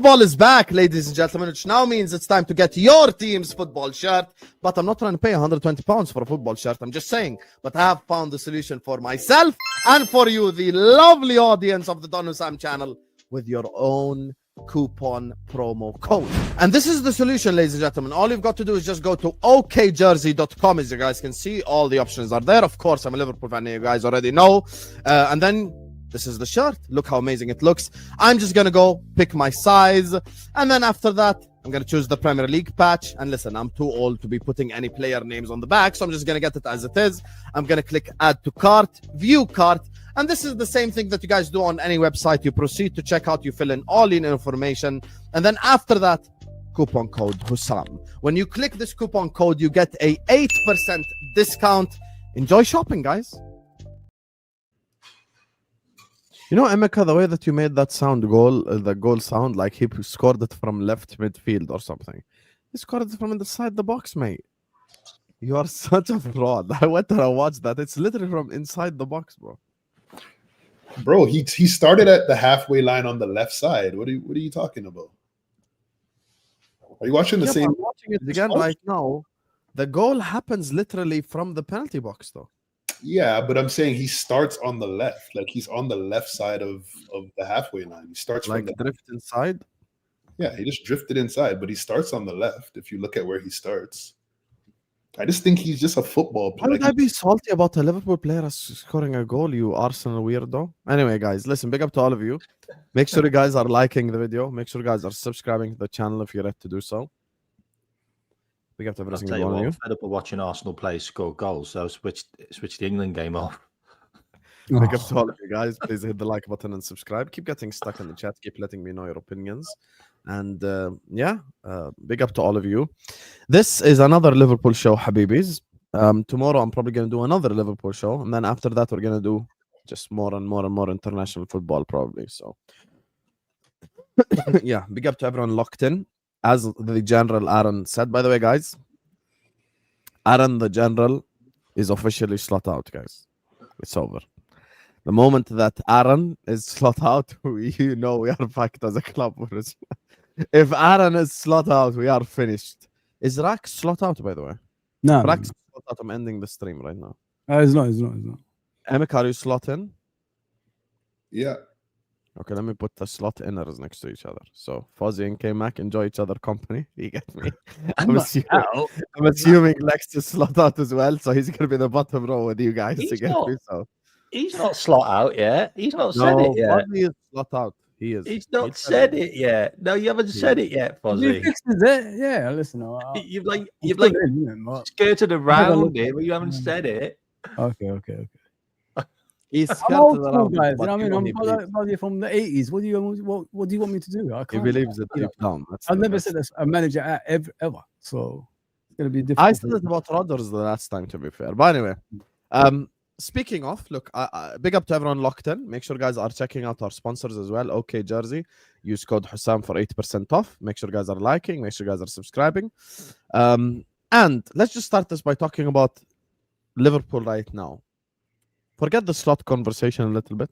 Football is back, ladies and gentlemen, which now means it's time to get your team's football shirt. But I'm not trying to pay £120 for a football shirt. I'm just saying. But I have found the solution for myself and for you, the lovely audience of the Don Husam channel, with your own coupon promo code. And this is the solution, ladies and gentlemen. All you've got to do is just go to okjersey.com. As you guys can see, all the options are there. Of course, I'm a Liverpool fan, you guys already know. And then this is the shirt. Look how amazing it looks. I'm just gonna go pick my size, and then after that I'm gonna choose the Premier League patch. And listen, I'm too old to be putting any player names on the back, so I'm just gonna get it as it is. I'm gonna click add to cart, view cart, and this is the same thing that you guys do on any website. You proceed to checkout, you fill in all your information, and then after that, coupon code Husam. When you click this coupon code, you get a 8% discount. Enjoy shopping, guys. You know, Emeka, the way that you made that sound goal, the goal sound like he scored it from left midfield or something. He scored it from inside the box, mate. You are such a fraud. I went and I watched that. It's literally from inside the box, bro. Bro, he started at the halfway line on the left side. What are you talking about? Are you watching the same? I'm watching it again right now. The goal happens literally from the penalty box, though. Yeah, but I'm saying he starts on the left. Like, he's on the left side of the halfway line. He starts like from the drift inside. Yeah, he just drifted inside, but he starts on the left. If you look at where he starts, I just think he's just a football player. Why would I be salty about a Liverpool player scoring a goal, you Arsenal weirdo? Anyway, guys, listen, big up to all of you. Make sure you guys are liking the video. Make sure you guys are subscribing to the channel if you're ready to do so. Big up to every single one of you. I'm fed up of watching Arsenal players score goals, so switch the England game off. Big up to all of you guys. Please hit the like button and subscribe. Keep getting stuck in the chat. Keep letting me know your opinions. And big up to all of you. This is another Liverpool show, Habibis. Tomorrow I'm probably going to do another Liverpool show. And then after that, we're going to do just more and more and more international football probably. So, yeah, big up to everyone locked in. As the General Aaron said, by the way, guys, Aaron the General is officially slot out, guys. It's over. The moment that Aaron is slot out, you know we are fucked as a club. If Aaron is slot out, we are finished. Is Rak slot out, by the way? No. Rak's slot out. I'm ending the stream right now. It's not. Emeka, are you slot in? Yeah. Okay, let me put the slot inners next to each other. So Fozzy and K-Mac enjoy each other company. You get me? I'm assuming Lex is slot out as well, so he's going to be the bottom row with you guys. He's not slot out yet. He's not said it yet. Fozzy is slot out. He is. He's not said it yet. No, you haven't said it yet, Fozzy. You fixed it. Yeah, listen. You've skirted around it, but you haven't said it. Okay. He's I'm old school, guys. You know what I mean? I'm from the 80s. What do you want me to do? He believes it deep down. I've never said this a manager ever. So it's gonna be different. I said it about Rodgers the last time, to be fair. But anyway, speaking of, look, big up to everyone locked in. Make sure guys are checking out our sponsors as well. OK Jersey. Use code Husam for 8% off. Make sure guys are liking. Make sure guys are subscribing. And let's just start this by talking about Liverpool right now. Forget the slot conversation a little bit.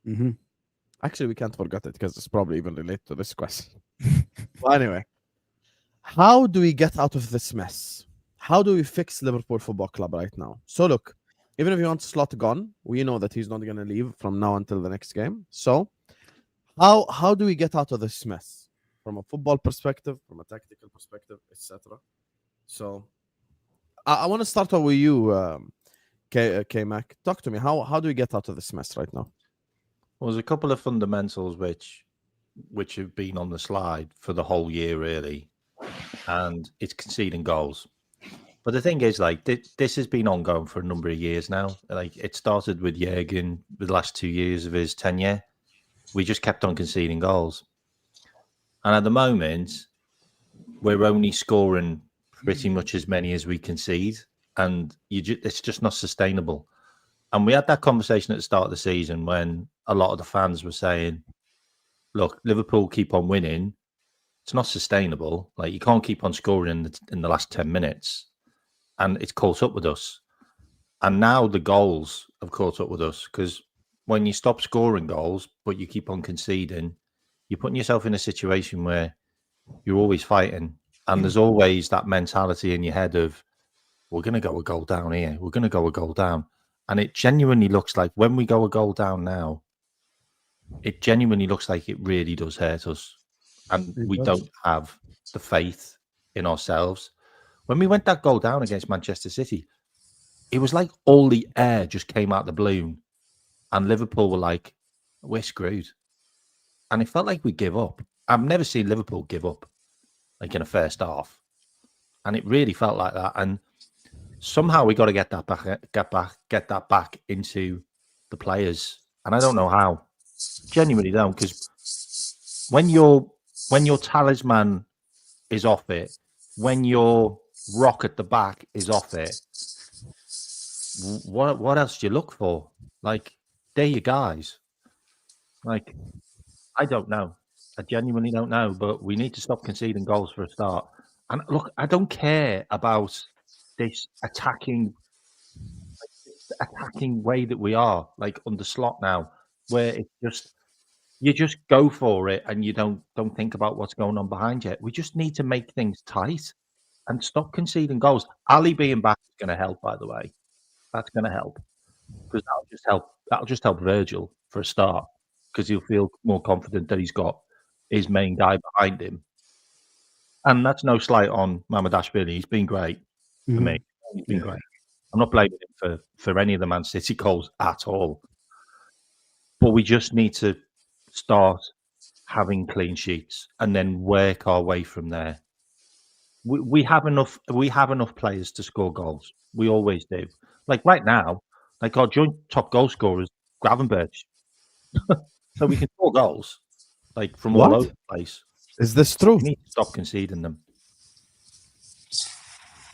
Mm-hmm. Actually, we can't forget it because it's probably even related to this question. But anyway, how do we get out of this mess? How do we fix Liverpool Football Club right now? So look, even if you want Slot gone, we know that he's not going to leave from now until the next game. So how do we get out of this mess? From a football perspective, from a tactical perspective, etc. So I want to start off with you, K-Mac. Talk to me. How do we get out of this mess right now? Well, there's a couple of fundamentals which have been on the slide for the whole year, really, and it's conceding goals. But the thing is, like, this has been ongoing for a number of years now. Like, it started with Jurgen the last 2 years of his tenure. We just kept on conceding goals, and at the moment, we're only scoring pretty much as many as we concede. And it's just not sustainable. And we had that conversation at the start of the season when a lot of the fans were saying, look, Liverpool keep on winning. It's not sustainable. Like, you can't keep on scoring in the last 10 minutes. And it's caught up with us. And now the goals have caught up with us, because when you stop scoring goals, but you keep on conceding, you're putting yourself in a situation where you're always fighting, and there's always that mentality in your head of, we're going to go a goal down here. We're going to go a goal down. And it genuinely looks like when we go a goal down now, it genuinely looks like it really does hurt us. And we don't have the faith in ourselves. When we went that goal down against Manchester City, it was like all the air just came out the balloon. And Liverpool were like, we're screwed. And it felt like we give up. I've never seen Liverpool give up, like in a first half. And it really felt like that. And somehow we got to get that back into the players. And I don't know how. Genuinely don't, because when your talisman is off it, when your rock at the back is off it, what else do you look for? Like, they're your guys. Like, I don't know. I genuinely don't know, but we need to stop conceding goals for a start. And look, I don't care about this attacking way that we are, like under Slot now, where it's just you just go for it and you don't think about what's going on behind you. We just need to make things tight and stop conceding goals. Ali being back is going to help, by the way. That's going to help, because that'll just help Virgil for a start, because he'll feel more confident that he's got his main guy behind him. And that's no slight on Mamadashvili. He's been great for me. He's been great. I'm not blaming him for any of the Man City goals at all. But we just need to start having clean sheets and then work our way from there. We have enough players to score goals. We always do. Like right now, like our joint top goal scorer is Gravenberch. So we can score goals like from all over the place. Is this true? We need to stop conceding them.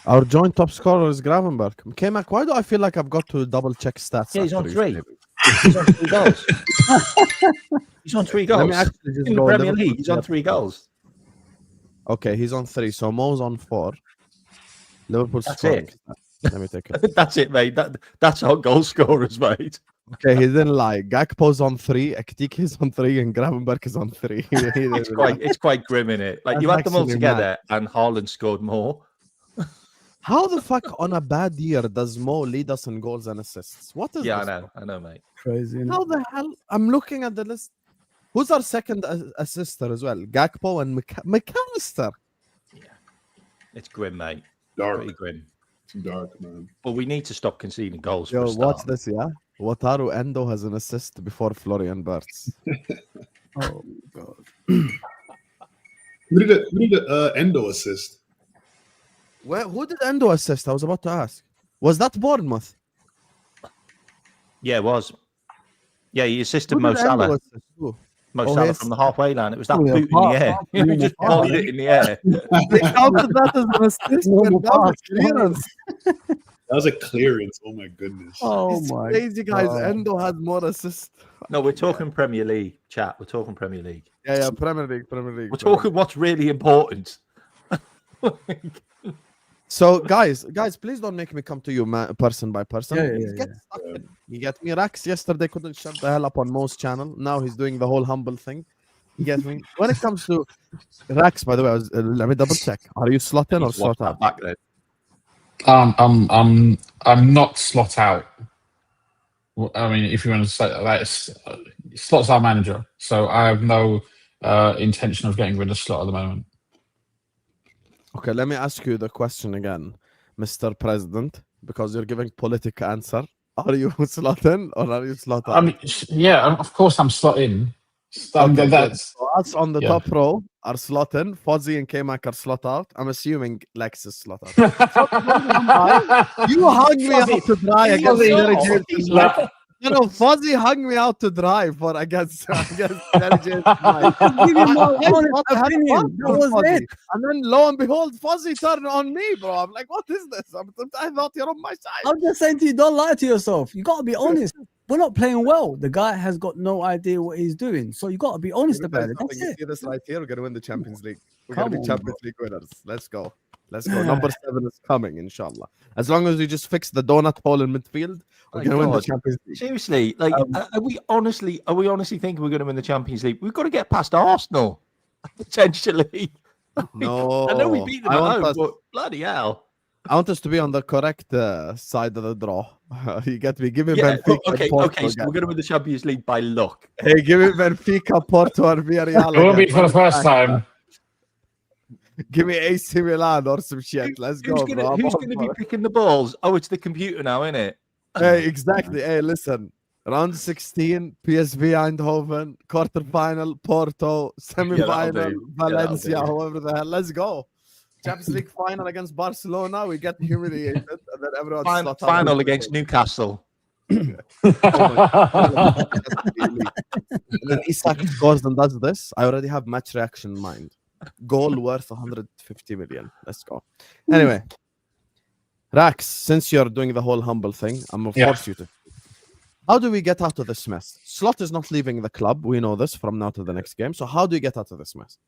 Our joint top scorer is Gravenberch. K-Mac, why do I feel like I've got to double check stats? Yeah, he's on 3. He's on 3 goals. He's on 3 goals. Let me actually just in the Premier League, he's on 3 goals. Okay, he's on 3. So Mo's on 4. Liverpool's That's scoring. it. Let me take it. That's it, mate. That's our goal scorers, mate. Okay, he didn't lie. Gakpo's on 3, Ektik is on 3, and Gravenberch is on 3. It's quite grim, innit? Like, you had them all together, and Haaland scored more. How the fuck on a bad year does Mo lead us in goals and assists? What is this? I know, mate. Crazy. How the hell? I'm looking at the list. Who's our second assister as well? Gakpo and McAllister. Yeah, it's grim, mate. Dark. Pretty grim. Dark, man. But we need to stop conceding goals. Yo, for a start. watch this, yeah? Wataru Endo has an assist before Florian Wirtz. Oh god. Who did Endo assist? Who did Endo assist? I was about to ask. Was that Bournemouth? Yeah, it was. Yeah, he assisted Mo Salah. Mo Salah from the halfway line. It was that boot in the air. He just volleyed it in the air. They counted that as an assist. That was clearance. That was a clearance. Oh my goodness. Oh It's my crazy, guys. God. Endo had more assists. No, we're talking Premier League, chat. We're talking Premier League. Yeah, Premier League. We're talking what's really important. So, guys, please don't make me come to you person by person. Yeah. Get stuck in. You get me? Rax yesterday couldn't shut the hell up on Mo's channel. Now he's doing the whole humble thing. You get me? When it comes to Rax, by the way, let me double check. Are you slot in or slot out? Back then. I'm not slot out. I mean, if you want to say that, Slot's our manager, so I have no intention of getting rid of Slot at the moment. Okay, let me ask you the question again, Mr. President, because you're giving political answer. Are you slot in or are you slot out? I mean, yeah, of course I'm slot in. Okay, That's so us on the top row are slot in. Fozzie and K-Mac are slot out. I'm assuming Lex is slot out. You hung me out to dry against Jerry James. No, Fozzie hung me out to dry for against Jerry James. Give you my honest opinion. That was it. And then lo and behold, Fozzie turned on me, bro. I'm like, what is this? I thought you're on my side. I'm just saying to you, don't lie to yourself. You got to be honest. We're not playing well. The guy has got no idea what he's doing. So you got to be honest about it. That's You it. see this right here? We're going to win the Champions League. We're Come going to be on, Champions League winners. Let's go. Let's go. Number 7 is coming, inshallah. As long as we just fix the donut hole in midfield, we're going to win the Champions League. Seriously, like, are we honestly thinking we're going to win the Champions League? We've got to get past Arsenal, potentially. No. I know we beat them at home, but bloody hell. I want us to be on the correct side of the draw. You get me? Give me Yeah, Benfica. okay, Porto, so we're going to win the Champions League by luck. Hey, give me Benfica, Porto, or Villarreal. It won't be for the first time. Give me AC Milan or some shit. Let's go, bro. Who's going to be picking the balls? Oh, it's the computer now, isn't it? Hey, exactly. Hey, listen. Round 16, PSV Eindhoven, quarterfinal, Porto, semi-final, Valencia, whoever the hell. Let's go. Champions League final against Barcelona. We get humiliated, and then everyone final against Newcastle. And then Isak scores and does this. I already have match reaction in mind. Goal worth 150 million. Let's go. Anyway, Rax, since you're doing the whole humble thing, I'm going to force you to. How do we get out of this mess? Slot is not leaving the club. We know this from now to the next game. So how do we get out of this mess?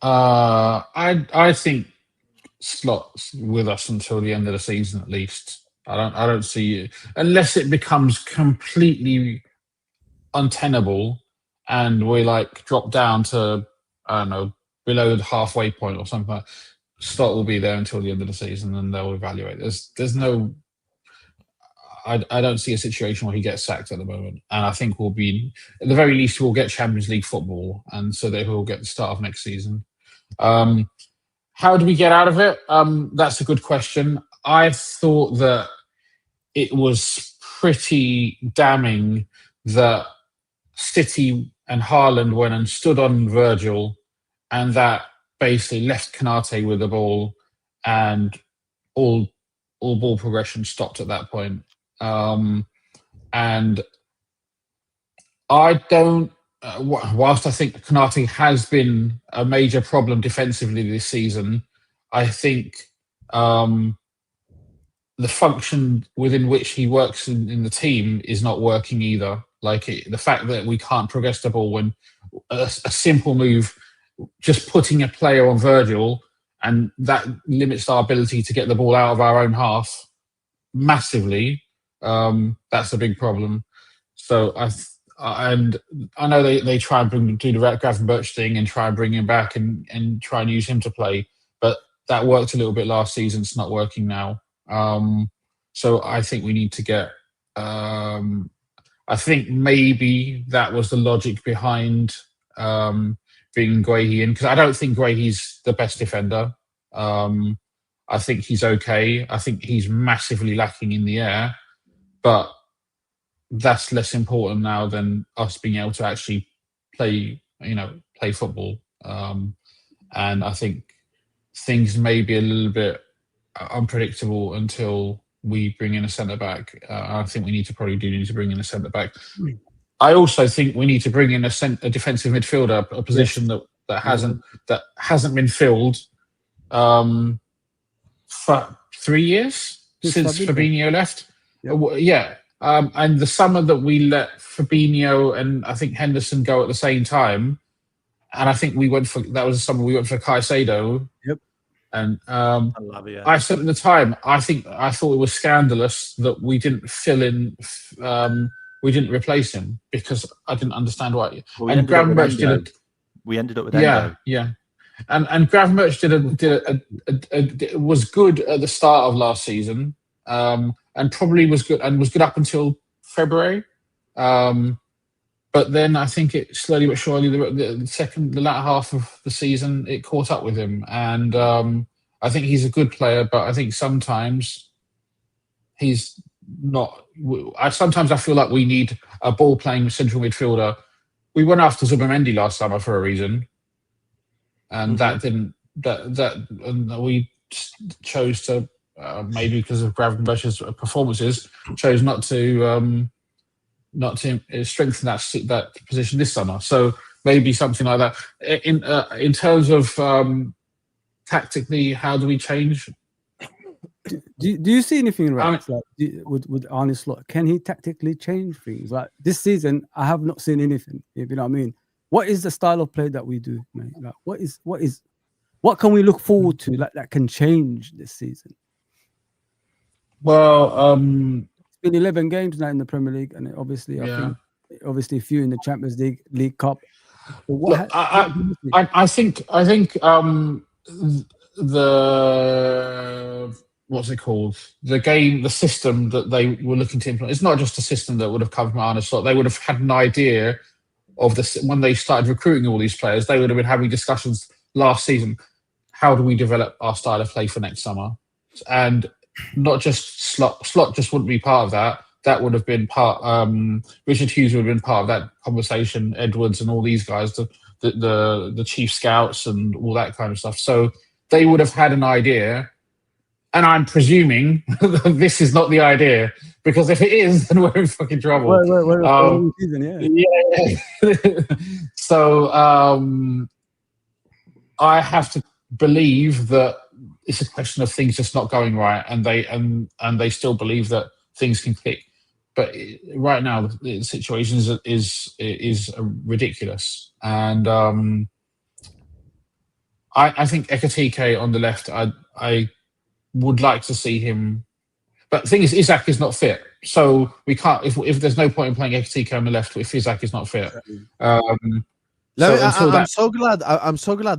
I think Slot's with us until the end of the season at least. I don't see it unless it becomes completely untenable and we like drop down to, I don't know, below the halfway point or something. Like Slot will be there until the end of the season and they'll evaluate. There's no. I don't see a situation where he gets sacked at the moment, and I think we'll be at the very least we'll get Champions League football, and so they will get the start of next season. How do we get out of it? That's a good question. I thought that it was pretty damning that City and Haaland went and stood on Virgil, and that basically left Konate with the ball, and all ball progression stopped at that point. And I don't. Whilst I think Konate has been a major problem defensively this season, I think the function within which he works in the team is not working either. Like the fact that we can't progress the ball when a simple move, just putting a player on Virgil, and that limits our ability to get the ball out of our own half massively. That's a big problem. So I know they try and do the Gravenberch thing and try and bring him back and try and use him to play, but that worked a little bit last season. It's not working now. So I think we need to get. I think maybe that was the logic behind bringing Guehi in, because I don't think Guehi's the best defender. I think he's okay. I think he's massively lacking in the air, but that's less important now than us being able to actually play football. And I think things may be a little bit unpredictable until we bring in a centre back. I think we need to bring in a centre back. I also think we need to bring in a defensive midfielder, a position that hasn't been filled for 3 years since Fabinho left. Yeah. And the summer that we let Fabinho and I think Henderson go at the same time, and I think that was the summer we went for Caicedo. Yep. And I said at the time, I thought it was scandalous that we didn't fill in, we didn't replace him, because I didn't understand why. Well, and Gravenberch we ended up with Endo. Yeah. And Gravenberch was good at the start of last season. And probably was good up until February. But then I think it slowly but surely, the latter half of the season, it caught up with him. And I think he's a good player, but I think sometimes he's not. Sometimes I feel like we need a ball-playing central midfielder. We went after Zubamendi last summer for a reason, and and we chose to. Maybe because of Gravenberch's performances, chose not to strengthen that position this summer. So maybe something like that. In terms of tactically, how do we change? Do you see anything right? With Arne Slot, can he tactically change things? Like this season, I have not seen anything. If you know what I mean. What is the style of play that we do, mate? Like what is? What can we look forward to that can change this season? Well, It's been 11 games now in the Premier League, and obviously, I think obviously a few in the Champions League Cup. But look, I think the what's it called? The system that they were looking to implement. It's not just a system that would have come from Arne Slot. They would have had an idea of this when they started recruiting all these players. They would have been having discussions last season. How do we develop our style of play for next summer? And not just Slot. Slot just wouldn't be part of that. That would have been part. Richard Hughes would have been part of that conversation. Edwards and all these guys, the chief scouts and all that kind of stuff. So they would have had an idea. And I'm presuming this is not the idea, because if it is, then we're in fucking trouble. So I have to believe that it's a question of things just not going right, and they still believe that things can click. But right now, the situation is ridiculous, and I think Ekatike on the left. I would like to see him, but the thing is, Isak is not fit, so we can't. If there's no point in playing Ekatike on the left if Isak is not fit. I'm so glad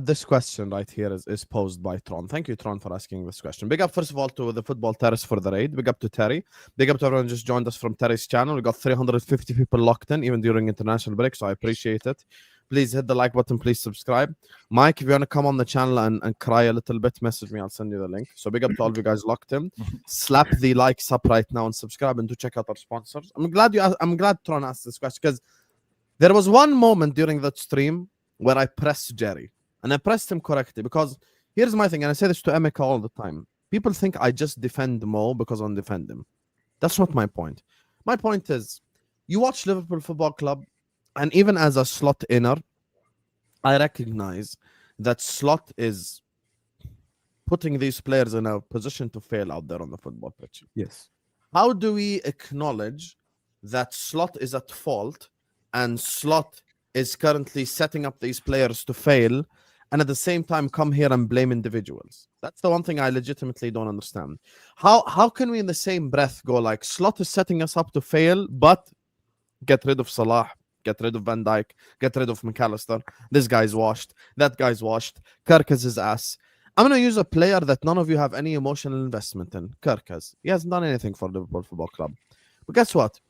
this question right here is posed by Tron. Thank you, Tron, for asking this question. Big up, first of all, to the Football Terrace for the raid. Big up to Terry. Big up to everyone who just joined us from Terry's channel. We got 350 people locked in, even during international break, so I appreciate it. Please hit the like button. Please subscribe. Mike, if you want to come on the channel and cry a little bit, message me. I'll send you the link. So big up to all of you guys locked in. Slap the likes up right now and subscribe, and do check out our sponsors. I'm glad Tron asked this question, because there was one moment during that stream where I pressed Jerry, and I pressed him correctly, because here's my thing, and I say this to Emeka all the time. People think I just defend Mo because I defend him. That's not my point. My point is, you watch Liverpool Football Club, and even as a Slot inner, I recognize that Slot is putting these players in a position to fail out there on the football pitch. Yes. How do we acknowledge that Slot is at fault, and Slot is currently setting up these players to fail, and at the same time come here and blame individuals? That's the one thing I legitimately don't understand. How can we in the same breath go like, Slot is setting us up to fail, but get rid of Salah, get rid of Van Dijk, get rid of McAllister, this guy's washed, that guy's washed, Kirk is his ass. I'm going to use a player that none of you have any emotional investment in, Kirkaz. He hasn't done anything for Liverpool Football Club. But guess what?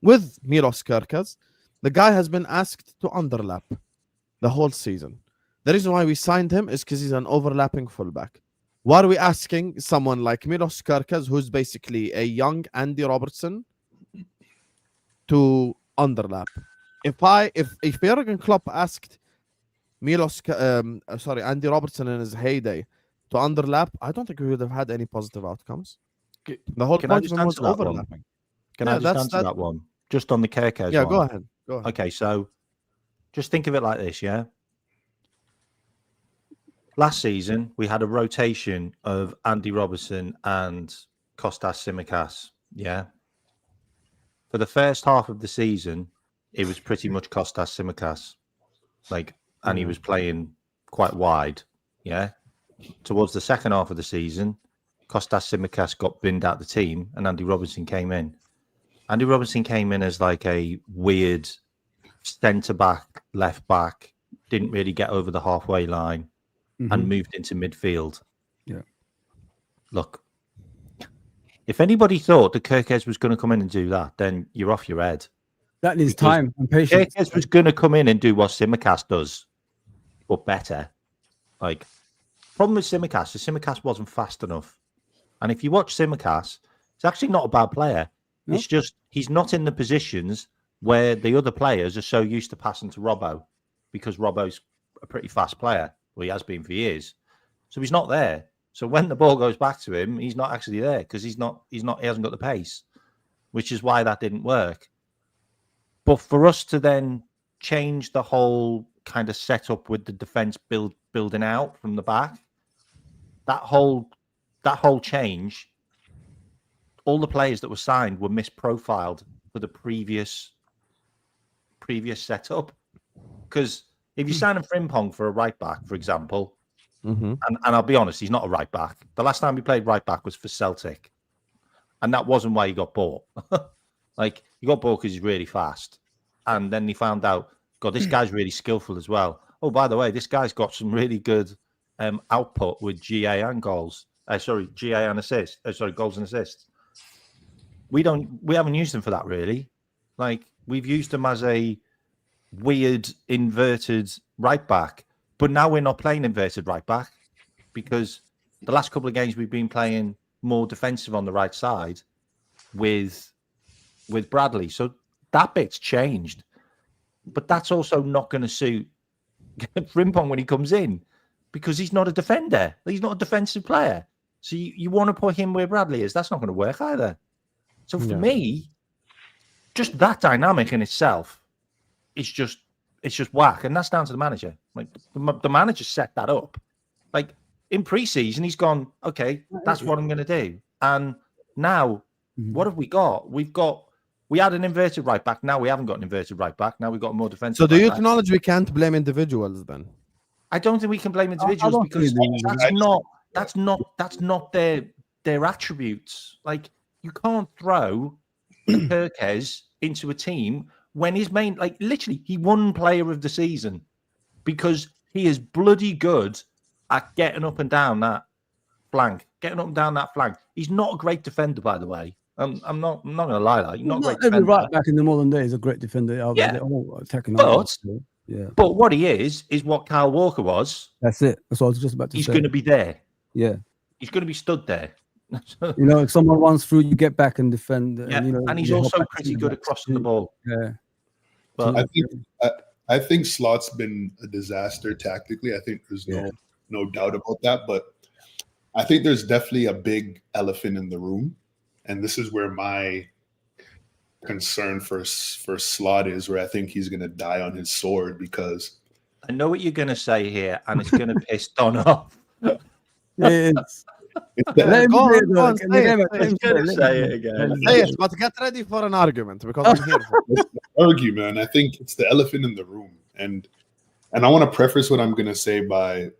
With Milos Kirkaz, the guy has been asked to underlap the whole season. The reason why we signed him is because he's an overlapping fullback. Why are we asking someone like Milos Kirkaz, who's basically a young Andy Robertson, to underlap? If Jurgen Klopp asked Andy Robertson in his heyday to underlap, I don't think we would have had any positive outcomes. The whole point of him was overlapping. Can I just answer that one? Just on the Kirkaz one. Go ahead. Okay, so just think of it like this, yeah? Last season, we had a rotation of Andy Robertson and Kostas Tsimikas, yeah? For the first half of the season, it was pretty much Kostas Tsimikas, and he was playing quite wide, yeah? Towards the second half of the season, Kostas Tsimikas got binned out the team, and Andy Robertson came in. Andy Robertson came in as like a weird centre-back, left-back, didn't really get over the halfway line, and moved into midfield. Yeah. Look, if anybody thought that Kirkaz was going to come in and do that, then you're off your head. That needs time and patience. Kirkaz was going to come in and do what Tsimikas does, but better. Problem with Tsimikas is Tsimikas wasn't fast enough. And if you watch Tsimikas, he's actually not a bad player. No? It's just he's not in the positions where the other players are so used to passing to Robbo, because Robbo's a pretty fast player. Well, he has been for years. So he's not there. So when the ball goes back to him, he's not actually there because he hasn't got the pace, which is why that didn't work. But for us to then change the whole kind of setup with the defense building out from the back, that whole change, all the players that were signed were misprofiled for the previous setup. Because if you sign a Frimpong for a right back, for example, Mm-hmm. And I'll be honest, he's not a right back. The last time he played right back was for Celtic. And that wasn't why he got bought. Like, he got bought because he's really fast. And then he found out, God, this guy's really skillful as well. Oh, by the way, this guy's got some really good output with GA and goals. GA and assists. Goals and assists. We haven't used him for that, really. Like, we've used him as a weird inverted right back. But now we're not playing inverted right back because the last couple of games we've been playing more defensive on the right side with Bradley. So that bit's changed. But that's also not going to suit Frimpong when he comes in because he's not a defender. He's not a defensive player. So you want to put him where Bradley is. That's not going to work either. So for me, just that dynamic in itself is just whack. And that's down to the manager. Like the manager set that up. Like in pre-season, he's gone, okay, that's what I'm going to do. And now, what have we got? We had an inverted right back. Now we haven't got an inverted right back. Now we've got a more defensive. So do you right back. acknowledge we can't blame individuals then? I don't think we can blame individuals because that's not their attributes. Like you can't throw Perkez into a team when his main, like literally, he won player of the season because he is bloody good at getting up and down that flank. He's not a great defender, by the way. I'm not going to lie. Like, not great every defender. right back in the modern day is a great defender. Yeah. They're all attacking. But what he is what Kyle Walker was. That's it. That's what I was just about to say. He's going to be there. Yeah. He's going to be stood there. You know, if someone runs through, you get back and defend. Yeah. And he's also pretty good at crossing the ball. Yeah. But I think Slot's been a disaster tactically. I think there's no doubt about that. But I think there's definitely a big elephant in the room. And this is where my concern for Slot is, where I think he's going to die on his sword because I know what you're going to say here, and it's going to piss Don off. It's Say it again. Say it, but get ready for an argument because I'm here for it. Argue, man. I think it's the elephant in the room. And I want to preface what I'm going to say by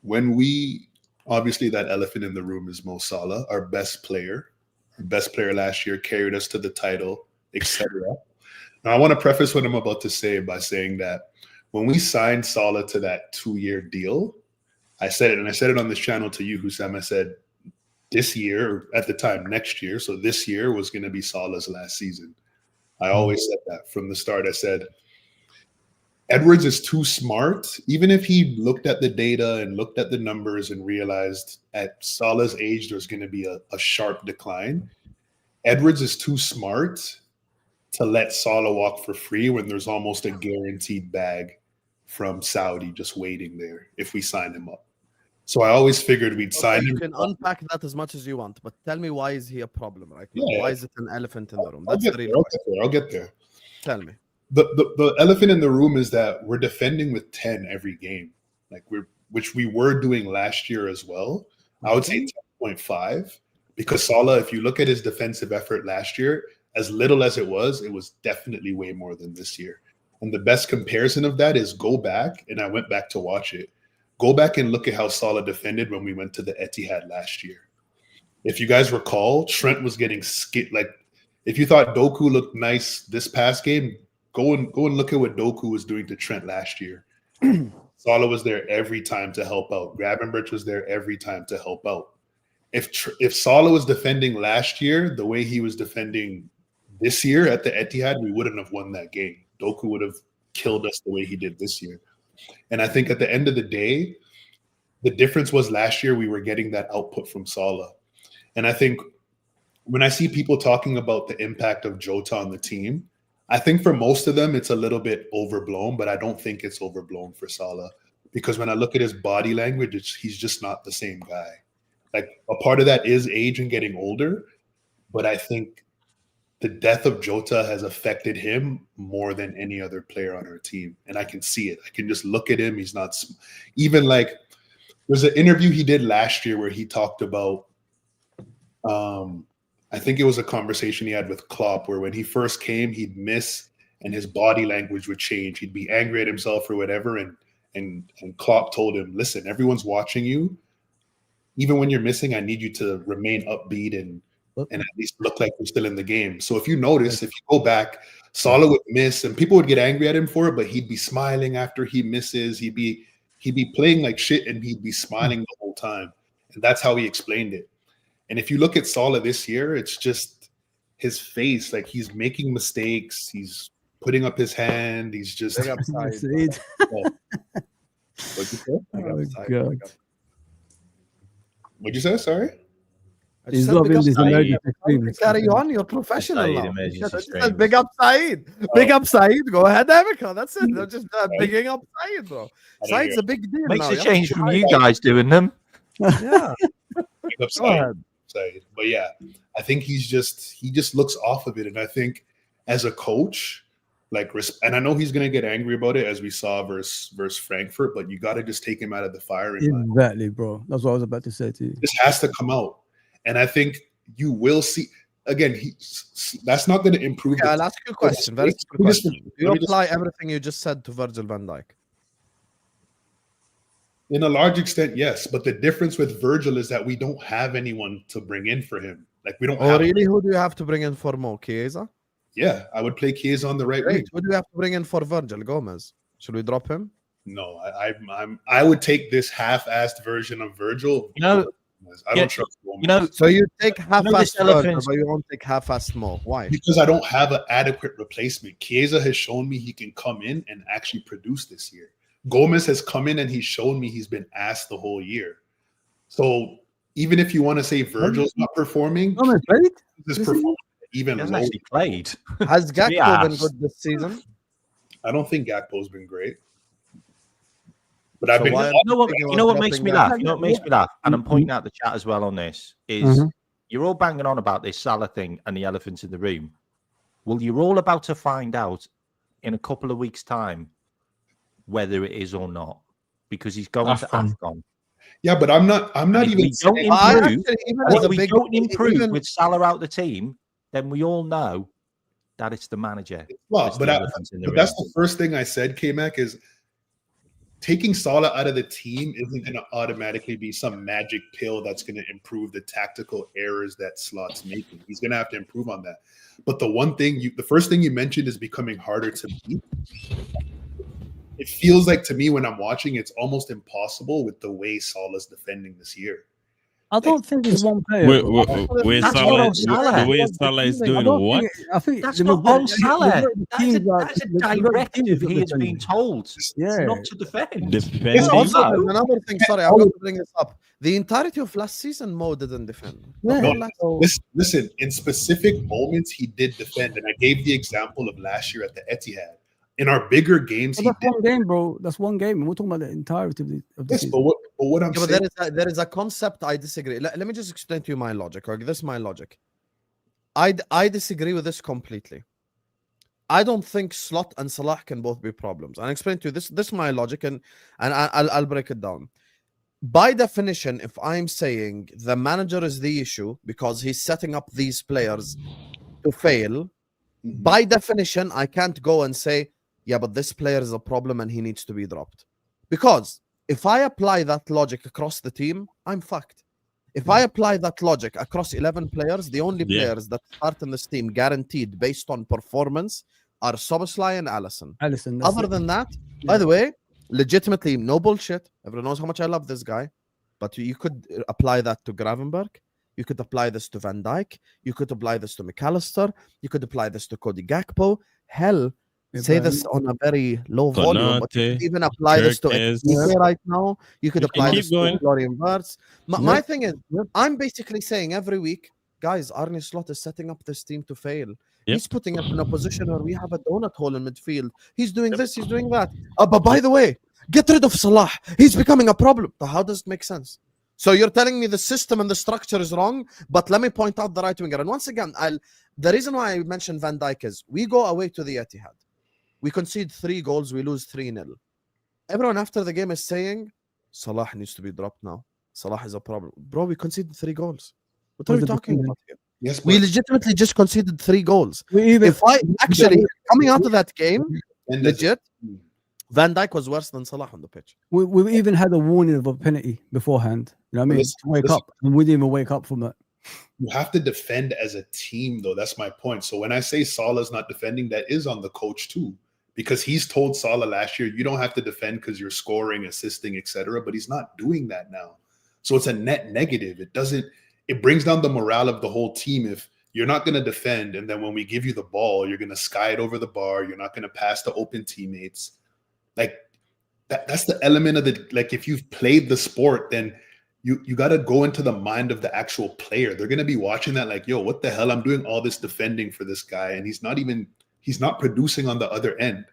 when obviously that elephant in the room is Mo Salah, our best player. Our best player last year, carried us to the title, etc. Now, I want to preface what I'm about to say by saying that when we signed Salah to that 2-year deal, I said it, and I said it on this channel to you, Husam. I said this year, or at the time, next year, so this year was going to be Salah's last season. I always said that from the start. I said, Edwards is too smart. Even if he looked at the data and looked at the numbers and realized at Salah's age there's going to be a sharp decline, Edwards is too smart to let Salah walk for free when there's almost a guaranteed bag from Saudi just waiting there if we sign him up. So I always figured we'd sign him. You can unpack that as much as you want, but tell me, why is he a problem right now? Yeah. Why is it an elephant in the room? I'll get there. Tell me. The elephant in the room is that we're defending with 10 every game, which we were doing last year as well. I would say 10.5 because Salah, if you look at his defensive effort last year, as little as it was definitely way more than this year. And the best comparison of that is go back, and I went back to watch it. Go back and look at how Salah defended when we went to the Etihad last year. If you guys recall, Trent was getting skit. Like, if you thought Doku looked nice this past game, go and look at what Doku was doing to Trent last year. Salah was there every time to help out. Gravenberch was there every time to help out. If Salah was defending last year the way he was defending this year at the Etihad, we wouldn't have won that game. Doku would have killed us the way he did this year. And I think at the end of the day, the difference was last year we were getting that output from Salah. And I think when I see people talking about the impact of Jota on the team, I think for most of them, it's a little bit overblown, but I don't think it's overblown for Salah. Because when I look at his body language, he's just not the same guy. Like, a part of that is age and getting older, but I think the death of Jota has affected him more than any other player on our team. And I can see it. I can just look at him. He's not even like, there's an interview he did last year where he talked about, I think it was a conversation he had with Klopp where when he first came, he'd miss and his body language would change. He'd be angry at himself or whatever. And and Klopp told him, listen, everyone's watching you. Even when you're missing, I need you to remain upbeat and at least look like you're still in the game. So if you notice, if you go back, Salah would miss and people would get angry at him for it, but he'd be smiling after he misses. He'd be playing like shit and he'd be smiling the whole time. And that's how he explained it. And if you look at Salah this year, it's just his face, like he's making mistakes. He's putting up his hand. He's just upside. What'd you say? God. What'd you say? Sorry. He's loving this emergency stream. Carry on, you're professional now. Emergency Big up Saeed. Big up Saeed. Go ahead, Erica. That's it. They're just bigging up Saeed, bro. Saeed's a big deal. Makes now. a change from you guys doing them. Yeah. Big up Saeed. But yeah, I think he just looks off of it. And I think as a coach, like, and I know he's gonna get angry about it as we saw versus Frankfurt, but you got to just take him out of the firing line. Exactly, bro. That's what I was about to say to you. This has to come out, and I think you will see. Again, that's not going to improve. I'll ask you a question. Very simple question. Do you apply everything you just said to Virgil van Dijk? In a large extent, yes. But the difference with Virgil is that we don't have anyone to bring in for him. Like we don't. Oh, really? Who do you have to bring in for Mo? Chiesa? Yeah, I would play Chiesa on the right wing. Who do you have to bring in for Virgil? Gomez? Should we drop him? No, I would take this half-assed version of Virgil. I don't trust Gomez. So you take half-assed Virgil, but you won't take half-assed Mo. Why? Because I don't have an adequate replacement. Chiesa has shown me he can come in and actually produce this year. Gomez has come in and he's shown me he's been asked the whole year. So even if you want to say Virgil's not performing, this performance even he hasn't played. Has Gakpo been good this season? I don't think Gakpo's been great. But I've been. You know what makes me laugh? You know what makes me laugh? And I'm pointing out the chat as well on this is you're all banging on about this Salah thing and the elephants in the room. Well, you're all about to find out in a couple of weeks' time whether it is or not, because he's going to AFCON. Yeah, but I'm not even. We don't improve with Salah out the team, then we all know that it's the manager. Well, but that's the first thing I said, K-Mac, is taking Salah out of the team isn't going to automatically be some magic pill that's going to improve the tactical errors that Slot's making. He's going to have to improve on that. But the first thing you mentioned is becoming harder to beat. It feels like to me when I'm watching, it's almost impossible with the way Salah's defending this year. I don't think it's one player. The way Salah is doing what? I think that's not on Salah. That's a directive he has been told not to defend. Also, another thing, sorry, I want to bring this up. The entirety of last season, Mo didn't defend. Listen, in specific moments, he did defend. And I gave the example of last year at the Etihad. In our bigger games, that's one game, bro. That's one game. We're talking about the entirety of the season. But what I'm saying, there is a concept I disagree. Let me just explain to you my logic. Okay, this is my logic. I disagree with this completely. I don't think Slot and Salah can both be problems. I'll explain to you this. This is my logic, and I'll break it down. By definition, if I'm saying the manager is the issue because he's setting up these players to fail, by definition, I can't go and say, yeah, but this player is a problem and he needs to be dropped. Because if I apply that logic across the team, I'm fucked. If I apply that logic across 11 players, the only players that start in this team guaranteed based on performance are Szoboszlai and Alisson. Other than that, by the way, legitimately, no bullshit. Everyone knows how much I love this guy. But you could apply that to Gravenberg. You could apply this to Van Dijk. You could apply this to McAllister. You could apply this to Cody Gakpo. Hell, say this on a very low volume, but you could even apply this to Enrique right now. You could apply this to Florian Wirtz. My thing is, I'm basically saying every week, guys, Arne Slot is setting up this team to fail. He's putting us in a position where we have a donut hole in midfield. He's doing this, he's doing that. But by the way, get rid of Salah. He's becoming a problem. How does it make sense? So you're telling me the system and the structure is wrong, but let me point out the right winger. And once again, the reason why I mentioned Van Dijk is we go away to the Etihad. We concede 3 goals, we lose 3-0. Everyone after the game is saying, Salah needs to be dropped now. Salah is a problem. Bro, we conceded 3 goals. What are we talking about here? Yes, we legitimately just conceded 3 goals. If I actually, coming out of that game, legit, Van Dijk was worse than Salah on the pitch. We even had a warning of a penalty beforehand. You know what I mean? Listen, to wake up, and we didn't even wake up from that. You have to defend as a team, though. That's my point. So when I say Salah's not defending, that is on the coach too, because he's told Salah last year, you don't have to defend because you're scoring, assisting, etc. But he's not doing that now. So it's a net negative. It brings down the morale of the whole team if you're not going to defend, and then when we give you the ball, you're going to sky it over the bar. You're not going to pass to open teammates. Like that's the element of the, like, if you've played the sport, then you got to go into the mind of the actual player. They're going to be watching that like, yo, what the hell? I'm doing all this defending for this guy, and he's not producing on the other end.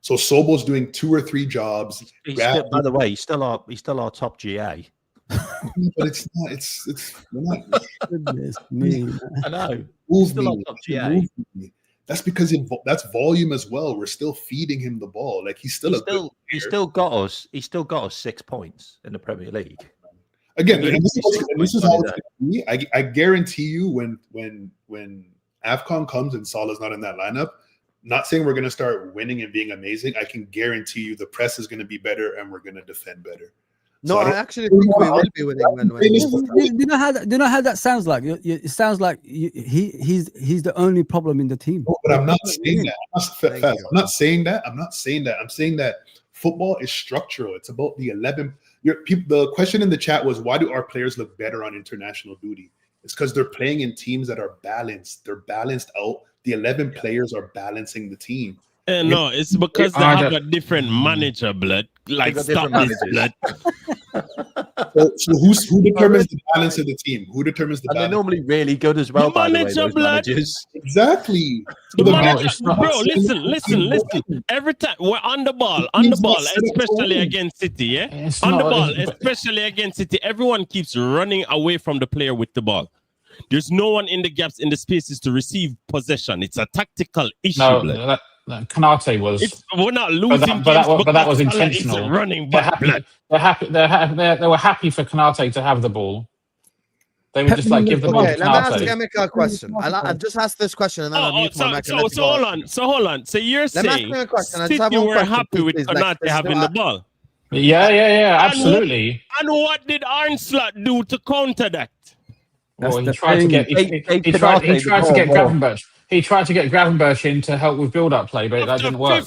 So Sobel's doing 2 or 3 jobs. By the way, he's still our top GA. But it's not. Goodness me. I know. Move Still me. our top GA. That's because that's volume as well. We're still feeding him the ball. Like he's still got us 6 points in the Premier League. Again, and this is how it's going to be. I guarantee you when AFCON comes and Salah's not in that lineup, not saying we're going to start winning and being amazing. I can guarantee you the press is going to be better and we're going to defend better. No, So I actually think we will be winning when Do you know how that sounds like? It sounds like he's the only problem in the team. No, but I'm not saying that. I'm not saying that. I'm saying that football is structural. It's about the 11. The question in the chat was, why do our players look better on international duty? It's because they're playing in teams that are balanced. They're balanced out. The 11 players are balancing the team. No, it's because they have a different manager, blood. Like, stop this, blood. So who determines the balance of the team? Who determines the balance? And they're normally really good as well, by the way, those Blood. managers. Exactly. The manager, bro, listen. Every time we're on the ball, especially against City, yeah? Especially against City, everyone keeps running away from the player with the ball. There's no one in the gaps in the spaces to receive possession. It's a tactical issue. No, Kanate was. We're not losing, but that was intentional. Running, They were happy for Kanate to have the ball. They were just like, give the ball to Okay, let me ask Kanate. Emeka a question. I'll just ask this question and then I'll mute my mic. So hold on. So you're saying City were happy with Kanate having the ball? Yeah, absolutely. And what did Arnslot do to counter that? Well, he tried to get Gravenberch. He tried to get Gravenberch in to help with build-up play, but that didn't work.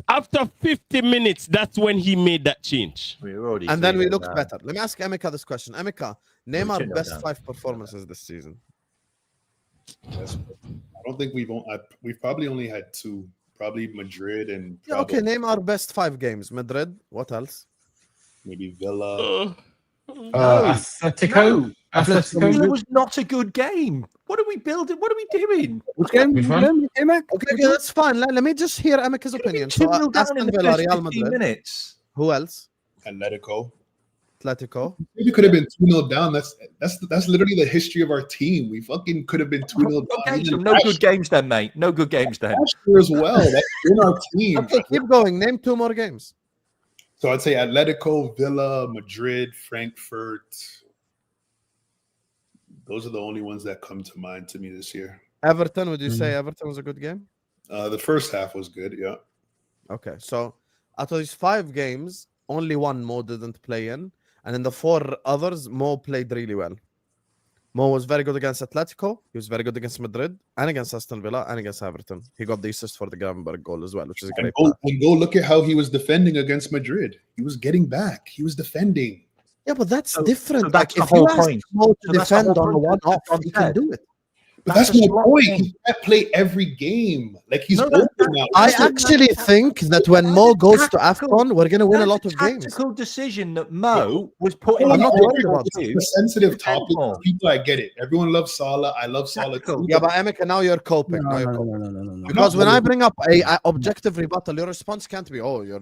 After 50 minutes, that's when he made that change. And then we looked better. Let me ask Emeka this question. Emeka, name our best 5 performances this season. Yes, I don't think we've probably only had 2. Probably Madrid and Okay, name our best 5 games. Madrid. What else? Maybe Villa. Atletico. It was not a good game. What are we building? What are we doing? Which game? Okay, that's fine. Let me just hear Emeka's opinion. So Aston Villa, Real Madrid. Minutes. Who else? Atletico. Maybe could have been 2-0 down. That's literally the history of our team. We fucking could have been 2-0 down. Okay, so no good games then, mate. No good games then. Last year as well. That's in our team. Okay, keep going. Name 2 more games. So I'd say Atletico, Villa, Madrid, Frankfurt. Those are the only ones that come to mind to me this year. Everton, would you say Everton was a good game? The first half was good, yeah. Okay, so out of these 5 games, only 1 Mo didn't play in. And in the 4 others, Mo played really well. Mo was very good against Atletico. He was very good against Madrid and against Aston Villa and against Everton. He got the assist for the Gravenberch goal as well, which is a great go look at how he was defending against Madrid. He was getting back. He was defending. Yeah, but that's different. So that's like, the whole point. Mo to defend on the one-off, he can do it. But that's my point. He can't play every game. Like he's open now. I actually think that when Mo goes to AFCON, we're going to win a lot of games. Tactical decision that Mo was putting. I'm not worried about it. It's a sensitive topic. People, I get it. Everyone loves Salah. I love Salah too. Yeah, but Emeka, now you're coping. No. Because when I bring up a objective rebuttal, your response can't be, "Oh, you're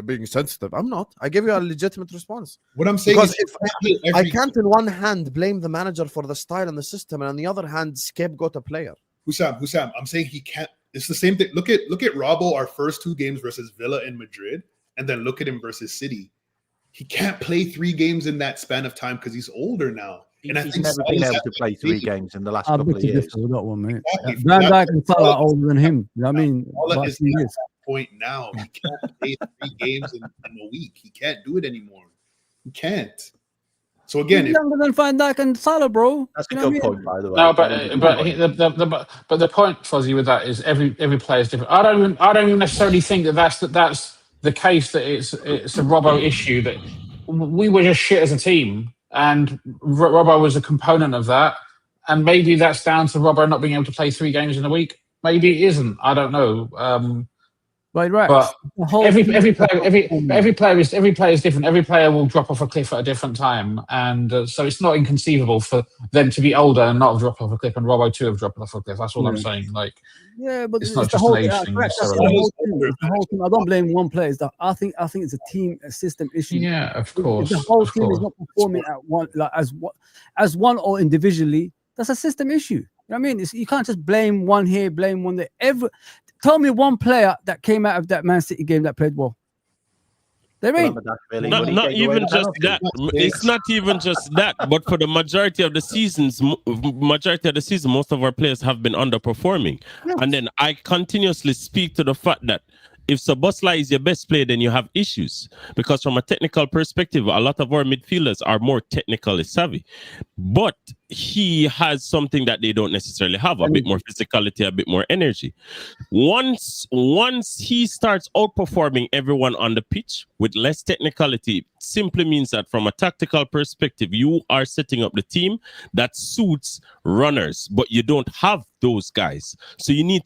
being sensitive." I'm not. I give you a legitimate response. What I'm saying because is, if I can't, in one hand, blame the manager for the style and the system, and on the other hand, scapegoat a player. Husam, I'm saying he can't. It's the same thing. Look at Robbo, our first 2 games versus Villa and Madrid, and then look at him versus City. He can't play 3 games in that span of time because he's older now. And I think never been able to play 3 games in the last couple of years. That one, mate. Van Dijk and Salah are older than him. You know what I mean? point now. He can't play 3 games in a week. He can't do it anymore. He can't. So again, he's younger than Van Dijk and Salah, bro. That's a You know good what I point, by the way. No, but the point, Fuzzy, with that is every player is different. I don't even necessarily think that's the case, that it's a Robbo issue, that we were just shit as a team, and Robbo was a component of that. And maybe that's down to Robbo not being able to play 3 games in a week. Maybe it isn't. I don't know. Right. But every player is different. Every player will drop off a cliff at a different time, and so it's not inconceivable for them to be older and not have dropped off a cliff, and Robbo too have dropped off a cliff. That's all I'm saying. Like, yeah, but it's not the just whole an age thing. thing Correct, that's necessarily. the whole team. I don't blame one player. I think it's a team, a system issue. Yeah, of If course. the whole of team course. is not performing at one, like as one or individually, that's a system issue. You know what I mean? You can't just blame one here, blame one there. Tell me one player that came out of that Man City game that played well. There ain't. Not even just that. It's not even just that. But for the majority of the season, most of our players have been underperforming. Yes. And then I continuously speak to the fact that if Szoboszlai is your best player, then you have issues. Because from a technical perspective, a lot of our midfielders are more technically savvy. But he has something that they don't necessarily have, a bit more physicality, a bit more energy. Once he starts outperforming everyone on the pitch with less technicality, simply means that from a tactical perspective, you are setting up the team that suits runners, but you don't have those guys. So you need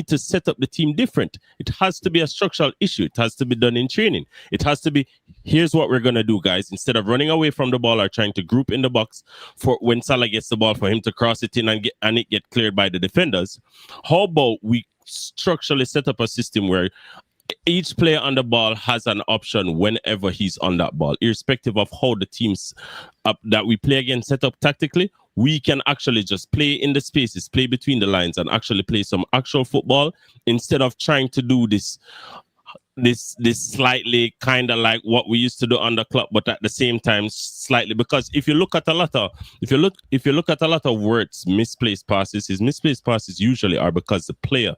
to set up the team different. It has to be a structural issue. It has to be done in training. It has to be, here's what we're going to do, guys. Instead of running away from the ball or trying to group in the box for when Salah gets the ball, for him to cross it in and it get cleared by the defenders, how about we structurally set up a system where each player on the ball has an option whenever he's on that ball, irrespective of how the teams that we play against set up tactically. We can actually just play in the spaces, play between the lines, and actually play some actual football instead of trying to do this slightly kind of like what we used to do on the club, but at the same time slightly, because if you look at a lot of words misplaced passes, his misplaced passes usually are because the player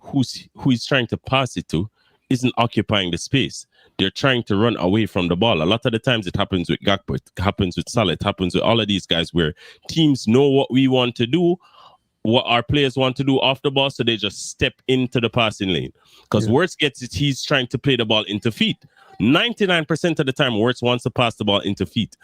who he's trying to pass it to isn't occupying the space. They're trying to run away from the ball. A lot of the times it happens with Gakpo, it happens with Salah, it happens with all of these guys where teams know what we want to do, what our players want to do off the ball, so they just step into the passing lane. Because Wirtz gets it, he's trying to play the ball into feet. 99% of the time, Wirtz wants to pass the ball into feet.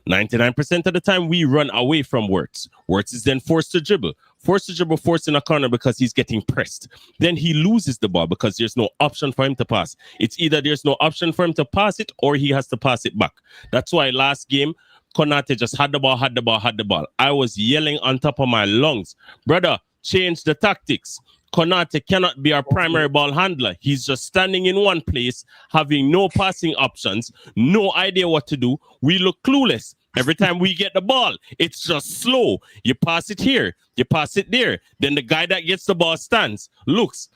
99% of the time, we run away from Wirtz. Wirtz is then forced to dribble, forced in a corner because he's getting pressed. Then he loses the ball because there's no option for him to pass. It's either there's no option for him to pass it or he has to pass it back. That's why last game, Konate just had the ball. I was yelling on top of my lungs, brother, change the tactics. Konate cannot be our primary ball handler. He's just standing in one place, having no passing options, no idea what to do. We look clueless. Every time we get the ball, it's just slow. You pass it here, you pass it there. Then the guy that gets the ball stands, looks,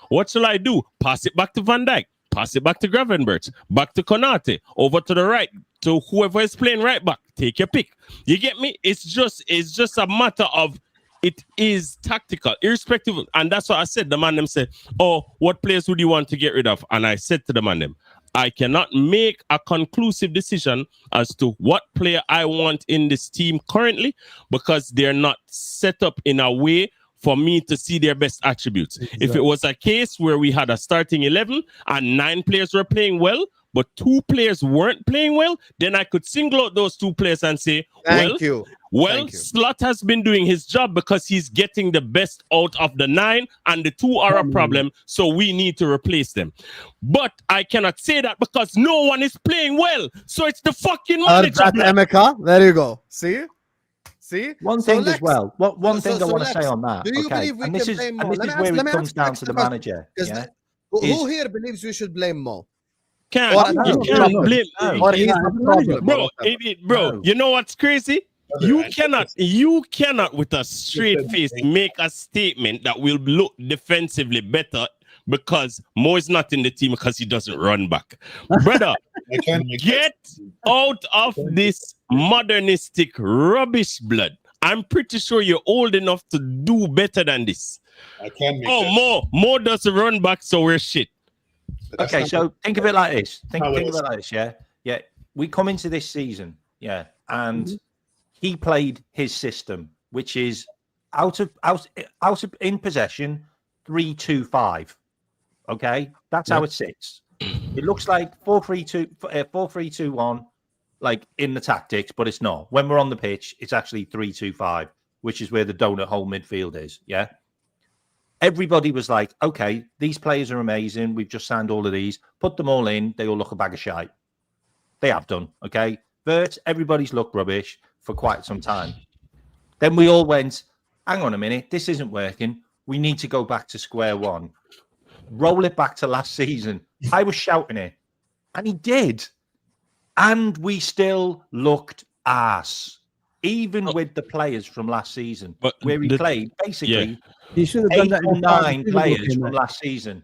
what shall I do? Pass it back to Van Dijk, pass it back to Gravenberch, back to Konate, over to the right, to whoever is playing right back. Take your pick. You get me? It's just a matter of, it is tactical, irrespective. And that's what I said. The man them said, oh, what players would you want to get rid of? And I said to the man them, I cannot make a conclusive decision as to what player I want in this team currently because they're not set up in a way for me to see their best attributes. Exactly. If it was a case where we had a starting 11 and 9 players were playing well, but 2 players weren't playing well, then I could single out those 2 players and say, Thank you. Slot has been doing his job because he's getting the best out of the 9 and the 2 are a problem, so we need to replace them. But I cannot say that because no one is playing well, so it's the fucking manager. Emeka, there you go. See? One thing as well. One thing I want to say on that. Do you believe we can blame Mo? This is where it comes down to the manager. Yeah? Who here believes we should blame Mo? You can't blame bro. You know what's crazy? You cannot with a straight face make a statement that will look defensively better because Mo is not in the team because he doesn't run back. Brother, get out of this modernistic rubbish blood. I'm pretty sure you're old enough to do better than this. I can make Oh, that. Mo does the run back, so we're shit. Okay, so think of it like this. Think how of it it is. like this, yeah? Yeah. We come into this season, yeah, and he played his system, which is out of in possession, 3-2-5. Okay, that's how it sits. It looks like 4-3-2, 4-3-2-1, like in the tactics, but it's not. When we're on the pitch, it's actually 3-2-5, which is where the donut hole midfield is. Yeah. Everybody was like, okay, these players are amazing. We've just signed all of these. Put them all in. They all look a bag of shite. They have done. Okay. Vert, everybody's looked rubbish for quite some time. Then we all went, hang on a minute. This isn't working. We need to go back to square one. Roll it back to last season. I was shouting it. And he did. And we still looked ass. Even with the players from last season, But where he played basically He should have done 8 that. or in 9 players K-Mac. from last season,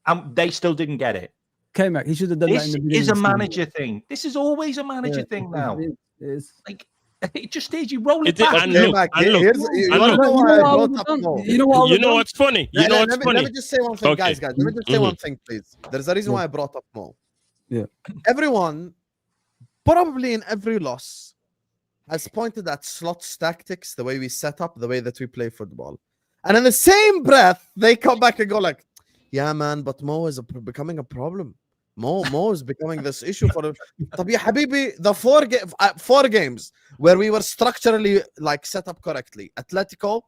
and they still didn't get it. K-Mac, he should have done that in This the beginning. is a of the season. manager thing. This is always a manager thing now. It is. Like it just is. You roll it It is, back. and look, K-Mac, and look, here's- you and wanna look. know why I brought up Mo? You know what? I You would've know done? what's funny? You know what's Let funny? me just say one thing, Okay. guys. Let me just say one thing, please. There's a reason why I brought up Mo. Yeah. Everyone, probably in every loss, has pointed at slots tactics, the way we set up, the way that we play football. And in the same breath, they come back and go like, yeah, man, but Mo is becoming a problem. Mo is becoming this issue for Tabi Habibi, the 4 games where we were structurally like set up correctly. Atletico,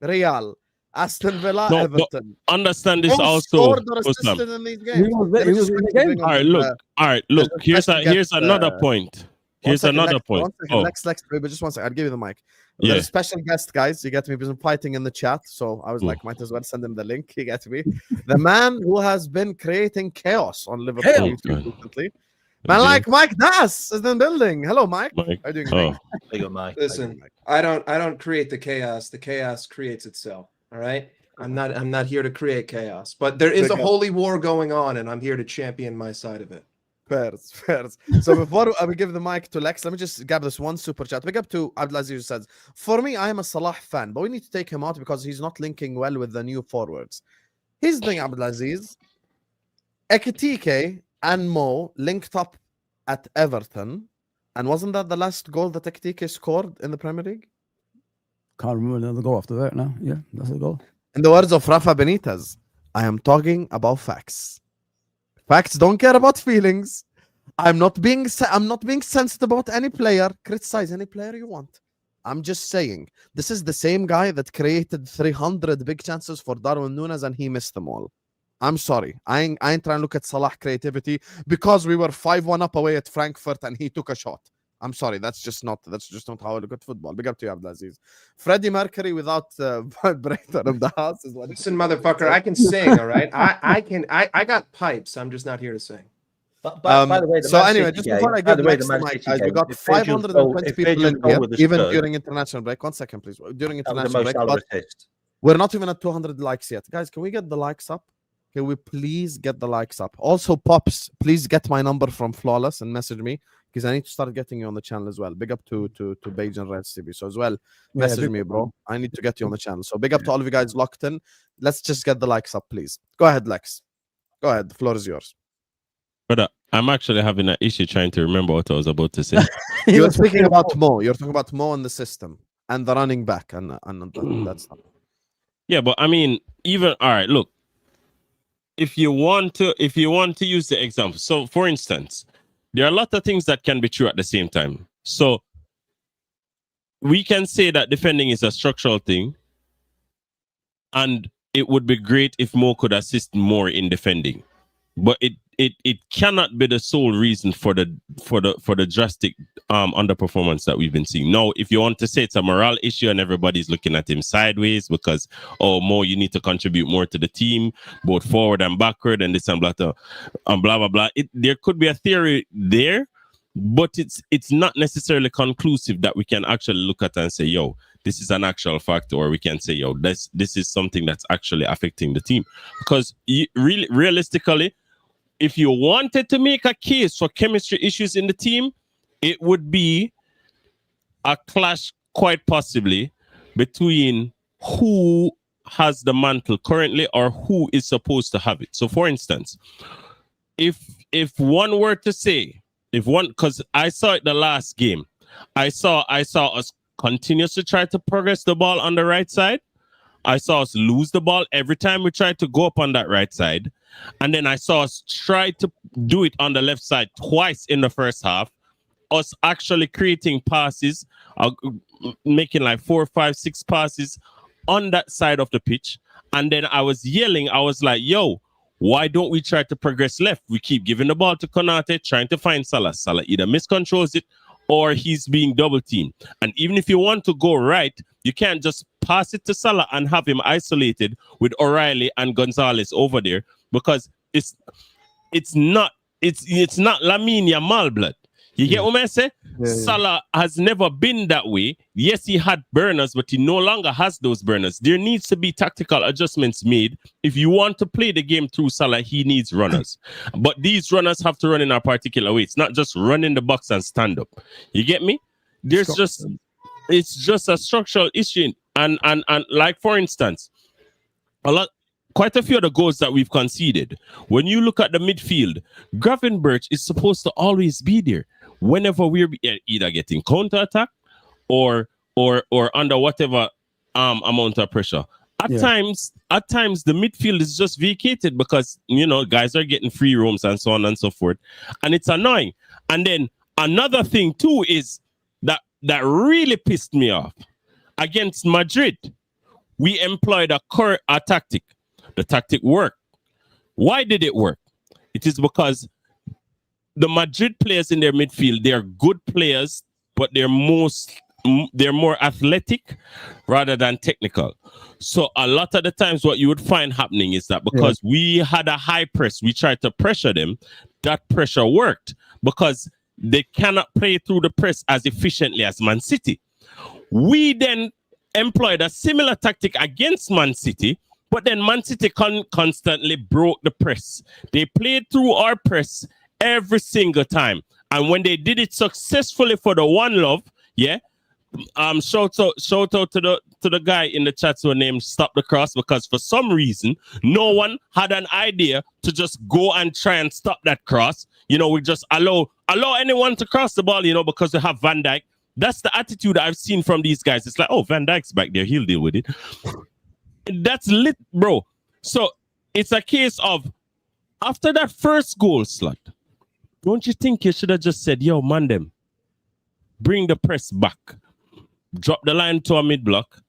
Real, Aston Villa, No, but Everton. understand this Mo also. scored or Husam. assisted in these He games. was Let me in just the quickly game. bring All up, right, look. All right, look. there's a Here's special guest, another point. Here's another point. One second, Oh, Lex, baby, just one second. I'll give you the mic. Yeah. There's a special guest, guys. You get me? We've been fighting in the chat, so I was like, might as well send him the link. You get me? The man who has been creating chaos on Liverpool Hell. YouTube recently. Man, like Mike Das is in the building. Hello, Mike. Mike. How are you doing, Oh, Mike? There you go, Mike. Listen, I don't create the chaos. The chaos creates itself. All right. I'm not here to create chaos, but there is a Big up. holy war going on, and I'm here to champion my side of it. Fairs. So before I will give the mic to Lex, let me just grab this one super chat. Big up to Abdulaziz who says, for me, I am a Salah fan, but we need to take him out because he's not linking well with the new forwards. Here's the thing, Abdulaziz. Ekitike and Mo linked up at Everton, and wasn't that the last goal that Ekitike scored in the Premier League? Can't remember another goal after that now. Yeah, that's the goal. In the words of Rafa Benitez, I am talking about facts. Facts don't care about feelings. I'm not being sensitive about any player. Criticize any player you want. I'm just saying, this is the same guy that created 300 big chances for Darwin Núñez and he missed them all. I'm sorry. I ain't trying to look at Salah creativity because we were 5-1 up away at Frankfurt and he took a shot. I'm sorry. That's just not how I look at football. Big up to you, Abdulaziz. Freddie Mercury without vibrator in the house is what. Listen, motherfucker, I can sing. All right, I got pipes. I'm just not here to sing. But by the way, so anyway, just before I give Lex the mic, guys, we got 520 people in here, even during international break. 1 second, please. During international break, but we're not even at 200 likes yet. Guys, can we get the likes up? Can we please get the likes up? Also, Pops, please get my number from Flawless and message me because I need to start getting you on the channel as well. Big up to Beige and Red TV. So as well, message me, bro. I need to get you on the channel. So big up to all of you guys locked in. Let's just get the likes up, please. Go ahead, Lex. Go ahead. The floor is yours. But I'm actually having an issue trying to remember what I was about to say. You were speaking about Mo. You're talking about Mo and the system and the running back and that stuff. Yeah, but I mean, even all right. Look, if you want to use the example, so for instance, there are a lot of things that can be true at the same time. So we can say that defending is a structural thing, and it would be great if Mo could assist more in defending, but it cannot be the sole reason for the drastic underperformance that we've been seeing. Now, if you want to say it's a morale issue and everybody's looking at him sideways because Mo, you need to contribute more to the team, both forward and backward, and this and blah blah blah. There could be a theory there, but it's not necessarily conclusive that we can actually look at and say, yo, this is an actual fact, or we can say, yo, this is something that's actually affecting the team. Because realistically, if you wanted to make a case for chemistry issues in the team, it would be a clash, quite possibly, between who has the mantle currently or who is supposed to have it. So for instance, if one were to say, because I saw it the last game, I saw us continues to try to progress the ball on the right side. I saw us lose the ball every time we tried to go up on that right side. And then I saw us try to do it on the left side twice in the first half. Us actually creating passes, making like 4, 5, 6 passes on that side of the pitch. And then I was yelling, I was like, yo, why don't we try to progress left? We keep giving the ball to Konate, trying to find Salah. Salah either miscontrols it or he's being double teamed. And even if you want to go right, you can't just pass it to Salah and have him isolated with O'Reilly and Gonzalez over there, because it's not Lamine Yamal blood. You get what I say? Yeah. Salah has never been that way. Yes, he had burners, but he no longer has those burners. There needs to be tactical adjustments made. If you want to play the game through Salah, he needs runners. But these runners have to run in a particular way. It's not just run in the box and stand up. You get me? It's just a structural issue. And like, for instance, quite a few of the goals that we've conceded, when you look at the midfield, Gravenberch is supposed to always be there whenever we're either getting counter-attack or under whatever amount of pressure. At times the midfield is just vacated because, you know, guys are getting free roams and so on and so forth. And it's annoying. And then another thing too is that really pissed me off. Against Madrid, we employed a tactic. The tactic worked. Why did it work? It is because the Madrid players in their midfield, they're good players, but they're more athletic rather than technical. So a lot of the times what you would find happening is that because we had a high press, we tried to pressure them, that pressure worked because they cannot play through the press as efficiently as Man City. We then employed a similar tactic against Man City, but then Man City constantly broke the press. They played through our press every single time. And when they did it successfully for the One Love, shout out to the guy in the chat who named Stop the Cross, because for some reason, no one had an idea to just go and try and stop that cross. You know, we just allow anyone to cross the ball, you know, because we have Van Dijk. That's the attitude I've seen from these guys. It's like, oh, Van Dijk's back there. He'll deal with it. That's lit, bro. So it's a case of, after that first goal slot, don't you think you should have just said, yo, man, them, bring the press back. Drop the line to a mid block.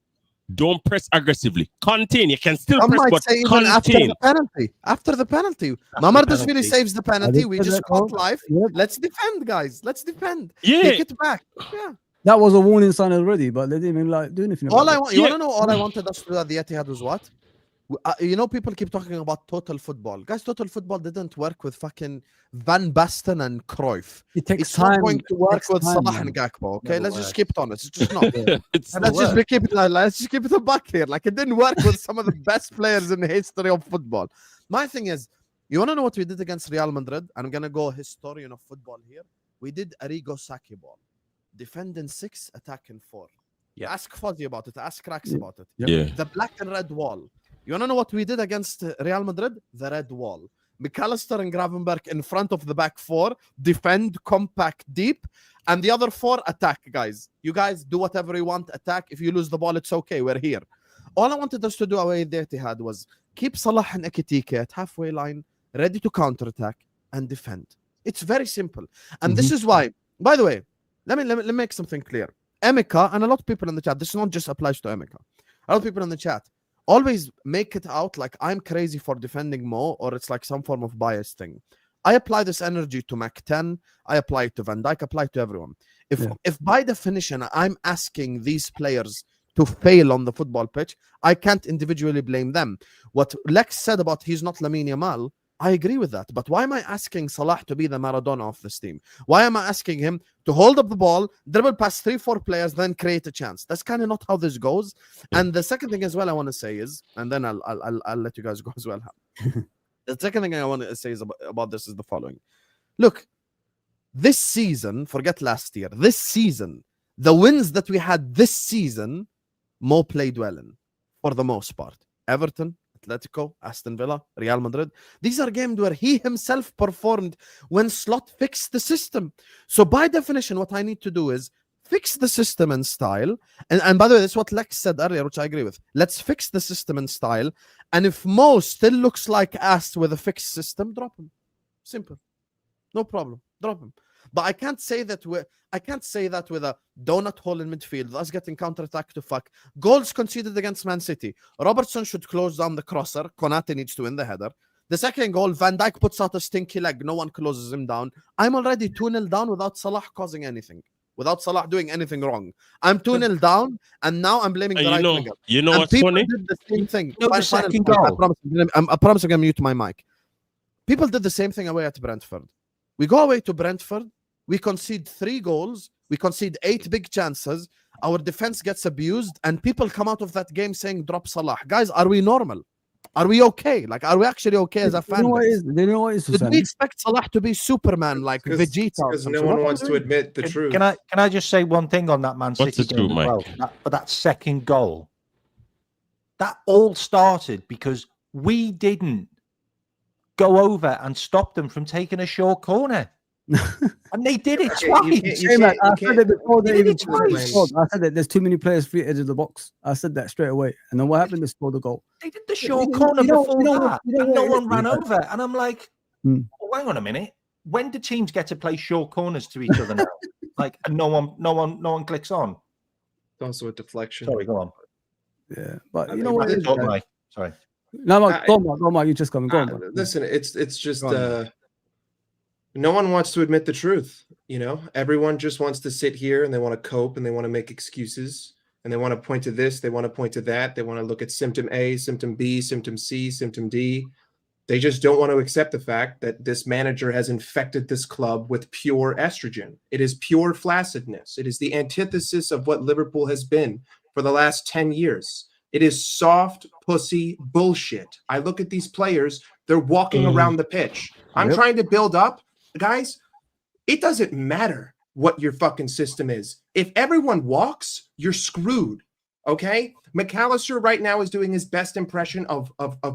Don't press aggressively. Contain. You can still press, but contain. After the penalty. Mamardashvili saves the penalty. We just caught life. Yep. Let's defend, guys. Let's defend. Yeah. Take it back. Yeah. That was a warning sign already, but they didn't even like do anything. You want to know all I wanted us to do at the Etihad was what? You know, people keep talking about total football. Guys, total football didn't work with fucking Van Basten and Cruyff. It's not going to work with Salah and Gakpo. Okay, let's just keep it honest. It's just not. Let's just keep it back here. Like, it didn't work with some of the best players in the history of football. My thing is, you want to know what we did against Real Madrid? I'm gonna go historian of football here. We did Arrigo Sacchi ball. Defend in 6, attack in 4. Yeah. Ask Fuzzy about it. Ask Cracks about it. Yeah. The black and red wall. You want to know what we did against Real Madrid? The red wall. McAllister and Gravenberch in front of the back 4. Defend, compact, deep. And the other 4, attack, guys. You guys do whatever you want. Attack. If you lose the ball, it's okay. We're here. All I wanted us to do away at the Etihad was keep Salah and Ekitike at halfway line, ready to counterattack and defend. It's very simple. And this is why, by the way, let me make something clear. Emeka, and a lot of people in the chat, this not just applies to Emeka. A lot of people in the chat always make it out like I'm crazy for defending Mo, or it's like some form of bias thing. I apply this energy to Mac 10. I apply it to Van Dijk. I apply it to everyone. If by definition I'm asking these players to fail on the football pitch, I can't individually blame them. What Lex said about he's not Lamine Yamal, I agree with that. But why am I asking Salah to be the Maradona of this team? Why am I asking him to hold up the ball, dribble past 3-4 players, then create a chance? That's kind of not how this goes. And the second thing as well I want to say is, and then I'll let you guys go as well. The second thing I want to say is about this is the following. Look, this season, forget last year, this season, the wins that we had this season, Mo played well in, for the most part. Everton, Atletico, Aston Villa, Real Madrid. These are games where he himself performed when Slot fixed the system. So by definition, what I need to do is fix the system and style. And by the way, that's what Lex said earlier, which I agree with. Let's fix the system and style. And if Mo still looks like ass with a fixed system, drop him. Simple. No problem. Drop him. But I can't say that with a donut hole in midfield, us getting counter-attack to fuck. Goals conceded against Man City. Robertson should close down the crosser. Konate needs to win the header. The second goal, Van Dijk puts out a stinky leg. No one closes him down. I'm already 2-0 down without Salah causing anything. Without Salah doing anything wrong. I'm 2-0 down, and now I'm blaming the right winger. You know and what's funny? Did the same thing. The second goal. I promise I'm going to mute my mic. People did the same thing away at Brentford. We go away to Brentford. We concede 3 goals. We concede 8 big chances. Our defense gets abused, and people come out of that game saying, drop Salah. Guys, are we normal? Are we okay? Like, are we actually okay as a fan? They know what is. Did we expect Salah to be Superman like Vegeta? Because no one wants to admit the truth. Can I just say one thing on that Man City game as well? That second goal, that all started because we didn't go over and stop them from taking a short corner. And they did it twice. I said it before they even scored. I said that there's too many players free edge of the box. I said that straight away. And then what happened? They scored the goal. They did the short corner before that, and no one ran over. And I'm like, oh, hang on a minute. When do teams get to play short corners to each other now? Like, and no one clicks on. It's also a deflection. Sorry, go on. Yeah, but you know what? Sorry. No, go on, you just come. Go on. Listen, it's just no one wants to admit the truth. You know, everyone just wants to sit here and they want to cope and they want to make excuses and they want to point to this, they want to point to that, they want to look at symptom A, symptom B, symptom C, symptom D. They just don't want to accept the fact that this manager has infected this club with pure estrogen. It is pure flaccidness. It is the antithesis of what Liverpool has been for the last 10 years. It is soft pussy bullshit. I look at these players, they're walking around the pitch. I'm trying to build up. Guys, it doesn't matter what your fucking system is. If everyone walks, you're screwed. Okay? McAllister right now is doing his best impression of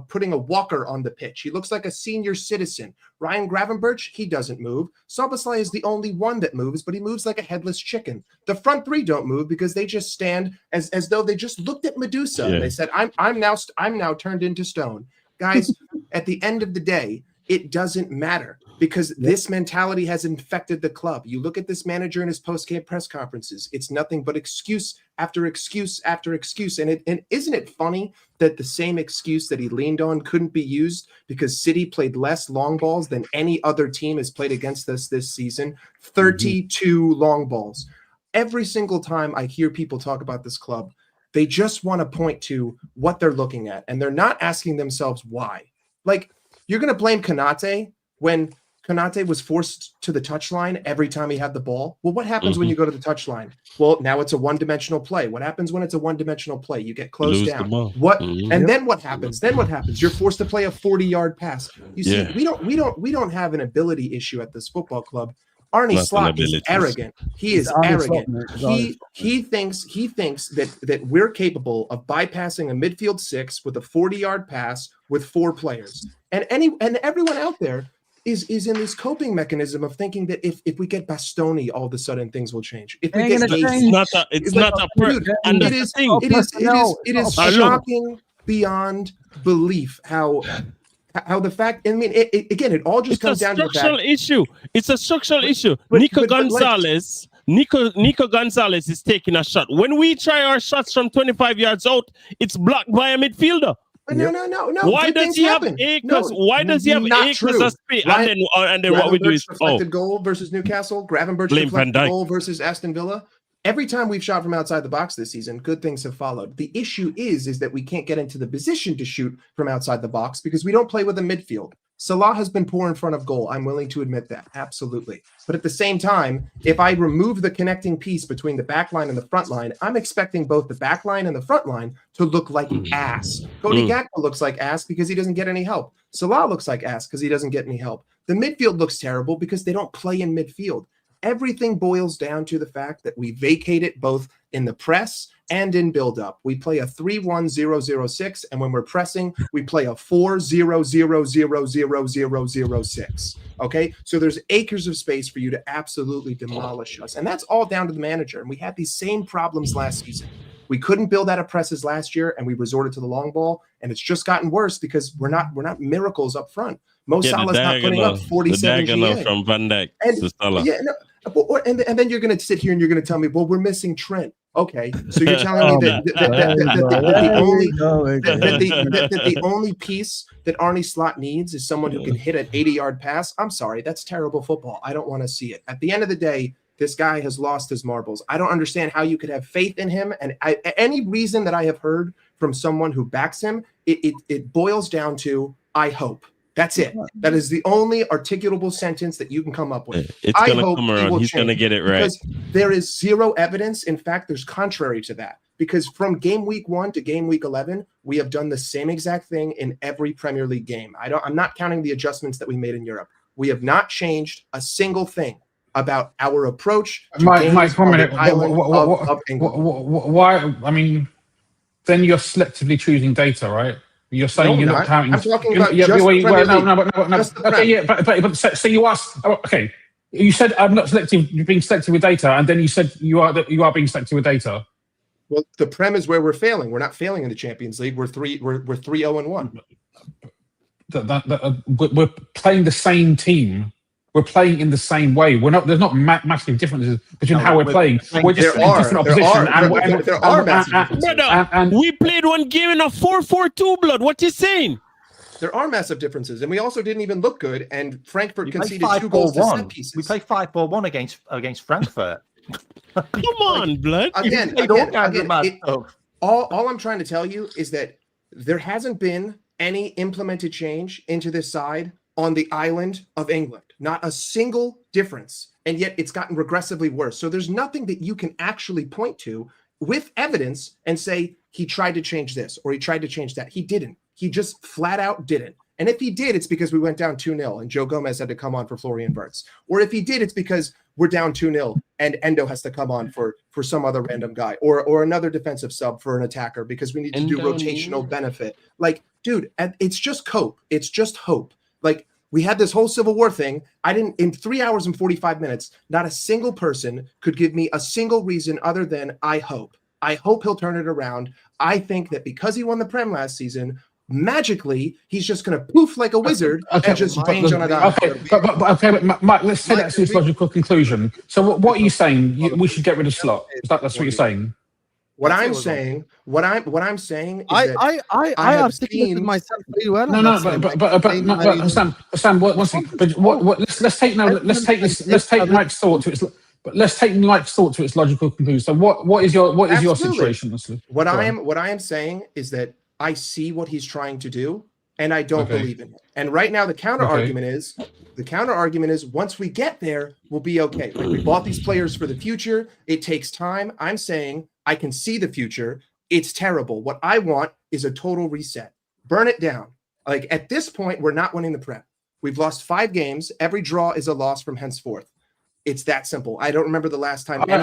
putting a walker on the pitch. He looks like a senior citizen. Ryan Gravenberch, he doesn't move. Szoboszlai is the only one that moves, but he moves like a headless chicken. The front 3 don't move because they just stand as though they just looked at Medusa. And they said, I'm now turned into stone. Guys, at the end of the day, it doesn't matter because this mentality has infected the club. You look at this manager in his post-game press conferences. It's nothing but excuse after excuse after excuse. And isn't it funny that the same excuse that he leaned on couldn't be used because City played less long balls than any other team has played against us this season? 32 long balls. Every single time I hear people talk about this club, they just want to point to what they're looking at. And they're not asking themselves why. Like, you're going to blame Konate when Konate was forced to the touchline every time he had the ball. Well, what happens when you go to the touchline? Well, now it's a one-dimensional play. What happens when it's a one-dimensional play? You get closed down. What? And then what happens? Then what happens? You're forced to play a 40-yard pass. You see, we don't have an ability issue at this football club. Arne Slot is arrogant. He is arrogant. He thinks that we're capable of bypassing a midfield 6 with a 40-yard pass with 4 players. And everyone out there is in this coping mechanism of thinking that if we get Bastoni, all of a sudden things will change. If we get it is shocking beyond belief how the fact, I mean, it all just comes down to the fact. It's a structural issue. Nico Gonzalez is taking a shot. When we try our shots from 25 yards out, it's blocked by a midfielder. No. Why does he have acres? Why does he have acres of space? And then what we do is deflected goal versus Newcastle. Gravenberch deflected goal versus Aston Villa. Every time we've shot from outside the box this season, good things have followed. The issue is that we can't get into the position to shoot from outside the box because we don't play with a midfield. Salah has been poor in front of goal. I'm willing to admit that. Absolutely. But at the same time, if I remove the connecting piece between the back line and the front line, I'm expecting both the back line and the front line to look like ass. Cody Gakpo looks like ass because he doesn't get any help. Salah looks like ass because he doesn't get any help. The midfield looks terrible because they don't play in midfield. everything boils down to the fact that we vacate it both in the press and in build-up. We play a 3-1-0-0-6, and when we're pressing, we play a 4-0-0-0-0-0-0-0-6. Okay, so there's acres of space for you to absolutely demolish us, and that's all down to the manager. And we had these same problems last season. We couldn't build out of presses last year, and we resorted to the long ball, and it's just gotten worse because we're not miracles up front. Mo Salah's not putting up 47 GA. From Van Dijk to Salah. Yeah, no, and then you're going to sit here and you're going to tell me, well, we're missing Trent. Okay, so you're telling me that the only piece that Arne Slot needs is someone who can hit an 80-yard pass? I'm sorry, that's terrible football. I don't want to see it. At the end of the day, this guy has lost his marbles. I don't understand how you could have faith in him. And any reason that I have heard from someone who backs him, it boils down to, I hope. That's it. That is the only articulable sentence that you can come up with. It's going to come around. He's going to get it right. Because there is zero evidence. In fact, there's contrary to that. Because from game week 1 to game week 11, we have done the same exact thing in every Premier League game. I'm not counting the adjustments that we made in Europe. We have not changed a single thing about our approach to Mike, 1 minute. Of England. Why? I mean, then you're selectively choosing data, right? You're saying you're not counting. I'm talking about just the Okay, yeah, but so you asked. Okay, you said I'm not selective. You're being selective with data, and then you said you are being selective with data. Well, the Prem is where we're failing. We're not failing in the Champions League. We're 3-0-1. We're playing the same team. We're playing in the same way. We're not. There's not massive differences between how we're playing. We're just in different opposition. There are massive differences. We played one game in a 4-4-2, blood. What you saying? There are massive differences, and we also didn't even look good. And Frankfurt conceded 2 goals to set pieces. We played 5-4-1 against Frankfurt. Come on, blood. Again, all I'm trying to tell you is that there hasn't been any implemented change into this side on the island of England. Not a single difference. And yet it's gotten regressively worse. So there's nothing that you can actually point to with evidence and say he tried to change this or he tried to change that. He didn't. He just flat out didn't. And if he did, it's because we went down 2-0 and Joe Gomez had to come on for Florian Wirtz. Or if he did, it's because we're down 2-0 and Endo has to come on for some other random guy or another defensive sub for an attacker because we need to do rotational benefit. Like, dude, it's just cope. It's just hope. Like, we had this whole Civil War thing. In 3 hours and 45 minutes, not a single person could give me a single reason other than I hope. I hope he'll turn it around. I think that because he won the Prem last season, magically, he's just going to poof like a wizard and just change on a dime. But Mike, let's take that to its logical conclusion. So what are you saying? We should get rid of Slot. That's what you're saying. What I'm saying is I articulated myself pretty well. But Sam, one second. But let's take Mike's thought to its. But let's take Mike's thought to its logical conclusion. So what is your situation? What I am saying is that I see what he's trying to do, and I don't believe in it. And right now, the counter argument is once we get there, we'll be okay. Like, we bought these players for the future. It takes time. I'm saying I can see the future. It's terrible. What I want is a total reset. Burn it down. Like, at this point, we're not winning the Prem. We've lost 5 games. Every draw is a loss from henceforth. It's that simple. I don't remember the last time. I don't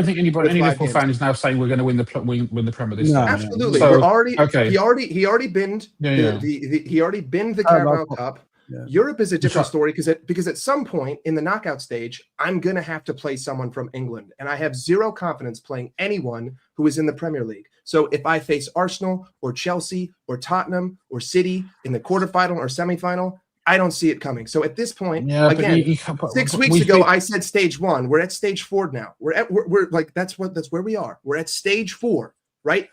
think any Liverpool fan is now saying we're going to win the Premier this time. Absolutely, so, we're already. Okay. He already binned. He already binned the Carabao Cup. Yeah. Europe is a different story because at some point in the knockout stage, I'm going to have to play someone from England, and I have zero confidence playing anyone who is in the Premier League. So if I face Arsenal or Chelsea or Tottenham or City in the quarterfinal or semifinal, I don't see it coming. So at this point, again, 6 weeks ago, I said stage 1. We're at stage 4 now. We're like that's where we are. We're at stage 4, right?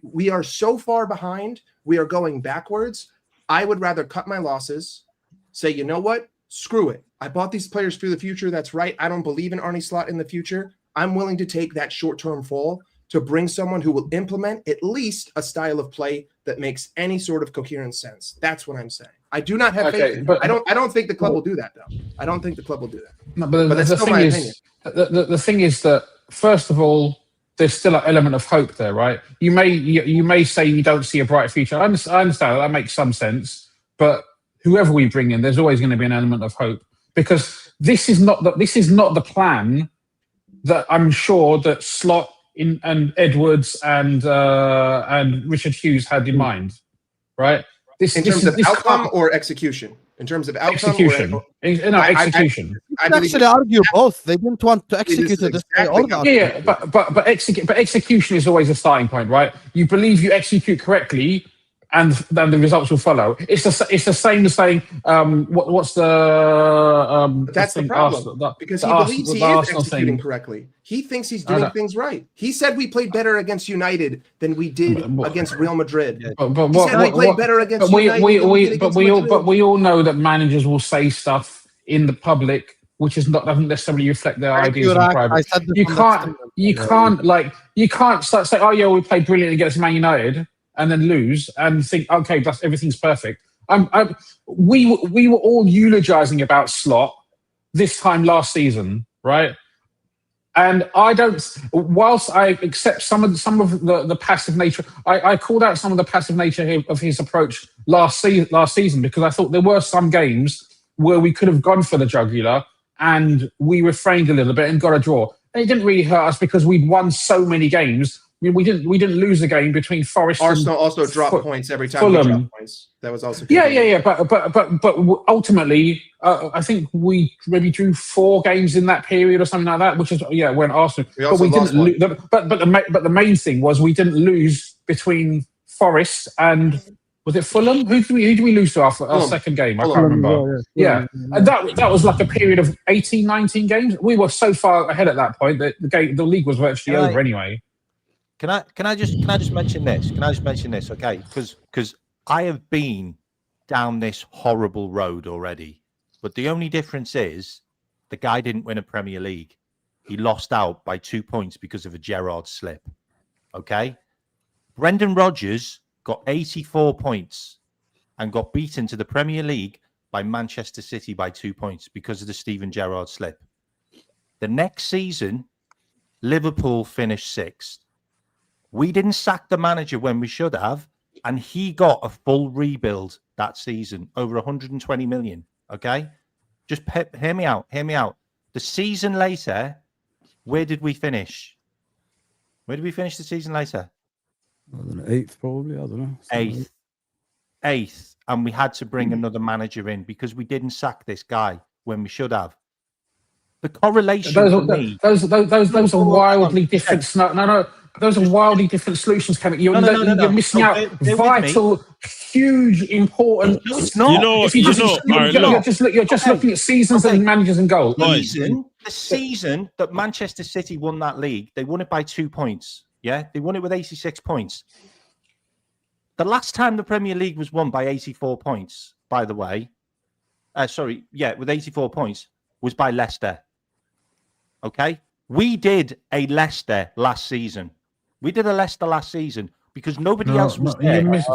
We are so far behind. We are going backwards. I would rather cut my losses. Say, you know what? Screw it. I bought these players for the future. That's right. I don't believe in Arne Slot in the future. I'm willing to take that short-term fall to bring someone who will implement at least a style of play that makes any sort of coherent sense. That's what I'm saying. I do not have faith in it. I don't think the club will do that, though. I don't think the club will do that. No, but that's still my opinion. The thing is that, first of all, there's still an element of hope there, right? You may say you don't see a bright future. I understand that makes some sense, but whoever we bring in, there's always going to be an element of hope because this is not the plan that I'm sure that Slot and Edwards and Richard Hughes had in mind, right? In terms of outcome or execution? In terms of outcome execution. Execution. I actually argue both. They didn't want to execute it this way. But execution is always a starting point, right? You believe you execute correctly, and then the results will follow. It's the same as saying, what's the? That's the problem, because he believes he is executing correctly. He thinks he's doing things right. He said we played better against United than we did against Real Madrid. He said we played better against United. But we all know that managers will say stuff in the public which doesn't necessarily reflect their ideas in private. You can't start saying, oh yeah, we played brilliantly against Man United and then lose and think, okay, everything's perfect. We were all eulogizing about Slot this time last season, right? And whilst I accept some of the passive nature, I called out some of the passive nature of his approach last season because I thought there were some games where we could have gone for the jugular and we refrained a little bit and got a draw. And it didn't really hurt us because we'd won so many games. I mean, we didn't lose a game between Forest. Arsenal also dropped points every time we dropped points. That was also But ultimately, I think we maybe drew 4 games in that period or something like that, which is when Arsenal. But we didn't lose. But the main thing was we didn't lose between Forest and was it Fulham? Who did we lose to our second game? I can't remember. Yeah. And that was like a period of 18, 19 games. We were so far ahead at that point that the league was virtually over anyway. Can I just mention this? Okay? Because I have been down this horrible road already. But the only difference is the guy didn't win a Premier League. He lost out by 2 points because of a Gerrard slip. Okay? Brendan Rodgers got 84 points and got beaten to the Premier League by Manchester City by 2 points because of the Steven Gerrard slip. The next season, Liverpool finished 6th. We didn't sack the manager when we should have, and he got a full rebuild that season, over 120 million. Okay? Just hear me out. The season later, where did we finish? Where did we finish the season later? I don't know, 8th probably. I don't know. 8th. And we had to bring another manager in because we didn't sack this guy when we should have. The correlation those are wildly different. No. Those are wildly different solutions, Kevin. You're missing out vital, huge, important. No, it's not. You're just looking at seasons and managers and goals. The season that Manchester City won that league, they won it by 2 points. Yeah, they won it with 86 points. The last time the Premier League was won by 84 points, by the way, with 84 points, was by Leicester. Okay? We did a Leicester last season. Because nobody else was there. You're missing.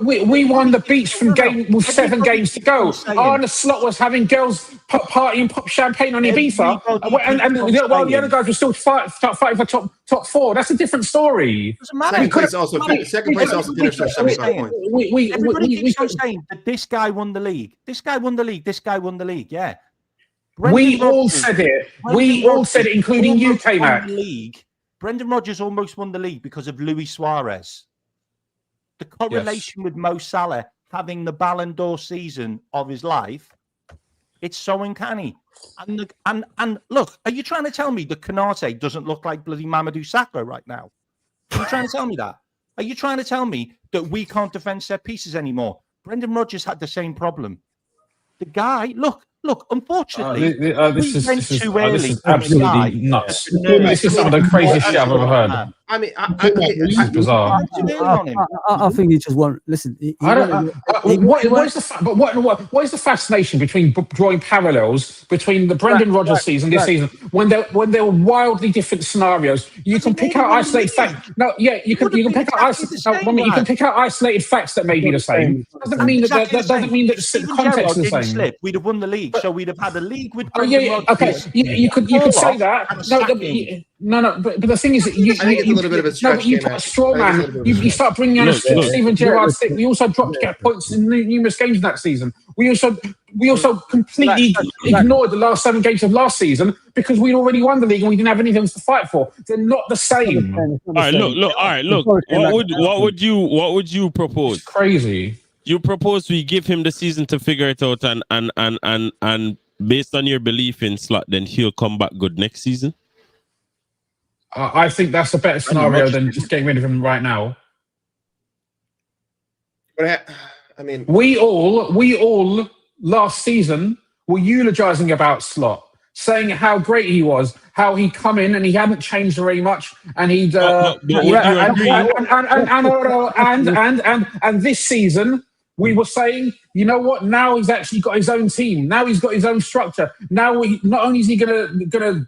We won the beach with 7 games to go. Arne Slot was having girls partying, pop champagne on Ibiza, while the other guys were still fighting for top 4. That's a different story. Second place also finished on 75 points. Everybody keeps on saying that this guy won the league. This guy won the league. Yeah. We all said it, including UK, Matt. Brendan Rodgers almost won the league because of Luis Suarez. The correlation with Mo Salah having the Ballon d'Or season of his life, it's so uncanny. And look, are you trying to tell me that Konate doesn't look like bloody Mamadou Sakho right now? Are you trying to tell me that? Are you trying to tell me that we can't defend set pieces anymore? Brendan Rodgers had the same problem. The guy, look, unfortunately, this is absolutely nuts. This is some of the craziest shit I've ever heard. I mean, this is bizarre. I think he just won't listen. What is the fascination between drawing parallels between the Brendan Rodgers season this season when there were wildly different scenarios? You can pick out isolated facts. You can pick out isolated facts that may be the same. Doesn't mean that the context is the same. We'd have won the league, so we'd have had a league with. You could say that. But the thing is, that you, I think it's a little bit of a stretch. No, but you put a straw man. You start bringing out Steven Gerrard's thing. We also dropped points in numerous games in that season. We also completely ignored the last 7 games of last season because we'd already won the league and we didn't have anything to fight for. They're not the same. All right, look. What would you propose? It's crazy. You propose we give him the season to figure it out, and based on your belief in Slot, then he'll come back good next season. I think that's a better scenario than just getting rid of him right now. But I mean, we all last season were eulogizing about Slot, saying how great he was, how he'd come in and he hadn't changed very much, and he'd and this season we were saying, you know what? Now he's actually got his own team. Now he's got his own structure. Now not only is he gonna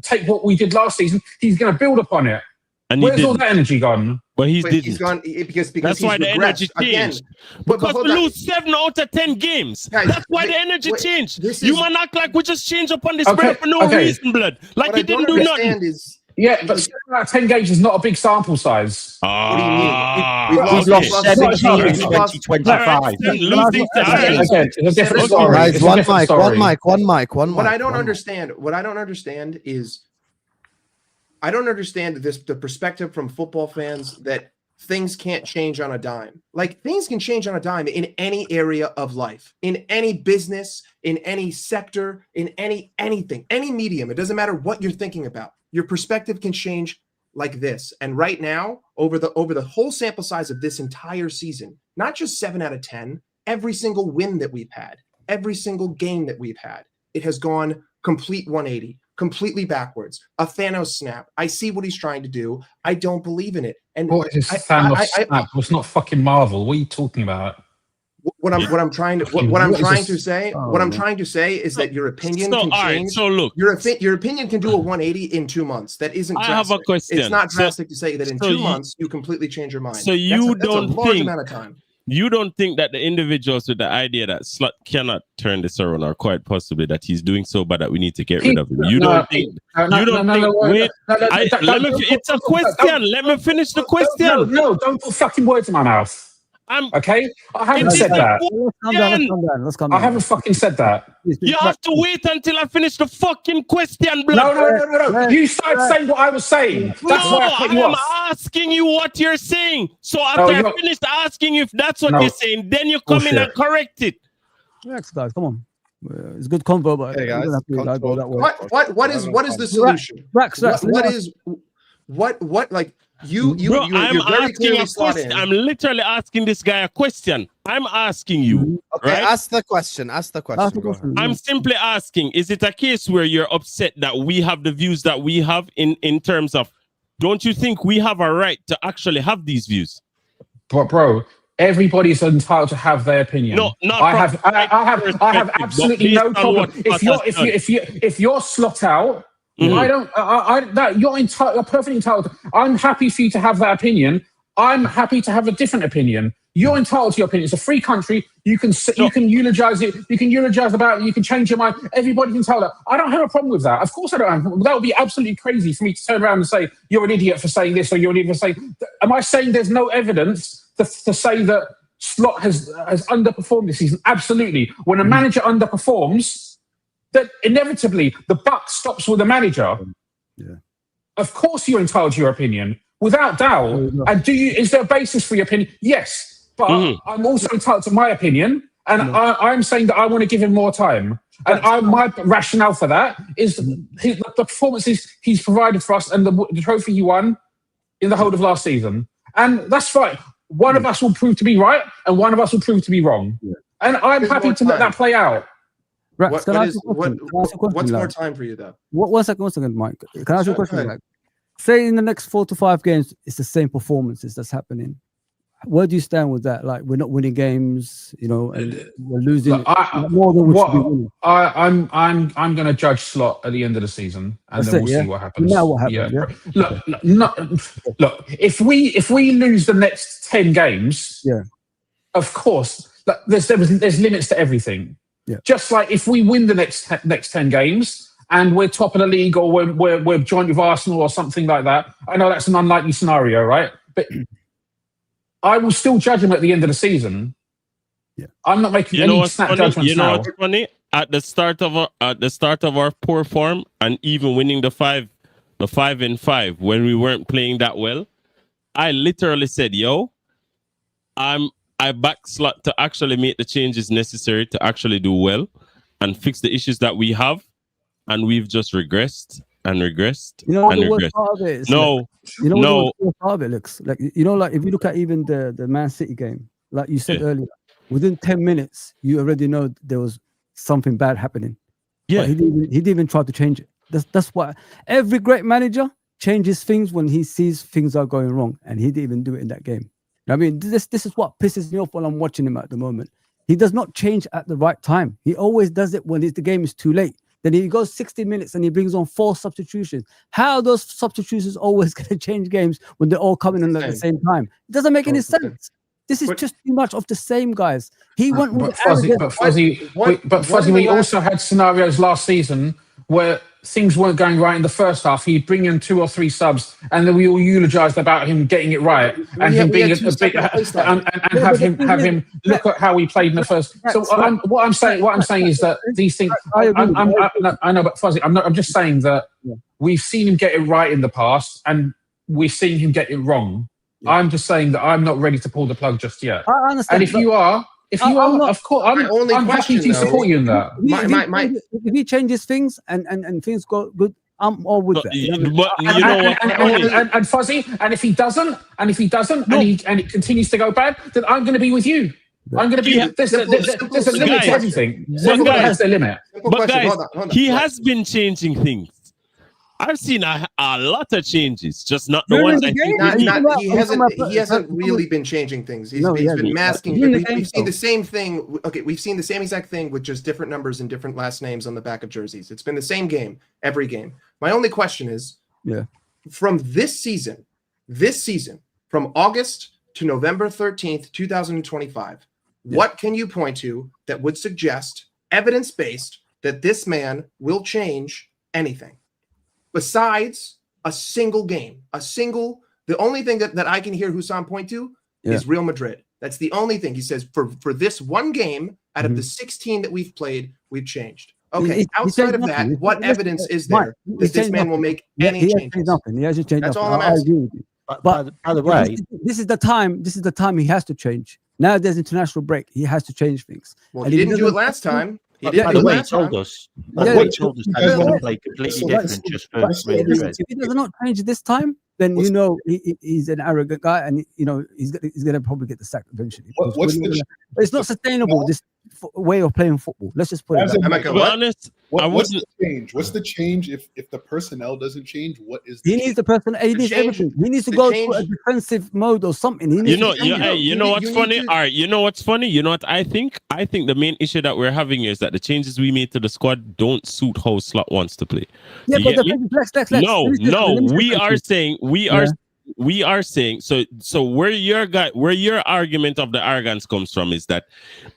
take what we did last season, he's going to build upon it. And where's all that energy gone? But he's gone because that's why the energy changed. Because we lose 7 out of 10 games. Guys, that's why the energy changed. You man act like we just change up on this spread for no reason, blood. Like you didn't do nothing. But 7 out of 10 games is not a big sample size. What do you mean? We've lost 7 games in 2025. One mic. What I don't understand is I don't understand the perspective from football fans that things can't change on a dime. Like things can change on a dime in any area of life, in any business, in any sector, in anything, any medium. It doesn't matter what you're thinking about. Your perspective can change like this. And right now, over the whole sample size of this entire season, not just 7 out of 10, every single win that we've had, every single game that we've had, it has gone complete 180, completely backwards. A Thanos snap. I see what he's trying to do. I don't believe in it. And what is Thanos snap? It's not fucking Marvel. What are you talking about? What I'm trying to say is that your opinion can change. So look, your opinion can do a 180 in 2 months. That isn't drastic. I have a question. It's not drastic to say that in 2 months you completely change your mind. So that's a large amount of time. You don't think that the individuals with the idea that Slot cannot turn this around, or quite possibly that he's doing so bad that we need to get rid of him? It's a question. Let me finish the question. No, don't put fucking words in my mouth. Okay, I haven't said that. Let's calm down. I haven't fucking said that. You have to wait until I finish the fucking question, blood. No. You started saying what I was saying. That's why I cut you off. I'm asking you what you're saying. So after I finished asking you if that's what you're saying, then you come in and correct it. Relax, guys. Come on. It's good convo, but hey guys, what is the solution? What like you're very clearly slot in. I'm literally asking this guy a question. I'm asking you. Okay, right? ask the question. I'm simply asking, is it a case where you're upset that we have the views that we have in terms of, don't you think we have a right to actually have these views? Bro, everybody's entitled to have their opinion. No, not I have absolutely no problem. If you're slot out, you're perfectly entitled. I'm happy for you to have that opinion. I'm happy to have a different opinion. You're entitled to your opinion. It's a free country. You can eulogize it. You can eulogize about it. You can change your mind. Everybody can tell that. I don't have a problem with that. Of course I don't. That would be absolutely crazy for me to turn around and say, you're an idiot for saying this, or you're an idiot for saying... Am I saying there's no evidence to say that Slot has underperformed this season? Absolutely. When a manager underperforms... that inevitably the buck stops with the manager. Yeah. Of course you're entitled to your opinion, without doubt. And is there a basis for your opinion? Yes. But I'm also entitled to my opinion, and I'm saying that I want to give him more time. And my rationale for that is the performances he's provided for us and the trophy he won in the whole of last season. And that's fine. One of us will prove to be right, and one of us will prove to be wrong. Yeah. And I'm happy to let that play out. What's more time for you though? One second, Mike. Can I ask you a question? Like, say in the next 4 to 5 games, it's the same performances that's happening. Where do you stand with that? Like, we're not winning games, and we're losing more than we should be winning. I'm going to judge Slot at the end of the season, and then we'll see what happens. Now what happens? Yeah. Look. If we lose the next 10 games, of course, there's limits to everything. Yeah. Just like if we win the next 10 games and we're top of the league, or we're joint with Arsenal or something like that. I know that's an unlikely scenario, right? But I will still judge him at the end of the season. Yeah. I'm not making any snap judgments now. What's funny? At the start of our poor form, and even winning the 5-5 when we weren't playing that well, I literally said, "Yo, I backslot to actually make the changes necessary to actually do well and fix the issues that we have, and we've just regressed and regressed You know what and the worst regressed." part of it is? No, You know what no. the worst part of it looks like? You know, like if you look at even the Man City game, like you said earlier, within 10 minutes, you already know there was something bad happening. Yeah. But he didn't even try to change it. That's why every great manager changes things when he sees things are going wrong, and he didn't even do it in that game. I mean, this is what pisses me off while I'm watching him at the moment. He does not change at the right time. He always does it when the game is too late. Then he goes 60 minutes and he brings on 4 substitutions. How are those substitutions always going to change games when they're all coming in at the same time? It doesn't make any sense. This is just too much of the same, guys. He went with Fuzzy, we also had scenarios last season where things weren't going right in the first half. He'd bring in 2 or 3 subs, and then we all eulogised about him getting it right and him being a big and have him look at how he played in the first. So what I'm saying is that these things. I know, but Fuzzy, I'm just saying that we've seen him get it right in the past, and we're seeing him get it wrong. Yeah. I'm just saying that I'm not ready to pull the plug just yet. I understand. And if you are, of course, I'm happy to support you in that. If he changes things and things go good, I'm all with that. But you know what? And Fuzzy, and if he doesn't, and it continues to go bad, then I'm going to be with you. I'm going to be. There's a limit to everything. Everyone has their limit. But guys, he has been changing things. I've seen a lot of changes, just not the ones I think. He hasn't really been changing things. He's been masking. We've seen the same thing. Okay, we've seen the same exact thing with just different numbers and different last names on the back of jerseys. It's been the same game every game. My only question is, from this season, from August to November 13th, 2025, what can you point to that would suggest, evidence-based, that this man will change anything? Besides a single game, the only thing that I can hear Husam point to is Real Madrid. That's the only thing he says for this one game out of the 16 that we've played, we've changed. Okay, outside of that, what evidence is there that this man will make any changes? He hasn't changed. That's all I'm asking. But by the way, this is the time he has to change. Now there's international break. He has to change things. Well, he didn't do it last time. By the way, he told us that he's going to play completely different just for if he does not change this time, then he's an arrogant guy, and he's going to probably get the sack eventually. It's not sustainable, this way of playing football. Let's just put it that. To be honest, what's the change? What's the change if the personnel doesn't change? What is the he needs the personnel? He needs everything. He needs to go to a defensive mode or something. You know what's funny? All right, you know what's funny? You know what I think? I think the main issue that we're having is that the changes we made to the squad don't suit how Slot wants to play. Yeah, but no, we are saying so where your argument of the arrogance comes from is that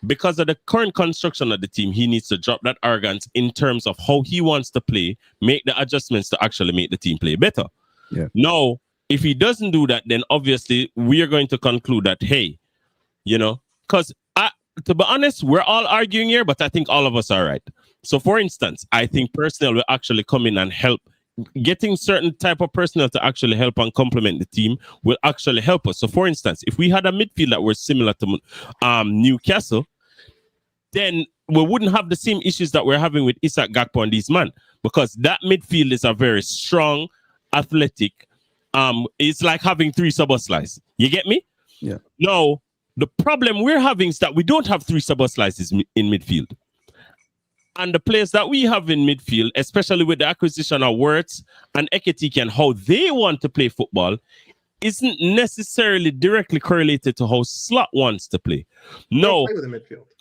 because of the current construction of the team, he needs to drop that arrogance in terms of how he wants to play, make the adjustments to actually make the team play better. Yeah. No, if he doesn't do that, then obviously we are going to conclude that, hey, because to be honest, we're all arguing here, but I think all of us are right. So for instance, I think personnel will actually come in and help. Getting certain type of personnel to actually help and complement the team will actually help us. So for instance, if we had a midfield that were similar to Newcastle, then we wouldn't have the same issues that we're having with Isak, Gakpo and these men, because that midfield is a very strong, athletic. It's like having 3 Szoboszlais. You get me? Yeah. No, the problem we're having is that we don't have 3 Szoboszlais in midfield. And the players that we have in midfield, especially with the acquisition of Wirtz and Ekitike and how they want to play football, isn't necessarily directly correlated to how Slot wants to play. No,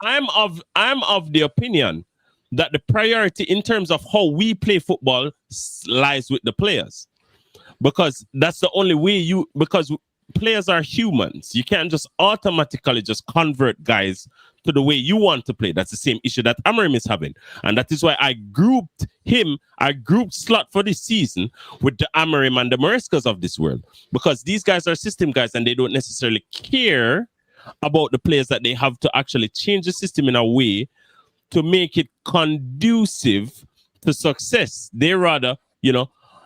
I'm of the opinion that the priority in terms of how we play football lies with the players, because that's the only way because players are humans. You can't just automatically just convert guys to the way you want to play. That's the same issue that Amorim is having. And that is why I grouped Slot for this season with the Amorim and the Marescas of this world. Because these guys are system guys and they don't necessarily care about the players that they have to actually change the system in a way to make it conducive to success. They rather,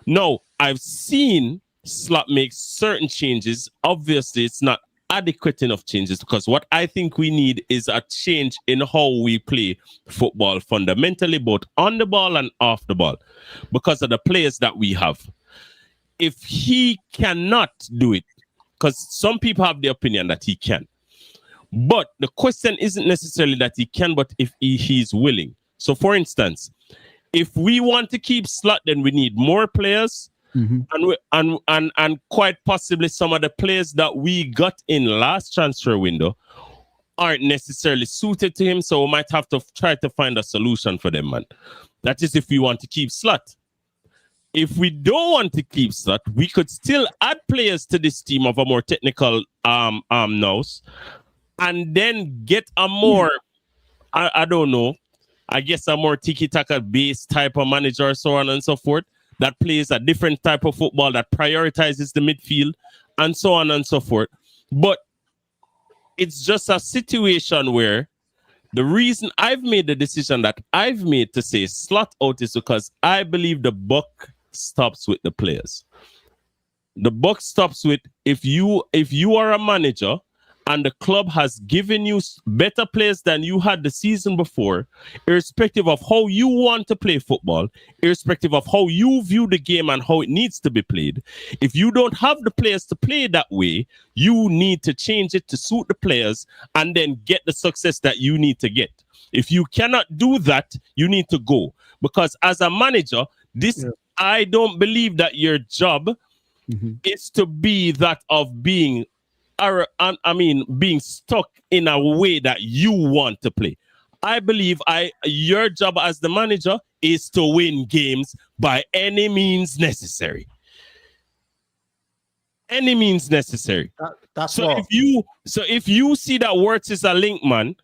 no, I've seen Slot make certain changes. Obviously, it's not adequate enough changes, because what I think we need is a change in how we play football fundamentally, both on the ball and off the ball, because of the players that we have. If he cannot do it, because some people have the opinion that he can, but the question isn't necessarily that he can, but if he's willing. So, for instance, if we want to keep Slot, then we need more players. And quite possibly some of the players that we got in last transfer window aren't necessarily suited to him, so we might have to try to find a solution for them, man. That is if we want to keep Slot. If we don't want to keep Slot, we could still add players to this team of a more technical nose, and then get a more, I don't know, I guess a more tiki-taka based type of manager, so on and so forth, that plays a different type of football, that prioritizes the midfield, and so on and so forth. But it's just a situation where the reason I've made the decision that I've made to say Slot out is because I believe the buck stops with the players. The buck stops with if you are a manager and the club has given you better players than you had the season before, irrespective of how you want to play football, irrespective of how you view the game and how it needs to be played. If you don't have the players to play that way, you need to change it to suit the players and then get the success that you need to get. If you cannot do that, you need to go. Because as a manager, I don't believe that your job is to be that of being being stuck in a way that you want to play. I believe your job as the manager is to win games by any means necessary. Any means necessary. If you see that Wirtz is a link man,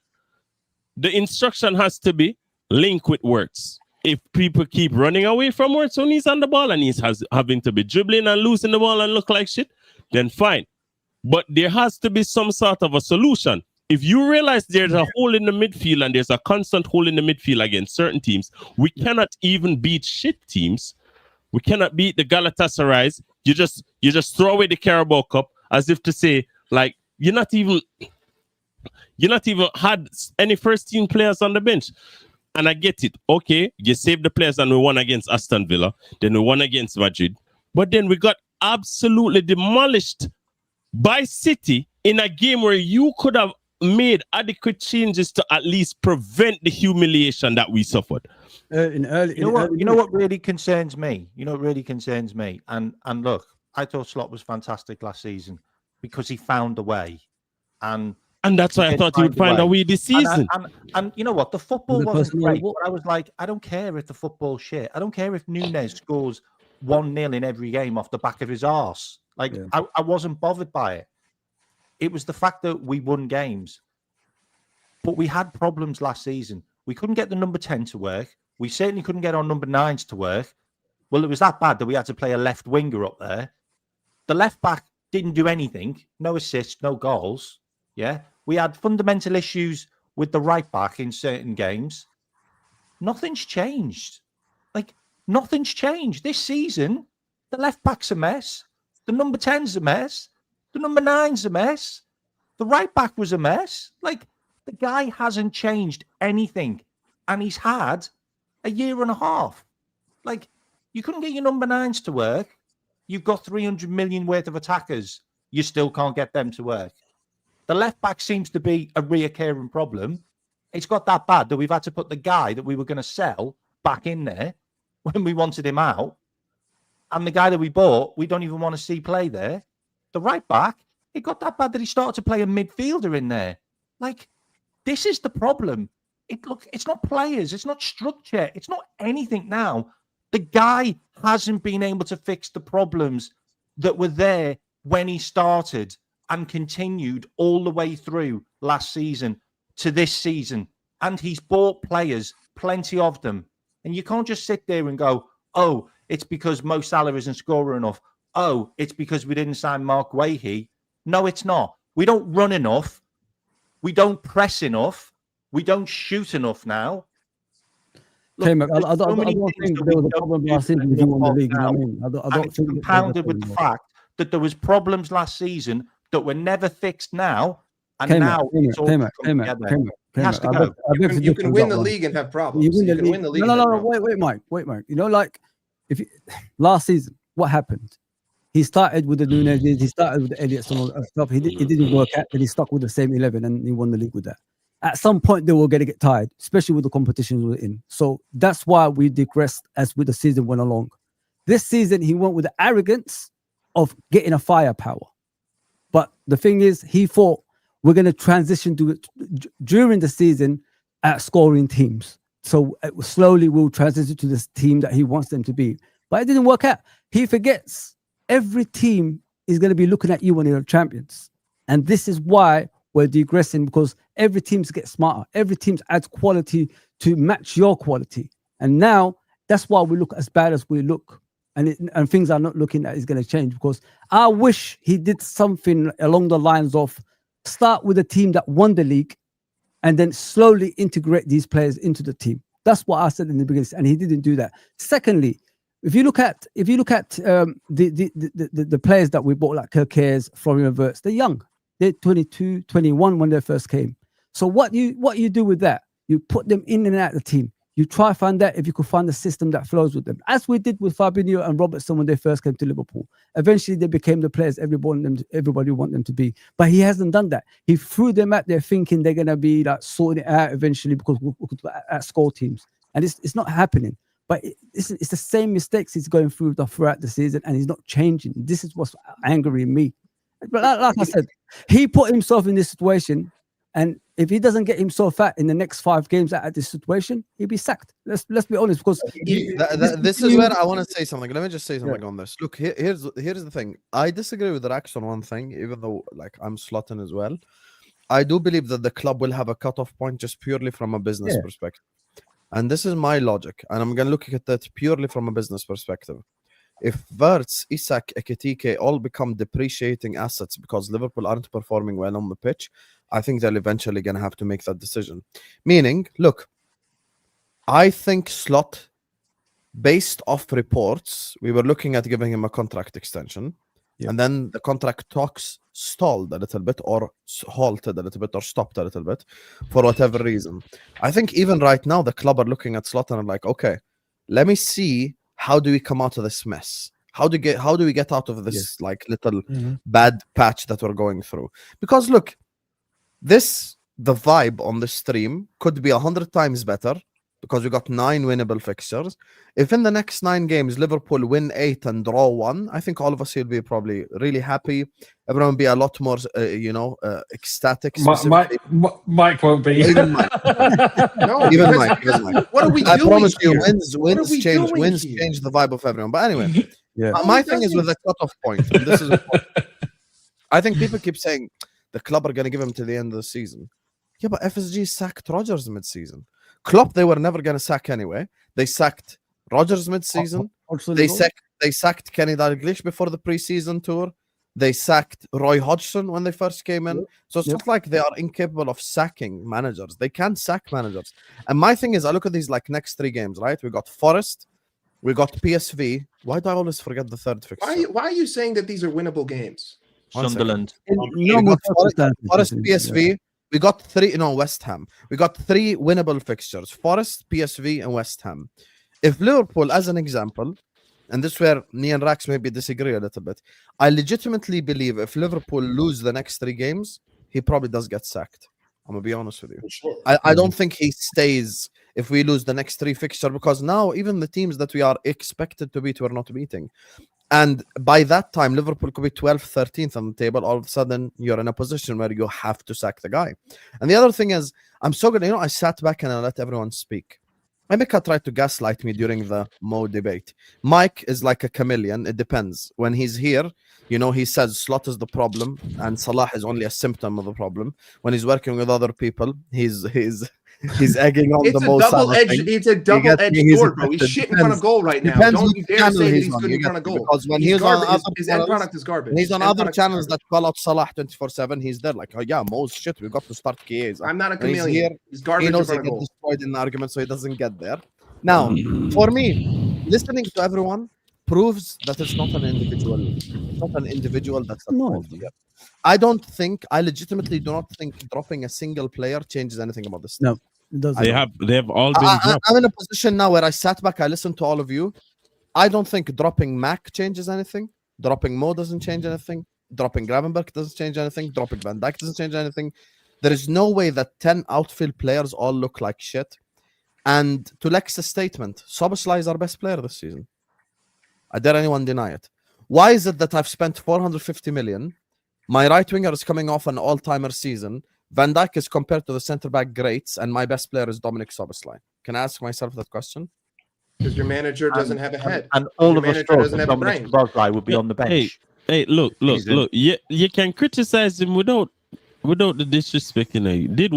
the instruction has to be link with Wirtz. If people keep running away from Wirtz when he's on the ball and he's having to be dribbling and losing the ball and look like shit, then fine. But there has to be some sort of a solution. If you realize there's a hole in the midfield and there's a constant hole in the midfield against certain teams, we cannot even beat shit teams. We cannot beat the Galatasarays. You just throw away the Carabao Cup as if to say, like, you're not even had any first team players on the bench. And I get it. Okay, you saved the players and we won against Aston Villa. Then we won against Madrid. But then we got absolutely demolished by City in a game where you could have made adequate changes to at least prevent the humiliation that we suffered. You know what really concerns me? And look, I thought Slot was fantastic last season because he found a way. And that's why I thought he would find a way this season. And you know what? The football wasn't great, but I was like, I don't care if the football's shit. I don't care if Núñez scores 1-0 in every game off the back of his arse. I wasn't bothered by it. It was the fact that we won games. But we had problems last season. We couldn't get the number 10 to work. We certainly couldn't get our number 9s to work. Well, it was that bad that we had to play a left winger up there. The left back didn't do anything. No assists, no goals. Yeah. We had fundamental issues with the right back in certain games. Nothing's changed. Nothing's changed. This season, the left back's a mess. The number 10's a mess. The number 9's a mess. The right back was a mess. The guy hasn't changed anything. And he's had a year and a half. You couldn't get your number 9s to work. You've got 300 million worth of attackers. You still can't get them to work. The left back seems to be a reoccurring problem. It's got that bad that we've had to put the guy that we were going to sell back in there when we wanted him out. And the guy that we bought, we don't even want to see play there. The right back, it got that bad that he started to play a midfielder in there. This is the problem. It's not players. It's not structure. It's not anything now. The guy hasn't been able to fix the problems that were there when he started and continued all the way through last season to this season, and he's bought players, plenty of them. And you can't just sit there and go, oh, it's because Mo Salah isn't scoring enough. Oh, it's because we didn't sign Mark Wahe. No, it's not. We don't run enough. We don't press enough. We don't shoot enough now. Look, I don't think there was a problem last season if you won the league. You know what I mean? I don't it's think compounded with the fact that there was problems last season that were never fixed now, and now it's all come together. It has to go. You can win the league and have problems. You can win the league. No, wait, Mike. You know, like if last season, what happened? He started with the Nunes, he started with the Elliots and all that stuff. It didn't work out, but he stuck with the same 11 and he won the league with that. At some point, they were going to get tired, especially with the competitions we're in. So that's why we digressed as with the season went along. This season, he went with the arrogance of getting a firepower. But the thing is, he thought we're going to transition to it during the season at scoring teams. So slowly we'll transition to this team that he wants them to be. But it didn't work out. He forgets every team is going to be looking at you when you're champions. And this is why we're digressing, because every team's get smarter. Every team adds quality to match your quality. And now that's why we look as bad as we look. And things are not looking that is going to change, because I wish he did something along the lines of start with a team that won the league and then slowly integrate these players into the team. That's what I said in the beginning, and he didn't do that. Secondly, if you look at the players that we bought, like Kirkers, Florian Wirtz, they're young. They're 22, 21 when they first came. So what you do with that? You put them in and out of the team. You try to find out if you could find a system that flows with them, as we did with Fabinho and Robertson when they first came to Liverpool. Eventually, they became the players everybody want them to be. But he hasn't done that. He threw them out there thinking they're going to be like sorting it out eventually because we could score teams. And it's not happening. But it's the same mistakes he's going through throughout the season, and he's not changing. This is what's angering me. But like I said, he put himself in this situation, and if he doesn't get himself out in the next 5 games out of this situation, he'll be sacked. Let's be honest, because this is where I want to say something. Let me just say something on this. Look, here's the thing. I disagree with Rax on one thing, even though like I'm slotting as well. I do believe that the club will have a cutoff point just purely from a business perspective. And this is my logic, and I'm going to look at that purely from a business perspective. If Wirtz, Isak, Ekitike all become depreciating assets because Liverpool aren't performing well on the pitch, I think they're eventually going to have to make that decision. Meaning, look, I think Slot, based off reports, we were looking at giving him a contract extension, and then the contract talks stalled a little bit, or halted a little bit, or stopped a little bit, for whatever reason. I think even right now, the club are looking at Slot and are like, okay, let me see, how do we come out of this mess? How do we get out of this like little bad patch that we're going through? Because look, the vibe on the stream could be 100 times better because we got 9 winnable fixtures. If in the next 9 games Liverpool win 8 and draw 1, I think all of us will be probably really happy. Everyone will be a lot more, ecstatic. Mike won't be. Even Mike. No, even Mike. What are we doing? I promise you, here? wins change the vibe of everyone. But anyway, my thing is with the cutoff point. And this is I think people keep saying the club are going to give him to the end of the season. Yeah, but FSG sacked Rodgers mid-season. Klopp, they were never going to sack anyway. They sacked Rodgers mid-season. They sacked Kenny Dalglish before the pre-season tour. They sacked Roy Hodgson when they first came in. So it's not like they are incapable of sacking managers. They can sack managers. And my thing is, I look at these like next 3 games, right? We got Forest, we got PSV. Why do I always forget the third fixture? Why are you saying that these are winnable games? Sunderland. Forest, PSV. We got 3, West Ham. We got 3 winnable fixtures: Forest, PSV, and West Ham. If Liverpool, as an example, and this is where me and Rax maybe disagree a little bit, I legitimately believe if Liverpool lose the next 3 games, he probably does get sacked. I'm going to be honest with you. Sure. I don't think he stays if we lose the next 3 fixtures, because now even the teams that we are expected to beat, we're not beating. And by that time, Liverpool could be 12th, 13th on the table. All of a sudden, you're in a position where you have to sack the guy. And the other thing is, I'm so good. I sat back and I let everyone speak. Emeka tried to gaslight me during the Mo debate. Mike is like a chameleon. It depends. When he's here, he says Slot is the problem and Salah is only a symptom of the problem. When he's working with other people, he's egging on the most. It's a double-edged sword, bro. He's shit in front of goal right now. Don't you dare say that he's good in front of goal. Because when he's on other his end product is garbage. He's on other channels that call out Salah 24/7. He's there like, oh yeah, Mo's shit. We got to start Chiesa. I'm not a chameleon. He's garbage. He knows in he front of gets goal. destroyed in the argument, so he doesn't get there. Now, for me, listening to everyone proves that it's not an individual. It's not an individual that's at fault here. I legitimately do not think dropping a single player changes anything about this. No, it doesn't. They have all been dropped. I'm in a position now where I sat back, I listened to all of you. I don't think dropping Mac changes anything. Dropping Mo doesn't change anything. Dropping Gravenberg doesn't change anything. Dropping Van Dijk doesn't change anything. There is no way that 10 outfield players all look like shit. And to Lex's statement, Szoboszlai is our best player this season. I dare anyone deny it. Why is it that I've spent 450 million? My right winger is coming off an all-timer season. Van Dijk is compared to the centre-back greats, and my best player is Dominic Szoboszlai. Can I ask myself that question? Because your manager doesn't have a head. And all of us thought doesn't that have a Dominic brain. Szoboszlai would be on the bench. Hey, look. You can criticize him without the disrespect. He did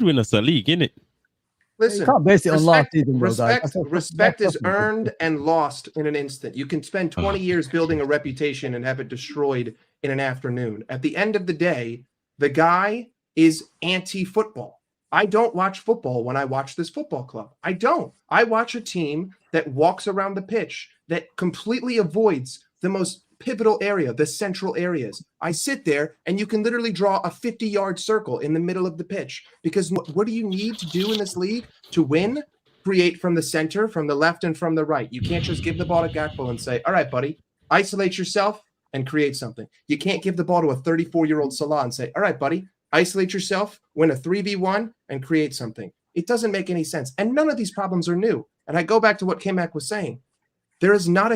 win us a league, innit? Listen, You can't base it on last season, bro, guys. respect is earned and lost in an instant. You can spend 20 years building a reputation and have it destroyed in an afternoon. At the end of the day, the guy is anti-football. I don't watch football when I watch this football club. I don't. I watch a team that walks around the pitch, that completely avoids the most pivotal area, the central areas. I sit there and you can literally draw a 50-yard circle in the middle of the pitch, because what do you need to do in this league to win? Create from the center, from the left, and from the right. You can't just give the ball to Gakpo and say, all right, buddy, isolate yourself and create something. You can't give the ball to a 34-year-old Salah and say, all right, buddy, isolate yourself, win a 3v1, and create something. It doesn't make any sense. And none of these problems are new. And I go back to what K-Mac was saying. There is not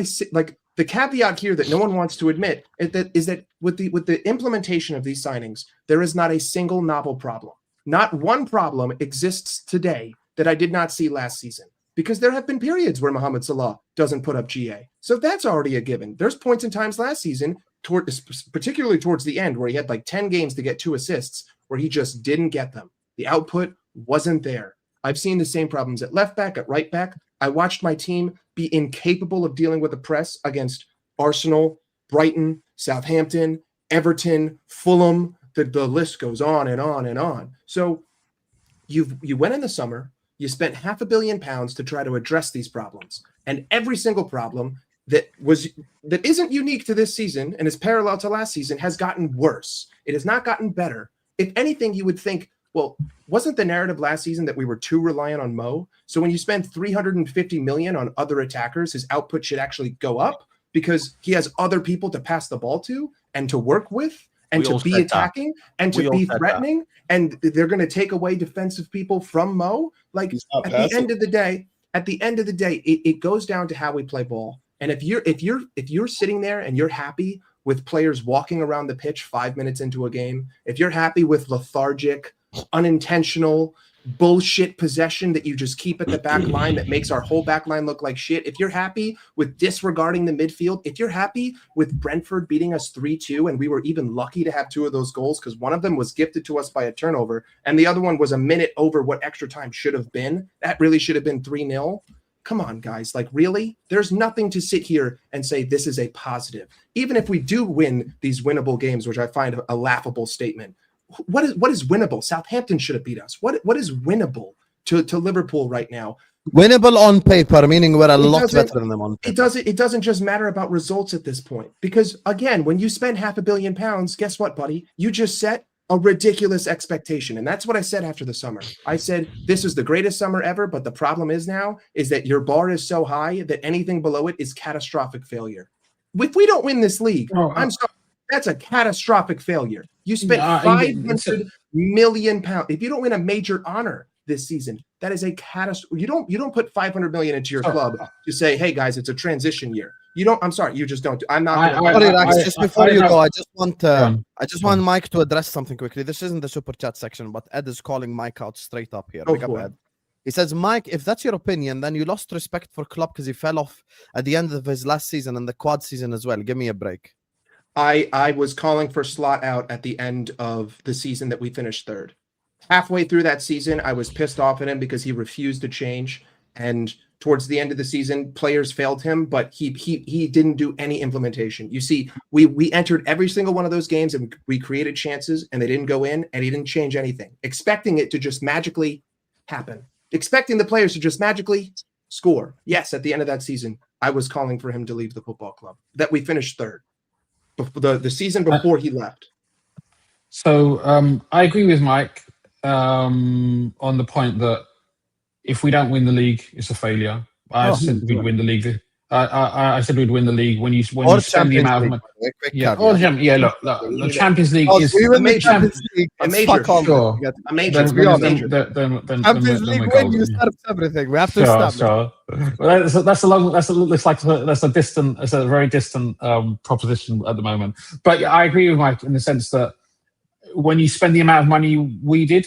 the caveat here that no one wants to admit is that with the implementation of these signings, there is not a single novel problem. Not one problem exists today that I did not see last season, because there have been periods where Mohamed Salah doesn't put up GA. So that's already a given. There's points in times last season, particularly towards the end, where he had like 10 games to get 2 assists, where he just didn't get them. The output wasn't there. I've seen the same problems at left back, at right back. I watched my team be incapable of dealing with the press against Arsenal, Brighton, Southampton, Everton, Fulham. The list goes on and on and on. So you went in the summer, you spent £500 million to try to address these problems. And every single problem that isn't unique to this season and is parallel to last season has gotten worse. It has not gotten better. If anything, you would think, well, wasn't the narrative last season that we were too reliant on Mo? So when you spend $350 million on other attackers, his output should actually go up because he has other people to pass the ball to and to work with and to be attacking and to be threatening. And they're going to take away defensive people from Mo. Like at the end of the day, it goes down to how we play ball. And if you're sitting there and you're happy with players walking around the pitch 5 minutes into a game, if you're happy with lethargic, unintentional bullshit possession that you just keep at the back line that makes our whole back line look like shit, if you're happy with disregarding the midfield, if you're happy with Brentford beating us 3-2 and we were even lucky to have 2 of those goals because one of them was gifted to us by a turnover and the other one was a minute over what extra time should have been, that really should have been 3-0. Come on, guys. Like, really? There's nothing to sit here and say this is a positive. Even if we do win these winnable games, which I find a laughable statement, what is winnable? Southampton should have beat us. What is winnable to Liverpool right now? Winnable on paper, meaning we're a lot better than them on paper. It doesn't just matter about results at this point. Because again, when you spend £500 million, guess what, buddy? You just set a ridiculous expectation. And that's what I said after the summer. I said, this is the greatest summer ever, but the problem is that your bar is so high that anything below it is catastrophic failure. If we don't win this league, I'm sorry, that's a catastrophic failure. You spent £500 million. If you don't win a major honor this season, that is a catastrophe. You don't put $500 million into your club to say, hey guys, it's a transition year. You don't. I'm sorry, you just don't. I'm not. Just before you go, I just want Mike to address something quickly. This isn't the super chat section, but Ed is calling Mike out straight up here. Big up, Ed. He says, Mike, if that's your opinion, then you lost respect for Klopp because he fell off at the end of his last season and the quad season as well. Give me a break. I was calling for Slot out at the end of the season that we finished third. Halfway through that season, I was pissed off at him because he refused to change. And towards the end of the season, players failed him, but he didn't do any implementation. You see, we entered every single one of those games and we created chances and they didn't go in and he didn't change anything, expecting it to just magically happen, expecting the players to just magically score. Yes, at the end of that season, I was calling for him to leave the football club, that we finished third. The season before he left. So I agree with Mike on the point that if we don't win the league, it's a failure. I said we'd win the league. I said we'd win the league when you spend the amount of money. Look, the Champions League is a major. A major. Sure. A major. Champions League win, you start everything. We have to establish. Sure. Well, that's a very distant proposition at the moment. But I agree with Mike in the sense that when you spend the amount of money we did,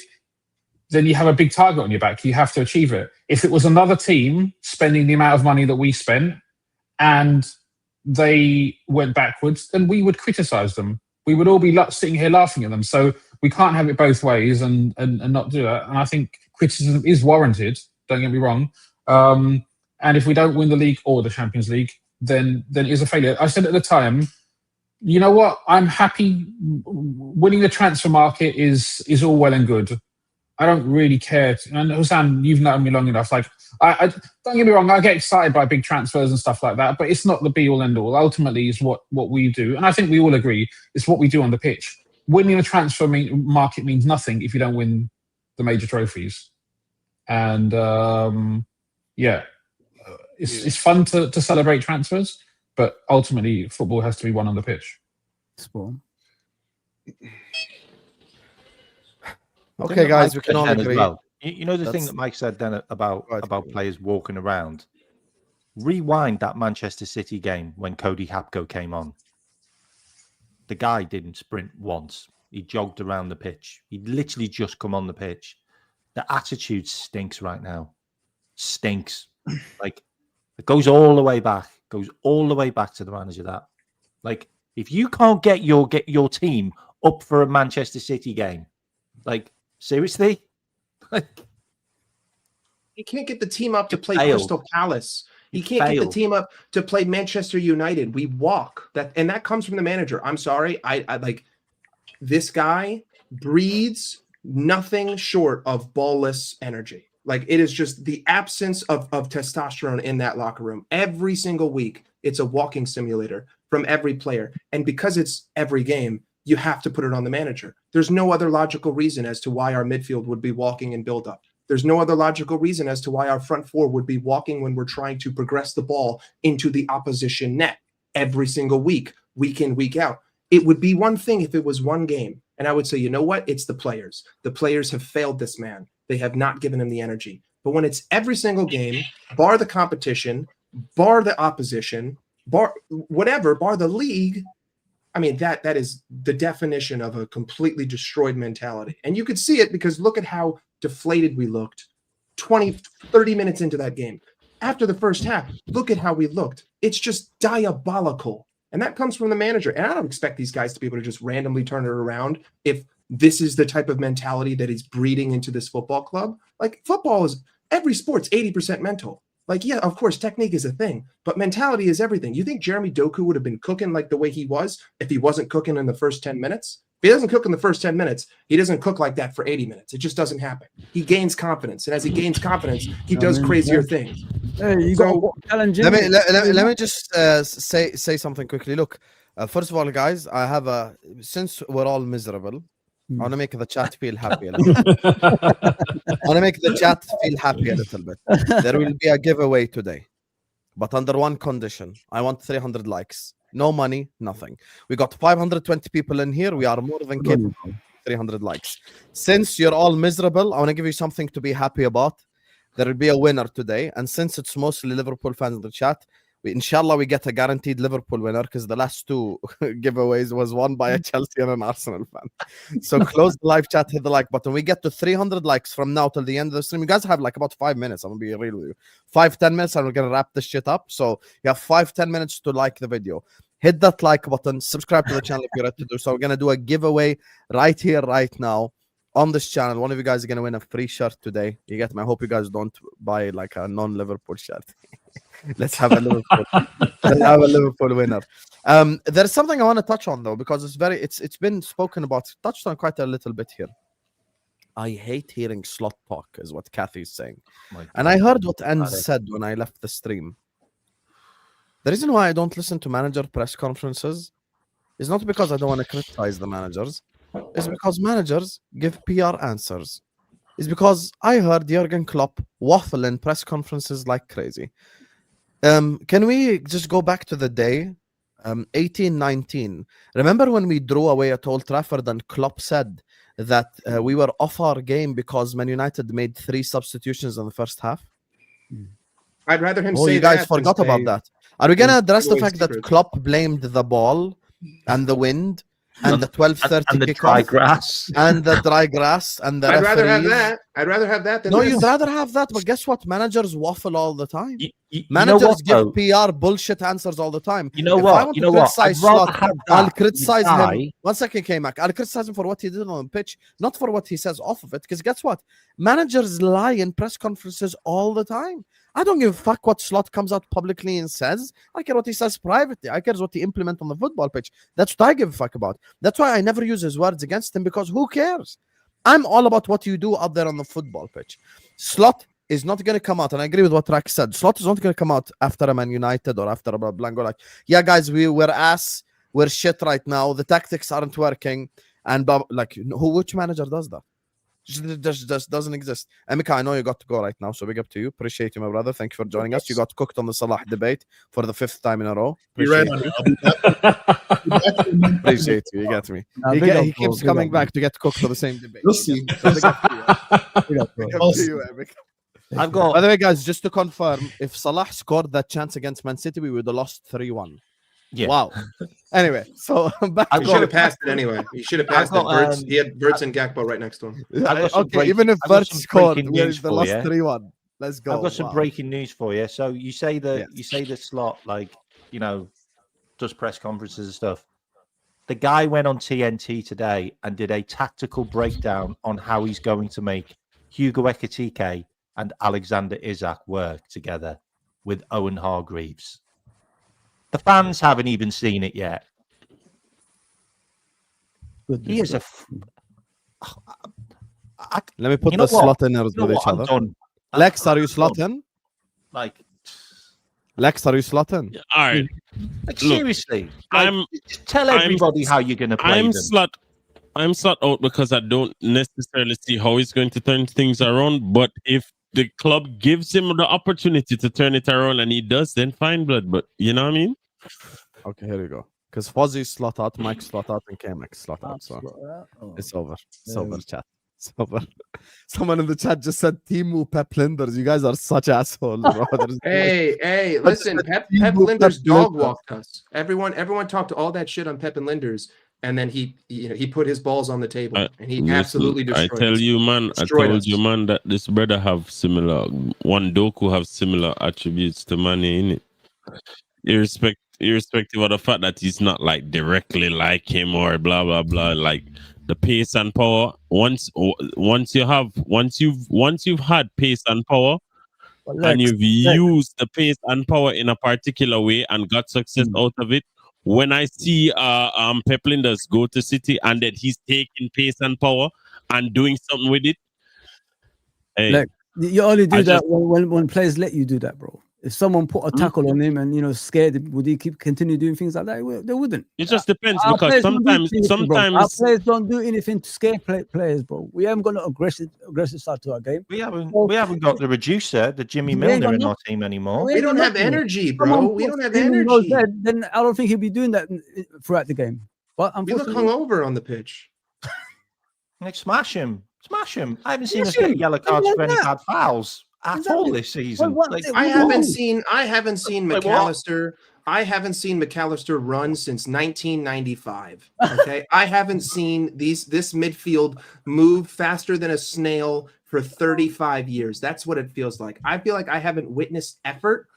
then you have a big target on your back. You have to achieve it. If it was another team spending the amount of money that we spent and they went backwards, then we would criticize them. We would all be sitting here laughing at them. So we can't have it both ways and not do that. And I think criticism is warranted. Don't get me wrong. And if we don't win the league or the Champions League, then it is a failure. I said at the time, you know what? I'm happy. Winning the transfer market is all well and good. I don't really care. And Husam, you've known me long enough. Like, I don't get me wrong. I get excited by big transfers and stuff like that, but it's not the be all end all. Ultimately, it's what we do, and I think we all agree it's what we do on the pitch. Winning the transfer market means nothing if you don't win the major trophies. And it's fun to celebrate transfers, but ultimately, football has to be won on the pitch. Okay, guys, we can all agree. Well. You know the thing that Mike said then about players walking around? Rewind that Manchester City game when Cody Hapko came on. The guy didn't sprint once. He jogged around the pitch. He'd literally just come on the pitch. The attitude stinks right now. Stinks. Like, it goes all the way back. Goes all the way back to the manager. That, like, if you can't get your team up for a Manchester City game, like, seriously? He can't get the team up to play Crystal Palace. He can't get the team up to play Manchester United. We walk and that comes from the manager. I'm sorry. I like, this guy breathes nothing short of ballless energy. Like, it is just the absence of testosterone in that locker room. Every single week, it's a walking simulator from every player. And because it's every game, you have to put it on the manager. There's no other logical reason as to why our midfield would be walking in build-up. There's no other logical reason as to why our front four would be walking when we're trying to progress the ball into the opposition net every single week in, week out. It would be one thing if it was one game. And I would say, you know what? It's the players. The players have failed this man. They have not given him the energy. But when it's every single game, bar the competition, bar the opposition, bar the league, I mean, that is the definition of a completely destroyed mentality. And you could see it because look at how deflated we looked 20, 30 minutes into that game. After the first half, look at how we looked. It's just diabolical. And that comes from the manager. And I don't expect these guys to be able to just randomly turn it around if this is the type of mentality that is breeding into this football club. Like, football is, every sport's 80% mental. Like, yeah, of course, technique is a thing, but mentality is everything. You think Jeremy Doku would have been cooking like the way he was if he wasn't cooking in the first 10 minutes? If he doesn't cook in the first 10 minutes, he doesn't cook like that for 80 minutes. It just doesn't happen. He gains confidence. And as he gains confidence, he does crazier things. Hey, you got let me just say something quickly. Look, first of all, guys, since we're all miserable, I want to make the chat feel happy a little bit. I want to make the chat feel happy a little bit. There will be a giveaway today, but under one condition. I want 300 likes. No money, nothing. We got 520 people in here. We are more than capable. 300 likes. Since you're all miserable, I want to give you something to be happy about. There will be a winner today. And since it's mostly Liverpool fans in the chat, Inshallah, we get a guaranteed Liverpool winner because the last 2 giveaways was won by a Chelsea and an Arsenal fan. So close the live chat, hit the like button. We get to 300 likes from now till the end of the stream. You guys have like about 5 minutes. I'm gonna be real with you. 5-10 minutes, and we're gonna wrap this shit up. So you have 5-10 minutes to like the video. Hit that like button. Subscribe to the channel if you're ready to do so. We're gonna do a giveaway right here, right now. On this channel, one of you guys is going to win a free shirt today. You get me? I hope you guys don't buy like a non-Liverpool shirt. Let's have a Liverpool winner. There's something I want to touch on though, because it's been spoken about, touched on quite a little bit here. I hate hearing slot talk, is what Kathy's saying. And I heard what Enz said when I left the stream. The reason why I don't listen to manager press conferences is not because I don't want to criticize the managers. It's because managers give PR answers. It's because I heard Jurgen Klopp waffle in press conferences like crazy. Can we just go back to the day, 18-19? Remember when we drew away at Old Trafford and Klopp said that we were off our game because Man United made 3 substitutions in the first half? I'd rather him say you guys that forgot than about say that. Are we going to address the giveaway fact that secret. Klopp blamed the ball and the wind and the 12:30 and the kickoff dry grass. and the dry grass and the I'd rather have referees? that. I'd rather have that than No, this. you'd rather have that, but guess what? Managers waffle all the time. You know Managers what, give though? PR bullshit answers all the time. You know If I what? want You to know what? criticize I'd rather Slot, have that I'll criticize guy. him. 1 second, K-Mac. I'll criticize him for what he did on the pitch, not for what he says off of it. Because guess what? Managers lie in press conferences all the time. I don't give a fuck what Slot comes out publicly and says. I care what he says privately. I care what he implements on the football pitch. That's what I give a fuck about. That's why I never use his words against him, because who cares? I'm all about what you do out there on the football pitch. Slot is not going to come out, and I agree with what Rak said. Slot is not going to come out after a Man United or after a Blanco like, yeah, guys, we're shit right now. The tactics aren't working, and like, which manager does that? Just doesn't exist. Emeka, I know you got to go right now, so big up to you. Appreciate you, my brother. Thank you for joining us. You got cooked on the Salah debate for the 5th time in a row. You're right. Appreciate you. You get me. He keeps coming back to get cooked on the same debate. We'll see. So big up to you. Big up to you, Emeka. I've got. By the way, guys, just to confirm, if Salah scored that chance against Man City, we would have lost 3-1. Yeah. Wow. Anyway, so back He should have passed it anyway. He should have passed it. He had Verts and Gakpo right next to him. Okay, even if Vert scored, we lost 3-1. Let's go. I've got some breaking news for you. So you say that Slot, like, you know, does press conferences and stuff. The guy went on TNT today and did a tactical breakdown on how he's going to make Hugo Ekitike and Alexander Isak work together with Owen Hargreaves. The fans haven't even seen it yet. He is a. Let me put the slot in with each other. Lex, are you slotting? Like, Lex, are you slotting? All right. Like, seriously, just tell everybody how you're going to play them. I'm slot out because I don't necessarily see how he's going to turn things around. But if the club gives him the opportunity to turn it around and he does, then fine, blood. But you know what I mean? Okay, here we go. Because Fozzy slot out, Mike slot out, and K-Max slot out. So it's over. It's over, chat. It's over. Someone in the chat just said Timu Pep Linders. You guys are such assholes, bro. Hey, listen, Pep Linders dog walked us. Everyone talked all that shit on Pep and Linders, and then he put his balls on the table, and he absolutely destroyed us. I told you, man, that this brother have similar, one Doku have similar attributes to Mane, innit? Irrespective of the fact that he's not like directly like him or blah blah blah, like the pace and power. Once you've had pace and power, and you've used the pace and power in a particular way and got success out of it. When I see Pep Linders go to City and that he's taking pace and power and doing something with it, hey, like, you only do that when players let you do that, bro. If someone put a tackle on him and scared him, would he continue doing things like that? They wouldn't. It just depends, because sometimes our players don't do anything to scare players, bro. We haven't got an aggressive start to our game. We haven't got the reducer, the Jimmy Milner in our team anymore. We don't have energy, bro. We don't have energy. Then I don't think he'll be doing that throughout the game. But we look hungover on the pitch. Like, smash him. I haven't seen us get yellow cards for any bad fouls. at all this season. I haven't seen McAllister. I haven't seen McAllister run since 1995. Okay, I haven't seen this midfield move faster than a snail for 35 years. That's what it feels like. I feel like I haven't witnessed effort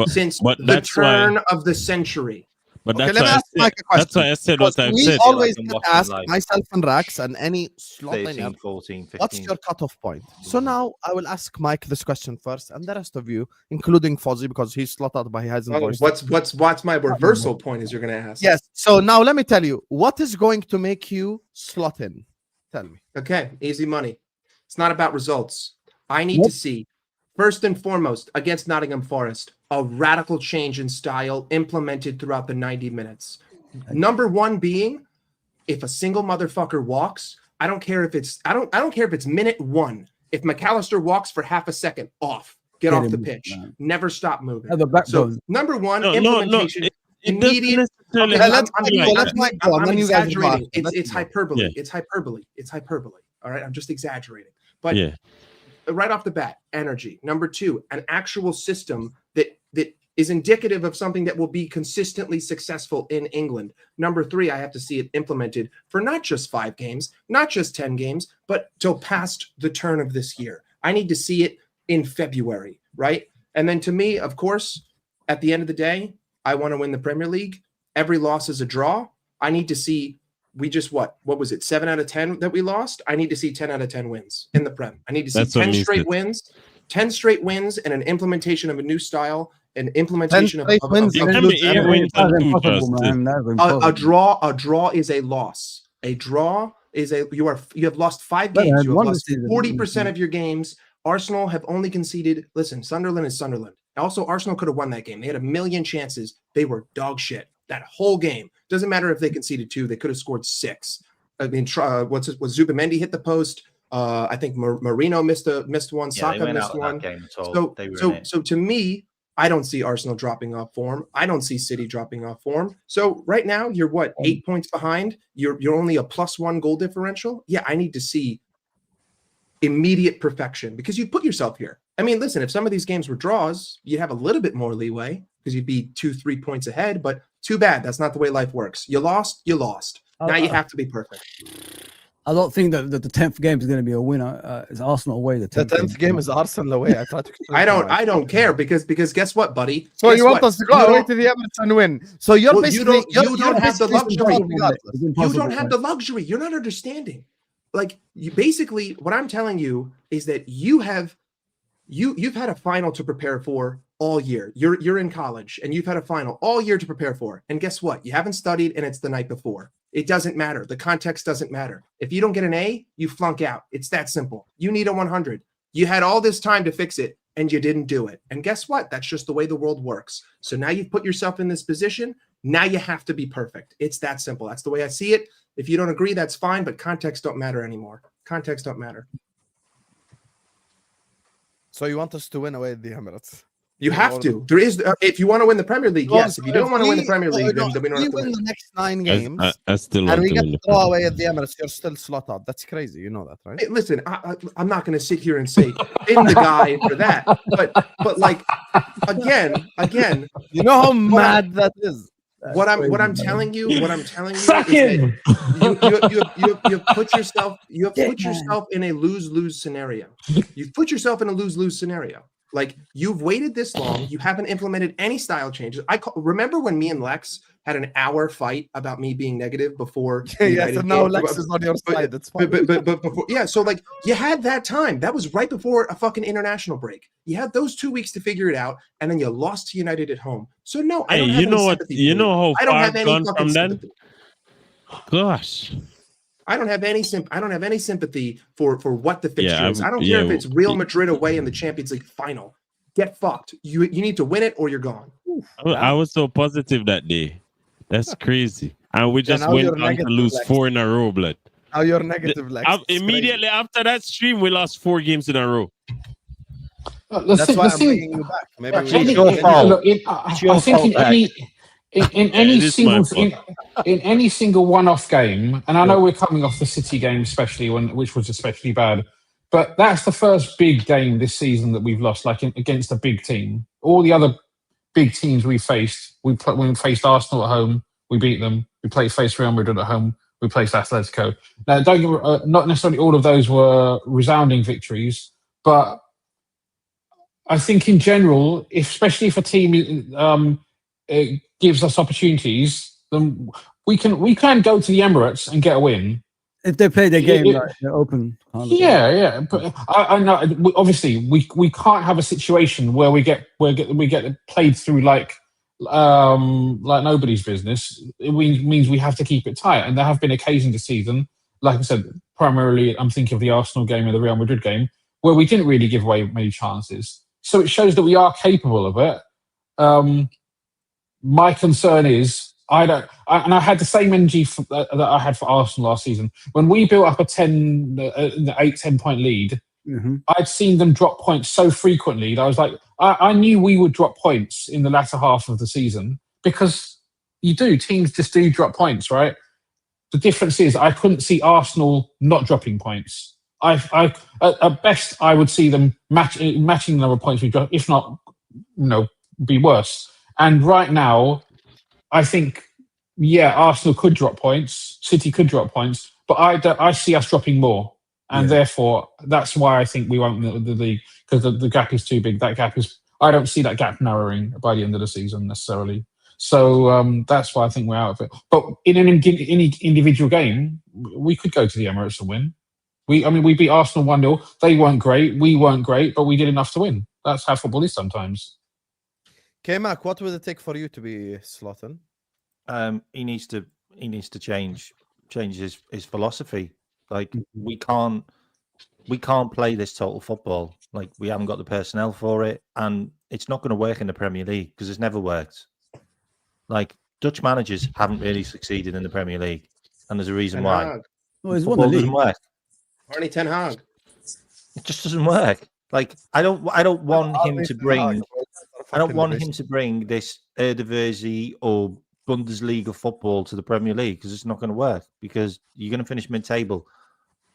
since the turn of the century. But Okay, that's let me ask Mike a question. that's why I said what I've We said. always Like, I'm get watching, asked, like, myself and Rax and any slot 13, 14, 15. what's your cutoff point? So now I will ask Mike this question first, and the rest of you, including Fozzy, because he's slotted, but he hasn't voiced. What's my reversal point? Is you're going to ask? Yes. So now let me tell you, what is going to make you slot in? Tell me. Okay, easy money. It's not about results. I need to see, first and foremost, against Nottingham Forest, a radical change in style implemented throughout the 90 minutes. Number one being, if a single motherfucker walks, I don't care if it's minute one. If McAllister walks for half a second, get off the pitch. Man. Never stop moving. So number one, implementation. Immediate. Let's Mike go. I'm exaggerating. It's hyperbole. Yeah. It's hyperbole. All right, I'm just exaggerating. But right off the bat, energy. Number two, an actual system that is indicative of something that will be consistently successful in England. Number three, I have to see it implemented for not just 5 games, not just 10 games, but till past the turn of this year. I need to see it in February, right? And then to me, of course, at the end of the day, I want to win the Premier League. Every loss is a draw. I need to see, what was it, 7 out of 10 that we lost? I need to see 10 out of 10 wins in the Prem. I need to see 10 straight wins, 10 straight wins, and an implementation of a new style, an implementation of a draw is a loss. A draw is you have lost 5 games. You have lost 40% of your games. Arsenal have only conceded. Listen, Sunderland is Sunderland. Also, Arsenal could have won that game. They had a million chances. They were dog shit that whole game. Doesn't matter if they conceded 2; they could have scored 6. I mean, was Zubimendi hit the post? I think Marino missed one. Saka missed one. So to me, I don't see Arsenal dropping off form. I don't see City dropping off form. So right now, you're 8 points behind. You're only a +1 goal differential. Yeah, I need to see immediate perfection because you put yourself here. I mean, listen, if some of these games were draws, you'd have a little bit more leeway because you'd be 2-3 points ahead. But too bad. That's not the way life works. You lost. Now you have to be perfect. I don't think that the 10th game is going to be a winner. It's Arsenal away. The 10th game is Arsenal away. I don't care because guess what, buddy? So you want us to go away to the Emirates and win? So you don't have the luxury. You don't have the luxury. You're not understanding. Like you basically, what I'm telling you is that you've had a final to prepare for all year. You're in college and you've had a final all year to prepare for. And guess what? You haven't studied and it's the night before. It doesn't matter. The context doesn't matter. If you don't get an A, you flunk out. It's that simple. You need a 100. You had all this time to fix it and you didn't do it. And guess what? That's just the way the world works. So now you've put yourself in this position. Now you have to be perfect. It's that simple. That's the way I see it. If you don't agree, that's fine, but context don't matter anymore. Context don't matter. So you want us to win away at the Emirates? You have to. There is, if you want to win the Premier League, yes. If you don't want to win the Premier League, then we don't have to win the next 9 games. I still and we get to go away at the Emirates. You're still slotted. That's crazy. You know that, right? Hey, listen, I'm not going to sit here and say in the guy for that, but like again, you know how mad that is. What I'm telling you is that you put yourself in a lose-lose scenario. You've put yourself in a lose-lose scenario. Like you've waited this long, you haven't implemented any style changes. Remember when me and Lex had an hour fight about me being negative before? Yeah, so now Lex is on your side. That's fine. But before, yeah, so like you had that time. That was right before a fucking international break. You had those 2 weeks to figure it out, and then you lost to United at home. So no, I don't have any sympathy. You know how I don't far have any gone fucking from sympathy. then? Gosh. I don't have any sympathy for what the fixture is. I don't care if it's Real Madrid away in the Champions League final. Get fucked. You need to win it or you're gone. I was so positive that day. That's crazy. And we just went on to lose 4 in a row, blood. Now you're negative, Lex. Immediately after that stream, we lost 4 games in a row. That's why I'm bringing you back. Maybe it's your fault. I think in any single one-off game, and I know we're coming off the City game, which was especially bad. But that's the first big game this season that we've lost, like against a big team. All the other big teams we faced, when we faced Arsenal at home, we beat them. We faced Real Madrid at home, we faced Atletico. Now, not necessarily all of those were resounding victories, but I think in general, especially if a team it gives us opportunities, then we can go to the Emirates and get a win. If they play their game like they're open. Yeah. But I know. Obviously, we can't have a situation where we get played through like nobody's business. It means we have to keep it tight. And there have been occasions this season, like I said, primarily I'm thinking of the Arsenal game and the Real Madrid game, where we didn't really give away many chances. So it shows that we are capable of it. My concern is I had the same energy that I had for Arsenal last season. When we built up a 10 point lead, I'd seen them drop points so frequently that I was like, I knew we would drop points in the latter half of the season because teams just do drop points, right? The difference is I couldn't see Arsenal not dropping points. At best, I would see them matching the number of points we drop, if not, be worse. And right now, I think, Arsenal could drop points, City could drop points, but I see us dropping more. And therefore, that's why I think we won't win the league, because the gap is too big. I don't see that gap narrowing by the end of the season necessarily. So that's why I think we're out of it. But in any individual game, we could go to the Emirates and win. We beat Arsenal 1-0. They weren't great. We weren't great, but we did enough to win. That's how football is sometimes. K-Mac, what will it take for you to be Slaughter? He needs to change his philosophy. Like we can't play this total football. Like we haven't got the personnel for it, and it's not going to work in the Premier League because it's never worked. Like Dutch managers haven't really succeeded in the Premier League, and there's a reason why. Well, he's won the league. Doesn't work. Arnie Ten Hag. It just doesn't work. Like I don't want him to bring. I don't want him to bring this Eredivisie or Bundesliga football to the Premier League because it's not going to work because you're going to finish mid-table.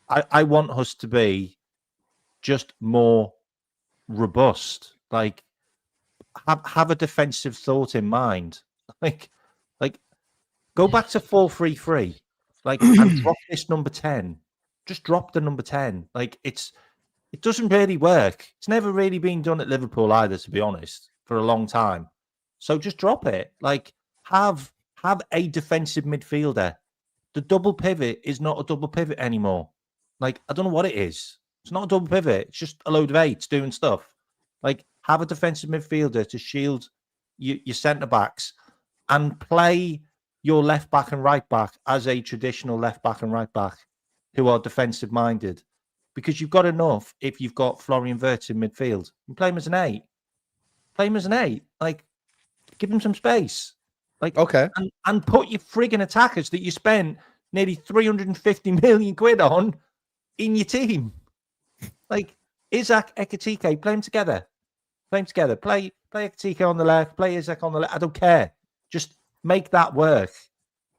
I want us to be just more robust. Like have a defensive thought in mind. Like go back to 4-3-3. Like and drop this number 10. Just drop the number 10. Like it doesn't really work. It's never really been done at Liverpool either, to be honest, for a long time. So just drop it. Like have a defensive midfielder. The double pivot is not a double pivot anymore. Like I don't know what it is. It's not a double pivot. It's just a load of eights doing stuff. Like have a defensive midfielder to shield your centre backs and play your left back and right back as a traditional left back and right back who are defensive minded. Because you've got enough if you've got Florian Wirtz in midfield. You play him as an 8. Play him as an 8. Like, give him some space. Like, okay. And put your frigging attackers that you spent nearly 350 million quid on in your team. Like, Isak, Ekitike, play them together. Play them together. Play Ekitike on the left, play Isak on the left. I don't care. Just make that work.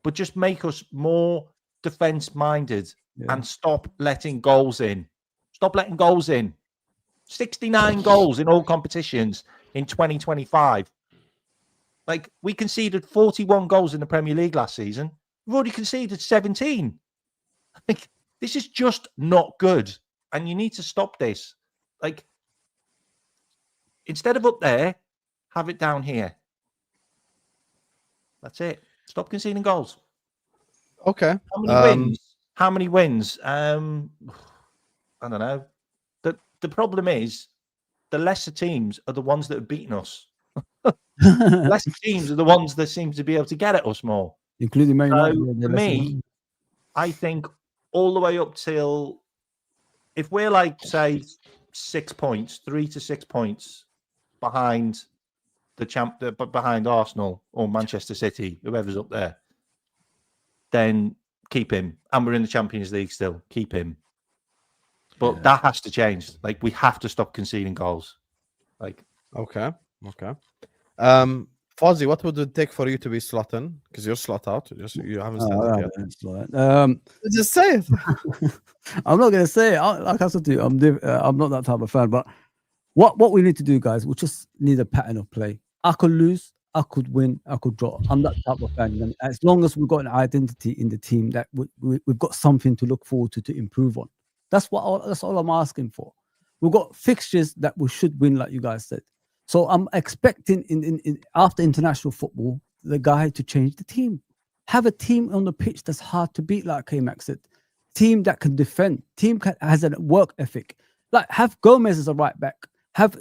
But just make us more defense-minded. Yeah. And stop letting goals in. Stop letting goals in. 69 goals in all competitions in 2025. Like, we conceded 41 goals in the Premier League last season. We've already conceded 17. Like, this is just not good. And you need to stop this. Like, instead of up there, have it down here. That's it. Stop conceding goals. Okay. How many wins? How many wins? I don't know. The problem is the lesser teams are the ones that have beaten us. Lesser teams are the ones that seem to be able to get at us more. Including Man United. For me, I think all the way up till if we're like, say, 6 points, 3 to 6 points behind behind Arsenal or Manchester City, whoever's up there, then keep him. And we're in the Champions League still. Keep him. But that has to change. Like, we have to stop conceding goals. Like, okay. Fozzie, what would it take for you to be slot in? Because you're slot out. You haven't said it yet. Just say it. I'm not gonna say it. Like I said to you, I'm not that type of fan. But what we need to do, guys, we just need a pattern of play. I could lose, I could win, I could draw. I'm that type of fan. And as long as we've got an identity in the team that we've got something to look forward to improve on. That's all I'm asking for. We've got fixtures that we should win, like you guys said. So I'm expecting in after international football, the guy to change the team. Have a team on the pitch that's hard to beat, like K-Max said. Team that can defend. Team has a work ethic. Like have Gomez as a right back. Have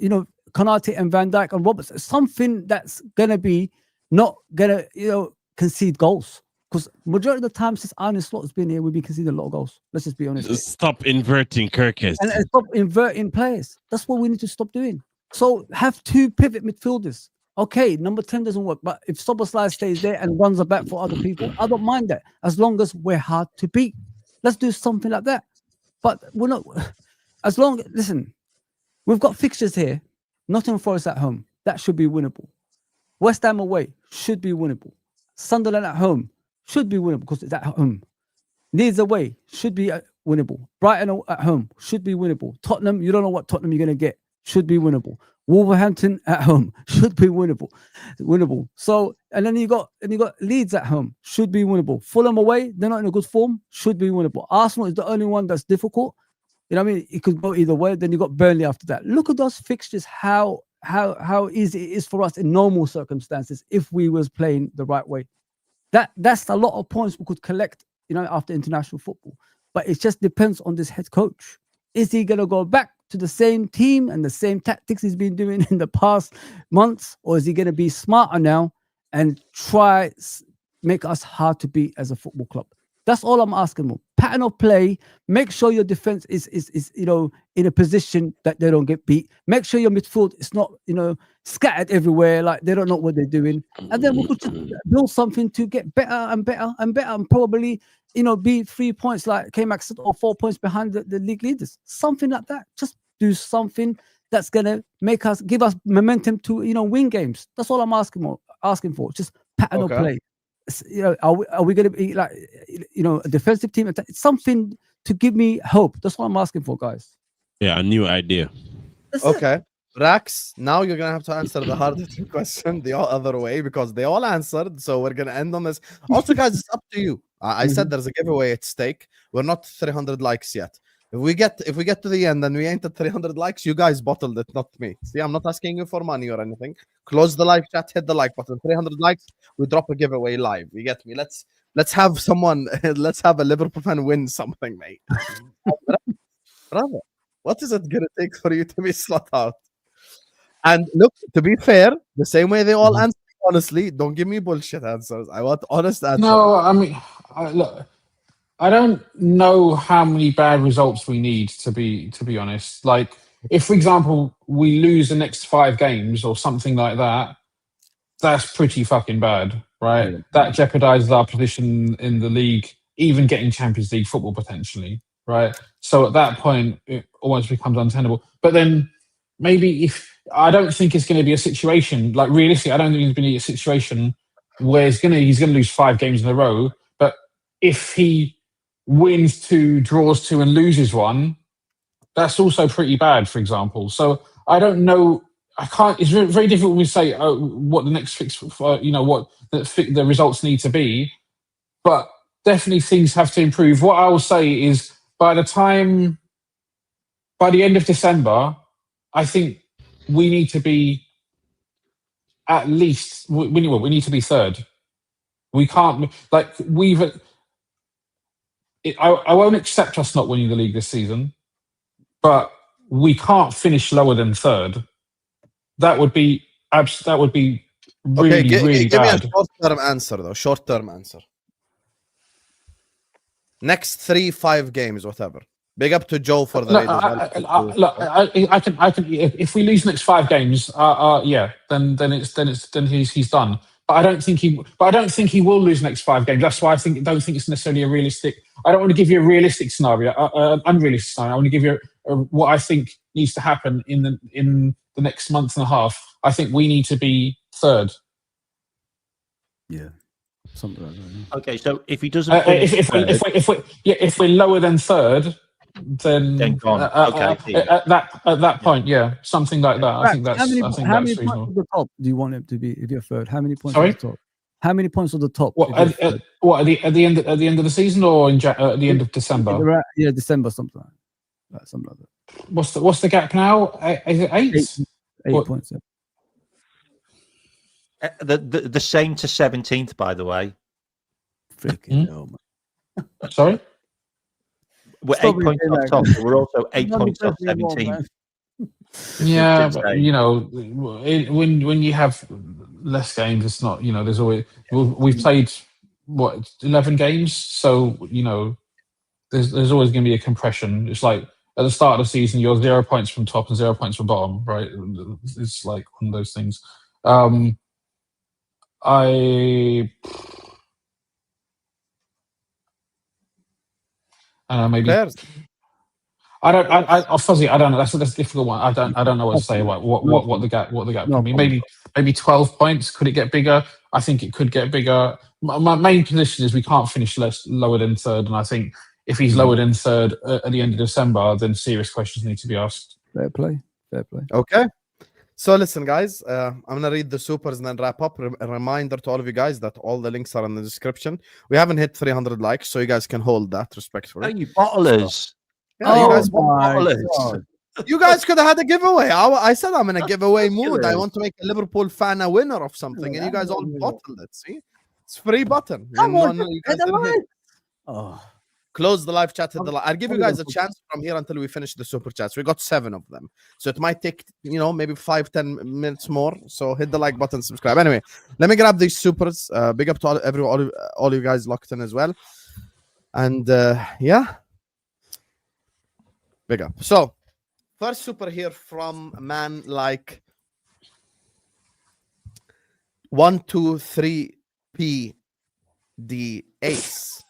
Konate and Van Dijk and Robertson. Something that's gonna be not gonna concede goals. Because majority of the time since Arne Slot has been here, we've been conceding a lot of goals. Let's just be honest. Just stop inverting Kirkes. And stop inverting players. That's what we need to stop doing. So have 2 pivot midfielders. Okay, number 10 doesn't work, but if Szoboszlai stays there and runs a back for other people, I don't mind that, as long as we're hard to beat. Let's do something like that. But we're not. Listen, we've got fixtures here. Nottingham Forest at home, that should be winnable. West Ham away should be winnable. Sunderland at home should be winnable because it's at home. Leeds away should be winnable. Brighton at home should be winnable. Tottenham, you don't know what Tottenham you're going to get. Should be winnable. Wolverhampton at home should be winnable. So, and then you got Leeds at home, should be winnable. Fulham away, they're not in a good form, should be winnable. Arsenal is the only one that's difficult. You know what I mean? It could go either way. Then you got Burnley after that. Look at those fixtures, how easy it is for us in normal circumstances if we was playing the right way. That's a lot of points we could collect, after international football. But it just depends on this head coach. Is he going to go back to the same team and the same tactics he's been doing in the past months, or is he going to be smarter now and try make us hard to beat as a football club? That's all I'm asking for. Pattern of play. Make sure your defense is in a position that they don't get beat. Make sure your midfield is not scattered everywhere, like they don't know what they're doing. And then we could just build something to get better and better and better, and probably be 3 points like K-Max said, or 4 points behind the league leaders. Something like that. Just do something that's gonna give us momentum to win games. That's all I'm asking for. Just pattern of play. Are we going to be like a defensive team? Something to give me hope. That's what I'm asking for, guys. Yeah, a new idea. Okay, Rax. Now you're gonna have to answer the hardest question the other way, because they all answered. So we're gonna end on this. Also, guys, it's up to you. I said there's a giveaway at stake. We're not 300 likes yet. If we get to the end and we ain't at 300 likes, you guys bottled it, not me. See, I'm not asking you for money or anything. Close the live chat, hit the like button. 300 likes, we drop a giveaway live. You get me? Let's have someone. Let's have a Liverpool fan win something, mate. Brother, what is it gonna take for you to be slot out? And look, to be fair, the same way they all answer. Honestly, don't give me bullshit answers. I want honest answers. No, I mean, look. I don't know how many bad results we need to be honest. Like, if, for example, we lose the next 5 games or something like that, that's pretty fucking bad, right? Yeah. That jeopardizes our position in the league, even getting Champions League football potentially, right? So at that point, it almost becomes untenable. But then maybe I don't think it's going to be a situation, like realistically, I don't think it's going to be a situation where he's going to lose 5 games in a row. But if he wins 2, draws 2, and loses 1, that's also pretty bad, for example. So I don't know. I can't. It's very difficult when we say what the next fix, what the results need to be. But definitely things have to improve. What I will say is, by the end of December, I think we need to be at least. We need to be 3rd. We can't I won't accept us not winning the league this season, but we can't finish lower than 3rd. That would be really, really give bad. Me a short-term answer, though. Short-term answer. Next 3-5 games, whatever. Big up to Joe for the. I can. If we lose the next 5 games, then he's done. But I don't think he will lose the next 5 games. That's why I don't think it's necessarily a realistic. I don't want to give you a realistic scenario, unrealistic scenario. I want to give you what I think needs to happen in the next month and a half. I think we need to be 3rd. Yeah, something like that. Yeah. Okay, so if he doesn't finish if we're lower than third, then gone. at that point, yeah, something like that. I think that's how many that's points reasonable. at the top do you want him to be if you're third? How many points Sorry? at the top? How many points at the top? What at the end of the season or at the end of December? Yeah, December, something like that. What's the gap now? Is it 8? 8 points. Yeah. the same to 17th, by the way. Freaking hell, man. Sorry? We're 8 points off top. But we're also 8 points off 17th. Yeah, but you know, when you have less games, it's not. You know, there's always we've played 11 games, so you know, there's always going to be a compression. It's like at the start of the season, you're 0 points from top and 0 points from bottom, right? It's like one of those things. Maybe. Players. Fuzzy. I don't know. That's a difficult one. I don't know what to say about what the gap can be. Maybe 12 points. Could it get bigger? I think it could get bigger. My main position is we can't finish lower than third, and I think if he's lower than third at the end of December, then serious questions need to be asked. Fair play. Okay. So listen, guys, I'm gonna read the supers and then wrap up. A reminder to all of you guys that all the links are in the description. We haven't hit 300 likes, so you guys can hold that respectfully. Oh, you bottlers! Yeah, You guys could have had a giveaway. I said I'm in a giveaway mood. I want to make a Liverpool fan a winner of something, and you guys all bottled it. See, it's free button. Come on, you guys didn't hit. Close the live chat. Hit the I'll give you guys a chance from here until we finish the super chats. We got 7 of them, so it might take maybe 5-10 minutes more. So hit the like button, subscribe. Anyway, let me grab these supers. Big up to all you guys locked in as well, and yeah. Big up. So, first super here from a man like 123 the Ace.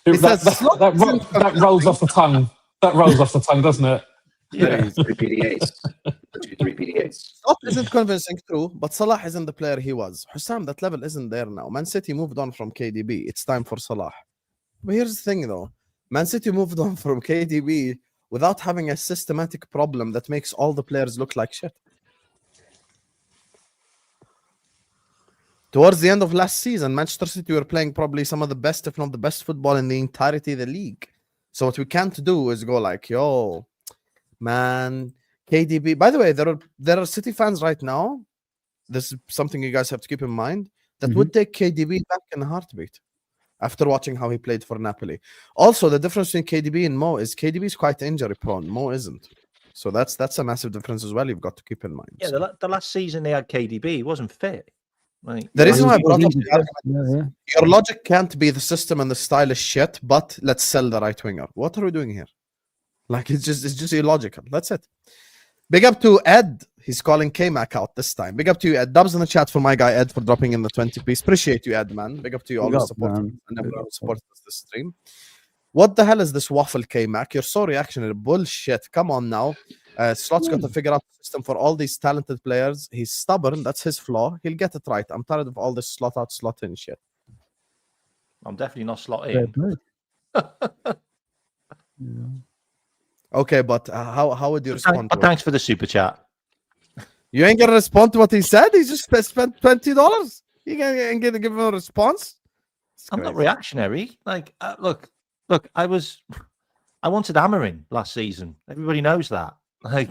That rolls off the tongue. That rolls off the tongue, doesn't it? Yeah, 3 PDAs. 3 PDAs. Slot isn't convincing, true, but Salah isn't the player he was. Husam, that level isn't there now. Man City moved on from KDB. It's time for Salah. But here's the thing, though. Man City moved on from KDB without having a systematic problem that makes all the players look like shit. Towards the end of last season, Manchester City were playing probably some of the best, if not the best football in the entirety of the league. So what we can't do is go like, yo, man, KDB. By the way, there are City fans right now. This is something you guys have to keep in mind that would take KDB back in a heartbeat after watching how he played for Napoli. Also, the difference between KDB and Mo is KDB is quite injury prone. Mo isn't. So that's a massive difference as well. You've got to keep in mind. Yeah, the last season they had KDB, he wasn't fit. Like, the reason why I brought up the argument, your logic can't be the system and the style is shit, but let's sell the right winger. What are we doing here? Like it's just illogical. That's it. Big up to Ed. He's calling K-Mac out this time. Big up to you, Ed. Dubs in the chat for my guy Ed for dropping in the 20 piece. Appreciate you, Ed, man. Big up to you, all the support and everyone who supported this stream. What the hell is this waffle, K-Mac? You're so reactionary. Bullshit. Come on now. Slot's got to figure out the system for all these talented players. He's stubborn. That's his flaw. He'll get it right. I'm tired of all this slot out, slot in shit. I'm definitely not slot in. Okay, but how would you respond to thanks for the super chat. You ain't gonna respond to what he said? He just spent $20. You ain't gonna give him a response? I'm not reactionary. Like, look, I wanted Amarin last season. Everybody knows that. Like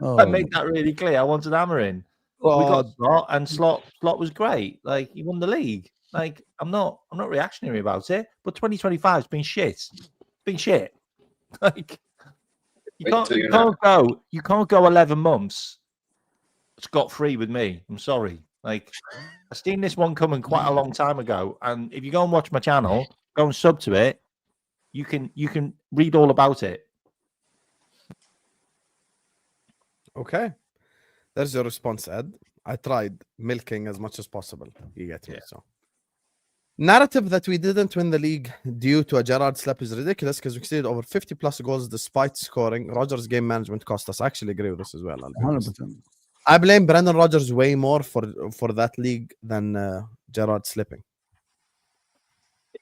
I made that really clear. I wanted Amarin. We got Slot, and Slot was great. Like, he won the league. Like, I'm not reactionary about it. But 2025 has been shit. It's been shit. Like, you can't go 11 months scot-free with me. I'm sorry. Like, I've seen this one coming quite a long time ago. And if you go and watch my channel, go and sub to it, you can read all about it. Okay. There's your response, Ed. I tried milking as much as possible. You get me. So narrative that we didn't win the league due to a Gerrard slap is ridiculous because we conceded over 50 plus goals despite scoring. Rodgers' game management cost us. I actually agree with this as well. 100%. I blame Brendan Rodgers way more for that league than Gerrard slipping.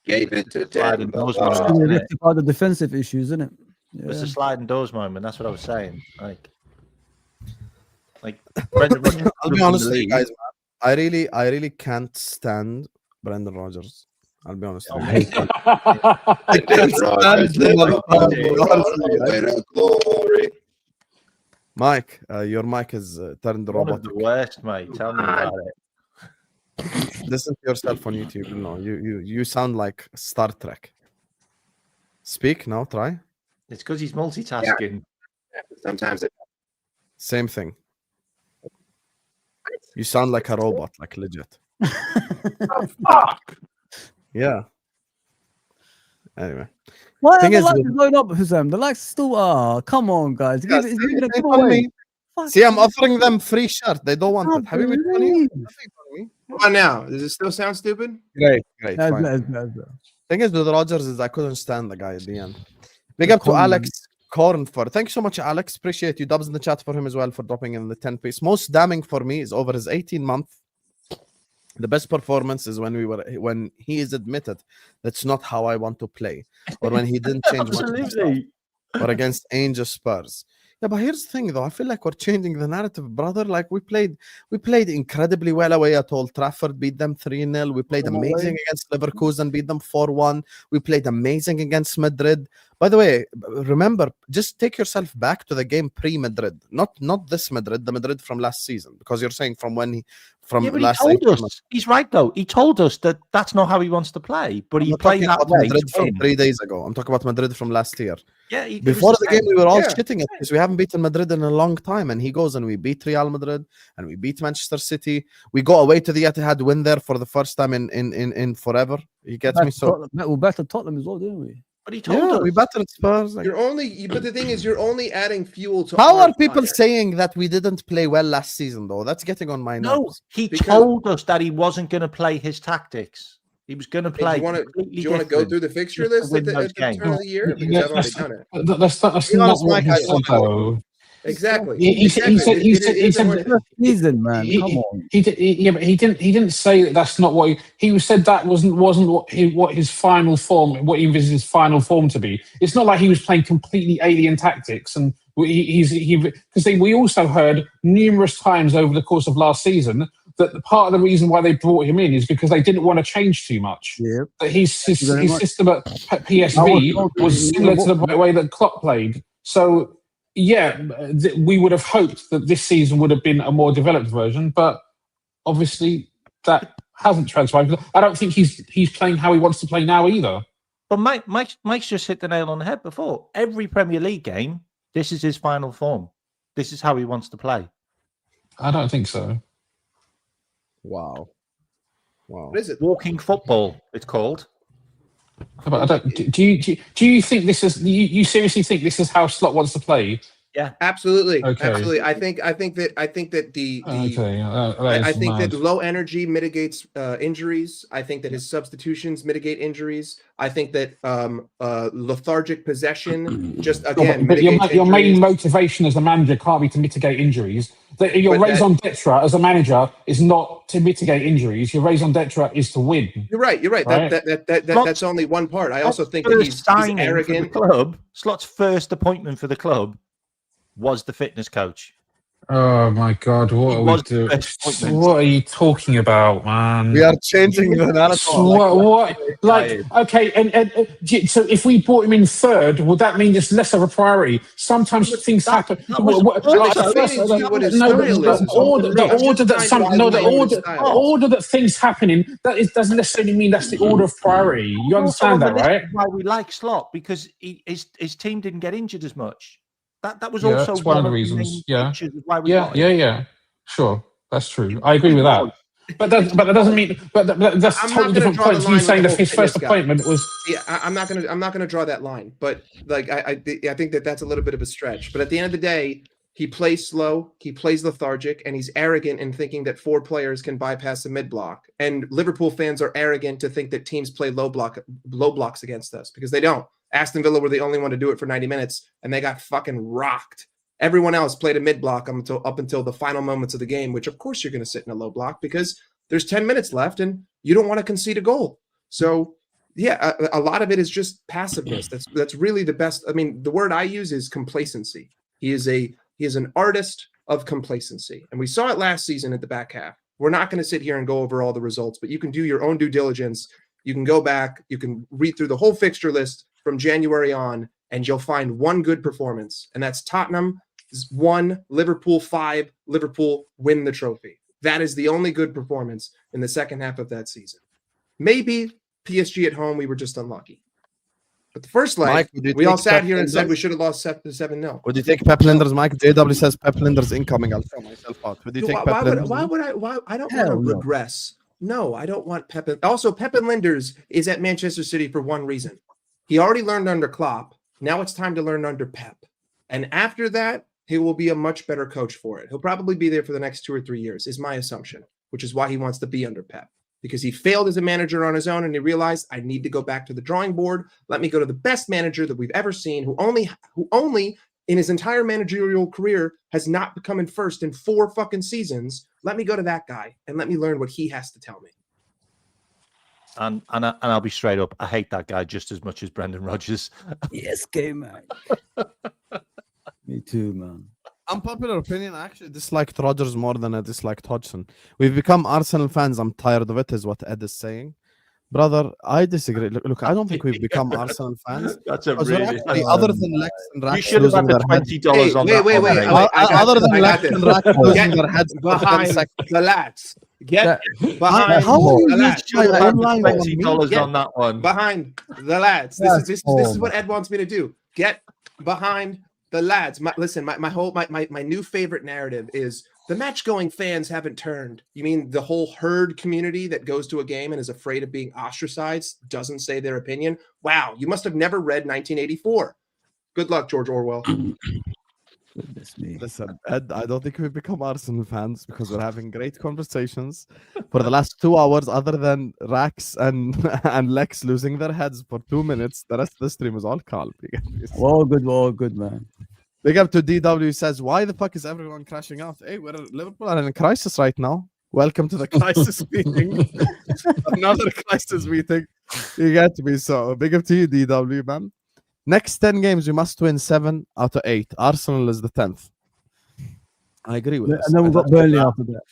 Gave it to Sliding Denver. doors moment, isn't it? Rectify the defensive issues, isn't it? It's Yeah. a sliding doors moment. That's what I was saying. Like Brendan Rodgers. I'll be honest with you guys, man. I really can't stand Brendan Rodgers. I'll be honest with you. I can't stand the motherfucker. Mike, your mic is turned One of robotic. the worst, mate. Tell me about it. Listen to yourself on YouTube. No, you sound like Star Trek. Speak now. Try. It's because he's multitasking. Sometimes it. Same thing. You sound like a robot, like legit. Fuck. Yeah. Anyway, Why are Thing the is likes with- going up, Husam? The likes still come on, guys. Yeah, Give it see, a they give on away. me. Fuck. See, I'm offering them free shirt. They don't want it. Can't Habibi, believe. Come on now. Does it still sound stupid? Great, That's fine. better. Thing is with Rogers is I couldn't stand the guy at the end. Big up to Alex Cornford. Thank you so much, Alex. Appreciate you. Dubs in the chat for him as well for dropping in the 10 piece. Most damning for me is over his 18-month. The best performance is when he is admitted that's not how I want to play, or when he didn't change much of himself, Absolutely. or against Angel Spurs. Yeah, but here's the thing, though. I feel like we're changing the narrative, brother. Like we played incredibly well away at Old Trafford, beat them 3-0. We played amazing against Leverkusen, beat them 4-1. We played amazing against Madrid. By the way, remember, just take yourself back to the game pre-Madrid, not this Madrid, the Madrid from last season, because you're saying from when But he last told 18 months. us. He's right though. He told us that that's not how he wants to play. But he I'm not played talking that about way. Madrid to from win. 3 days ago. I'm talking about Madrid from last year. Yeah. It was Before the game, same. we were all Yeah. shitting it because we haven't beaten Madrid in a long time. And he goes and we beat Real Madrid and we beat Manchester City. We go away to the Etihad, win there for the first time in forever. You get me? So We battered Tottenham as well, didn't we? But he told yeah, us. we battered Spurs. Like, But the thing is, you're only adding fuel to. how our are people fire. saying that we didn't play well last season, though? That's getting on my No, nerves. he Because- told us that he wasn't going to play his tactics. He was going to Hey, play. do you want to completely go different. through the fixture just to list win at the those turn games. of the year? Because Yeah, I've already done it. That's not Be honest, what Mike, he I said, don't know. though. Exactly. He said- he said- he It said- he isn't said- what- Season, man. Come on. Yeah, but he didn't say that. That's not what he said. That wasn't what his final form, what he envisaged his final form to be. It's not like he was playing completely alien tactics. And because we also heard numerous times over the course of last season that part of the reason why they brought him in is because they didn't want to change too much. Yeah. That his very much. system at PSV was similar to the way that Klopp played. So. Yeah, we would have hoped that this season would have been a more developed version, but obviously that hasn't transpired. I don't think he's playing how he wants to play now either. But Mike's just hit the nail on the head before. Every Premier League game, this is his final form. This is how he wants to play. I don't think so. Wow. What is it? Walking football, it's called. But I don't. Do you think this is? You seriously think this is how Slot wants to play? Yeah, Absolutely. Okay. Absolutely. I think that the Okay, I think that low energy mitigates injuries. I think that his substitutions mitigate injuries. I think that lethargic possession just again but mitigates your main injuries. motivation as a manager can't be to mitigate injuries. Your But raison d'etre as a manager is not to mitigate injuries. Your raison d'etre is to win. You're right. You're right. Right. That's only one part. I also think that he's signing arrogant. for the club. Slot's first appointment for the club was the fitness coach. Oh my God! What He are was we doing? the best appointment. What are you talking about, man? We are changing the narrative. Okay, so if we brought him in third, would that mean it's less of a priority? Sometimes things happen. that was what his style is. The order that things happen in doesn't necessarily mean that's the order of priority. You understand that, right? Why we like Slot, because his team didn't get injured as much. That was Yeah, also that's one of the main reasons. Yeah, features of why we got him. yeah. Sure, that's true. I agree with that. But that doesn't mean. But that's a I'm totally not gonna different draw point. the You line saying with that the his whole first fitness guy. appointment was. Yeah, I'm not gonna draw that line, but like I think that that's a little bit of a stretch. But at the end of the day, he plays slow, he plays lethargic, and he's arrogant in thinking that 4 players can bypass the mid block. And Liverpool fans are arrogant to think that teams play low blocks against us because they don't. Aston Villa were the only one to do it for 90 minutes, and they got fucking rocked. Everyone else played a mid block up until the final moments of the game, which of course you're going to sit in a low block because there's 10 minutes left and you don't want to concede a goal. So yeah, a lot of it is just passiveness. That's really the best. I mean, the word I use is complacency. He is an artist of complacency, and we saw it last season at the back half. We're not going to sit here and go over all the results, but you can do your own due diligence. You can go back, you can read through the whole fixture list from January on, and you'll find one good performance, and that's Tottenham 1, Liverpool 5, Liverpool win the trophy. That is the only good performance in the second half of that season. Maybe PSG at home, we were just unlucky. But the first leg, Mike, we all sat here and said we should have lost 7-0. Would you take Pep Linders, Mike? JW says Pep Linders incoming. I'll throw myself out. Would you take Pep Linders? Why would I? I don't want to regress. No, I don't want Pep. Also, Pep Linders is at Manchester City for one reason. He already learned under Klopp. Now it's time to learn under Pep. And after that, he will be a much better coach for it. He'll probably be there for the next 2 or 3 years, is my assumption, which is why he wants to be under Pep. Because he failed as a manager on his own and he realized, I need to go back to the drawing board. Let me go to the best manager that we've ever seen, who only in his entire managerial career has not become in first in 4 fucking seasons. Let me go to that guy and let me learn what he has to tell me. And I'll be straight up. I hate that guy just as much as Brendan Rodgers. Yes, man. Me too, man. Unpopular opinion, I actually disliked Rodgers more than I disliked Hodgson. We've become Arsenal fans. I'm tired of it, is what Ed is saying. Brother, I disagree. Look, I don't think we've become Arsenal fans. That's a really actually, other than Lex and Rak you should have had the $20 on that. Wait. Other than Lex and Rak losing their heads behind the lads. Get behind the lads. $20 on that one. Behind the lads. This is what Ed wants me to do. Get behind the lads. My new favorite narrative is the match-going fans haven't turned. You mean the whole herd community that goes to a game and is afraid of being ostracized doesn't say their opinion? Wow, you must have never read 1984. Good luck, George Orwell. Goodness me. Listen, Ed, I don't think we've become Arsenal fans because we're having great conversations for the last 2 hours, other than Rax and Lex losing their heads for 2 minutes. The rest of the stream was all calm. All good, man. Big up to DW says, why the fuck is everyone crashing out? Hey, we're Liverpool are in a crisis right now. Welcome to the crisis meeting. Another crisis meeting. You get me. So big up to you, DW, man. Next 10 games, we must win 7 out of 8. Arsenal is the 10th. I agree with this. And then we've got Burnley after that.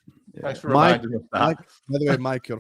Thanks for Mike, reminding us that. by the way, Mike, your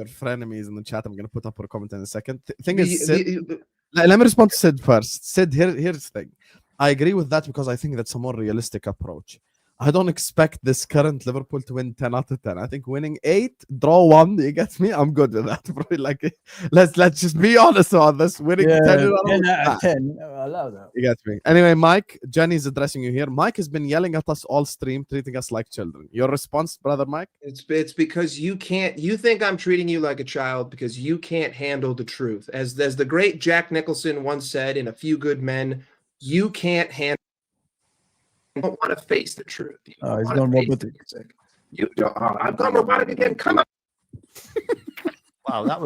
frenemy is in the chat. I'm going to put up a comment in a second. Thing is, Sid, let me respond to Sid first. Sid, here's the thing. I agree with that because I think that's a more realistic approach. I don't expect this current Liverpool to win 10 out of 10. I think winning 8, draw 1, you get me? I'm good with that, bro. Like, let's just be honest on this. Winning 10 out of 10. I allow that. You get me? Anyway, Mike, Jenny's addressing you here. Mike has been yelling at us all stream, treating us like children. Your response, brother Mike? It's because you think I'm treating you like a child because you can't handle the truth. As the great Jack Nicholson once said in A Few Good Men, you can't handle. You don't want to face the truth. He's gone robotic. I've gone robotic again. Come on. Wow, that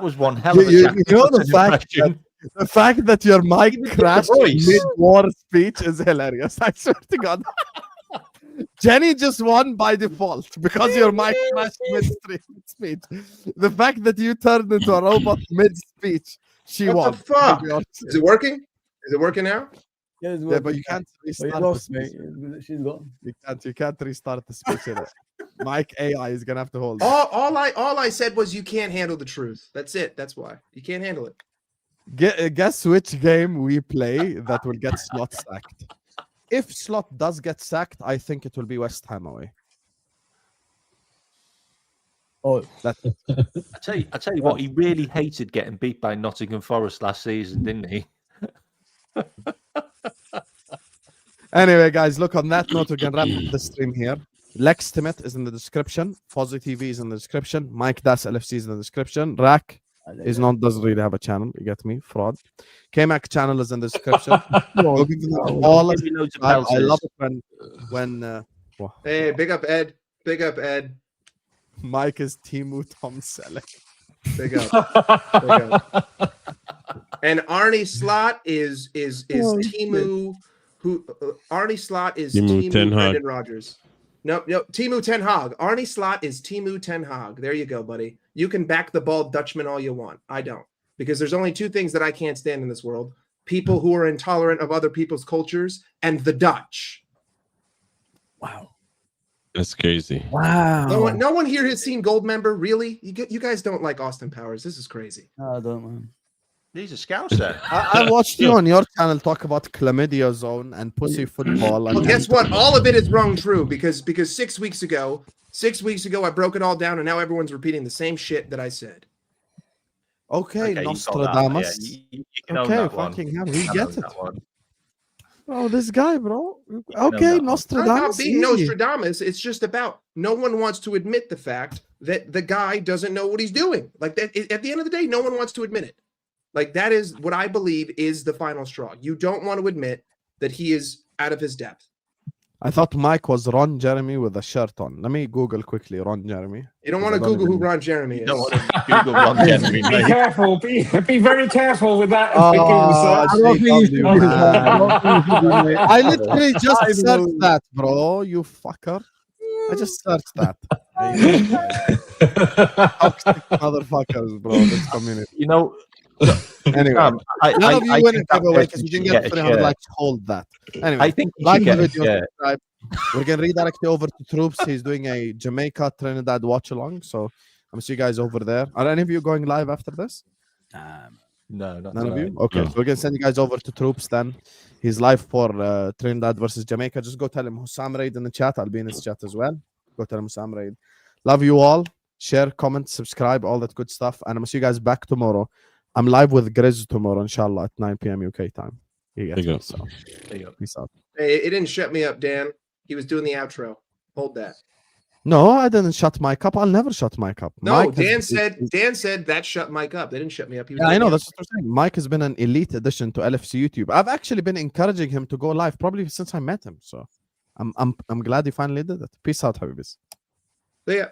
was one hell of a Jack Nicholson impression. The fact that your mic crashed mid-war speech is hilarious. I swear to God. Jenny just won by default because your mic crashed mid-speech. The fact that you turned into a robot mid-speech, she won. What the fuck? Is it working? Is it working now? Yeah, but you can't restart the speech. She's gone. You can't restart the speech. Mike AI is gonna have to hold. All I said was you can't handle the truth. That's it. That's why you can't handle it. Guess which game we play that will get Slot sacked. If Slot does get sacked, I think it will be West Ham away. Oh, that. I tell you what, he really hated getting beat by Nottingham Forest last season, didn't he? Anyway, guys, look, on that note, we're going to wrap up the stream here. Lex Timmet is in the description. Fozzy TV is in the description. Mike Das LFC is in the description. Rak doesn't really have a channel. You get me? Fraud. K-Mac channel is in the description. I love it when hey, big up Ed. Big up Ed. Mike is Timu Tom Selleck. Big up. And Arnie Slot is Timu. Arnie Slot is Timu Brendan Rodgers. No, Timu Ten Hag. Arnie Slot is Timu Ten Hag. There you go, buddy. You can back the bald Dutchman all you want. I don't. Because there's only two things that I can't stand in this world. People who are intolerant of other people's cultures and the Dutch. Wow. That's crazy. Wow. No one here has seen Goldmember, really? You guys don't like Austin Powers. This is crazy. No, I don't, man. These are scouts there. I watched you on your channel talk about chlamydia zone and pussy football. Well, guess what? All of it is wrong true because 6 weeks ago I broke it all down and now everyone's repeating the same shit that I said. Okay, you got Nostradamus. that. Yeah, you can own Okay, that one. fucking hell, we You can get own it. that one. Oh, this guy, bro. know Okay, that one. It's not about Nostradamus. being easy. Nostradamus. It's just about no one wants to admit the fact that the guy doesn't know what he's doing. Like that, at the end of the day, no one wants to admit it. Like that is what I believe is the final straw. You don't want to admit that he is out of his depth. I thought Mike was Ron Jeremy with a shirt on. Let me Google quickly Ron Jeremy. You don't want to Google who Ron Jeremy is. Don't want to Google Ron Jeremy, Be mate. careful. Be very careful with that. Oh, Viking, sir. I literally just searched that, bro. You fucker. I just searched that. Toxic motherfuckers, bro. This community. You know, Anyway, Sam, none of you I win think a that giveaway person because you didn't should get get a 300 share. likes. Hold that. Anyway, I think you like should the get a video, share. subscribe. We're gonna redirect you over to Troops. He's doing a Jamaica Trinidad watch along. So I'm gonna see you guys over there. Are any of you going live after this? No, not None of tonight. you? Okay, No. so we're gonna send you guys over to Troops then. He's live for Trinidad versus Jamaica. Just go tell him Husam Raid in the chat. I'll be in his chat as well. Go tell him Husam Raid. Love you all. Share, comment, subscribe, all that good stuff. And I'm gonna see you guys back tomorrow. I'm live with Grizz tomorrow, inshallah, at 9 p.m. UK time. You get There you me, go. so There you go. peace out. Hey, it didn't shut me up, Dan. He was doing the outro. Hold that. No, I didn't shut my cup. I'll never shut my cup. No, Mike Dan has- said that shut Mike up. They didn't shut me up. He was Yeah, I doing know. the That's what I'm saying. Mike has been an elite addition to LFC YouTube. I've actually been encouraging him to go live probably since I met him. So I'm glad he finally did it. Peace out, Habibis. outro. Yeah.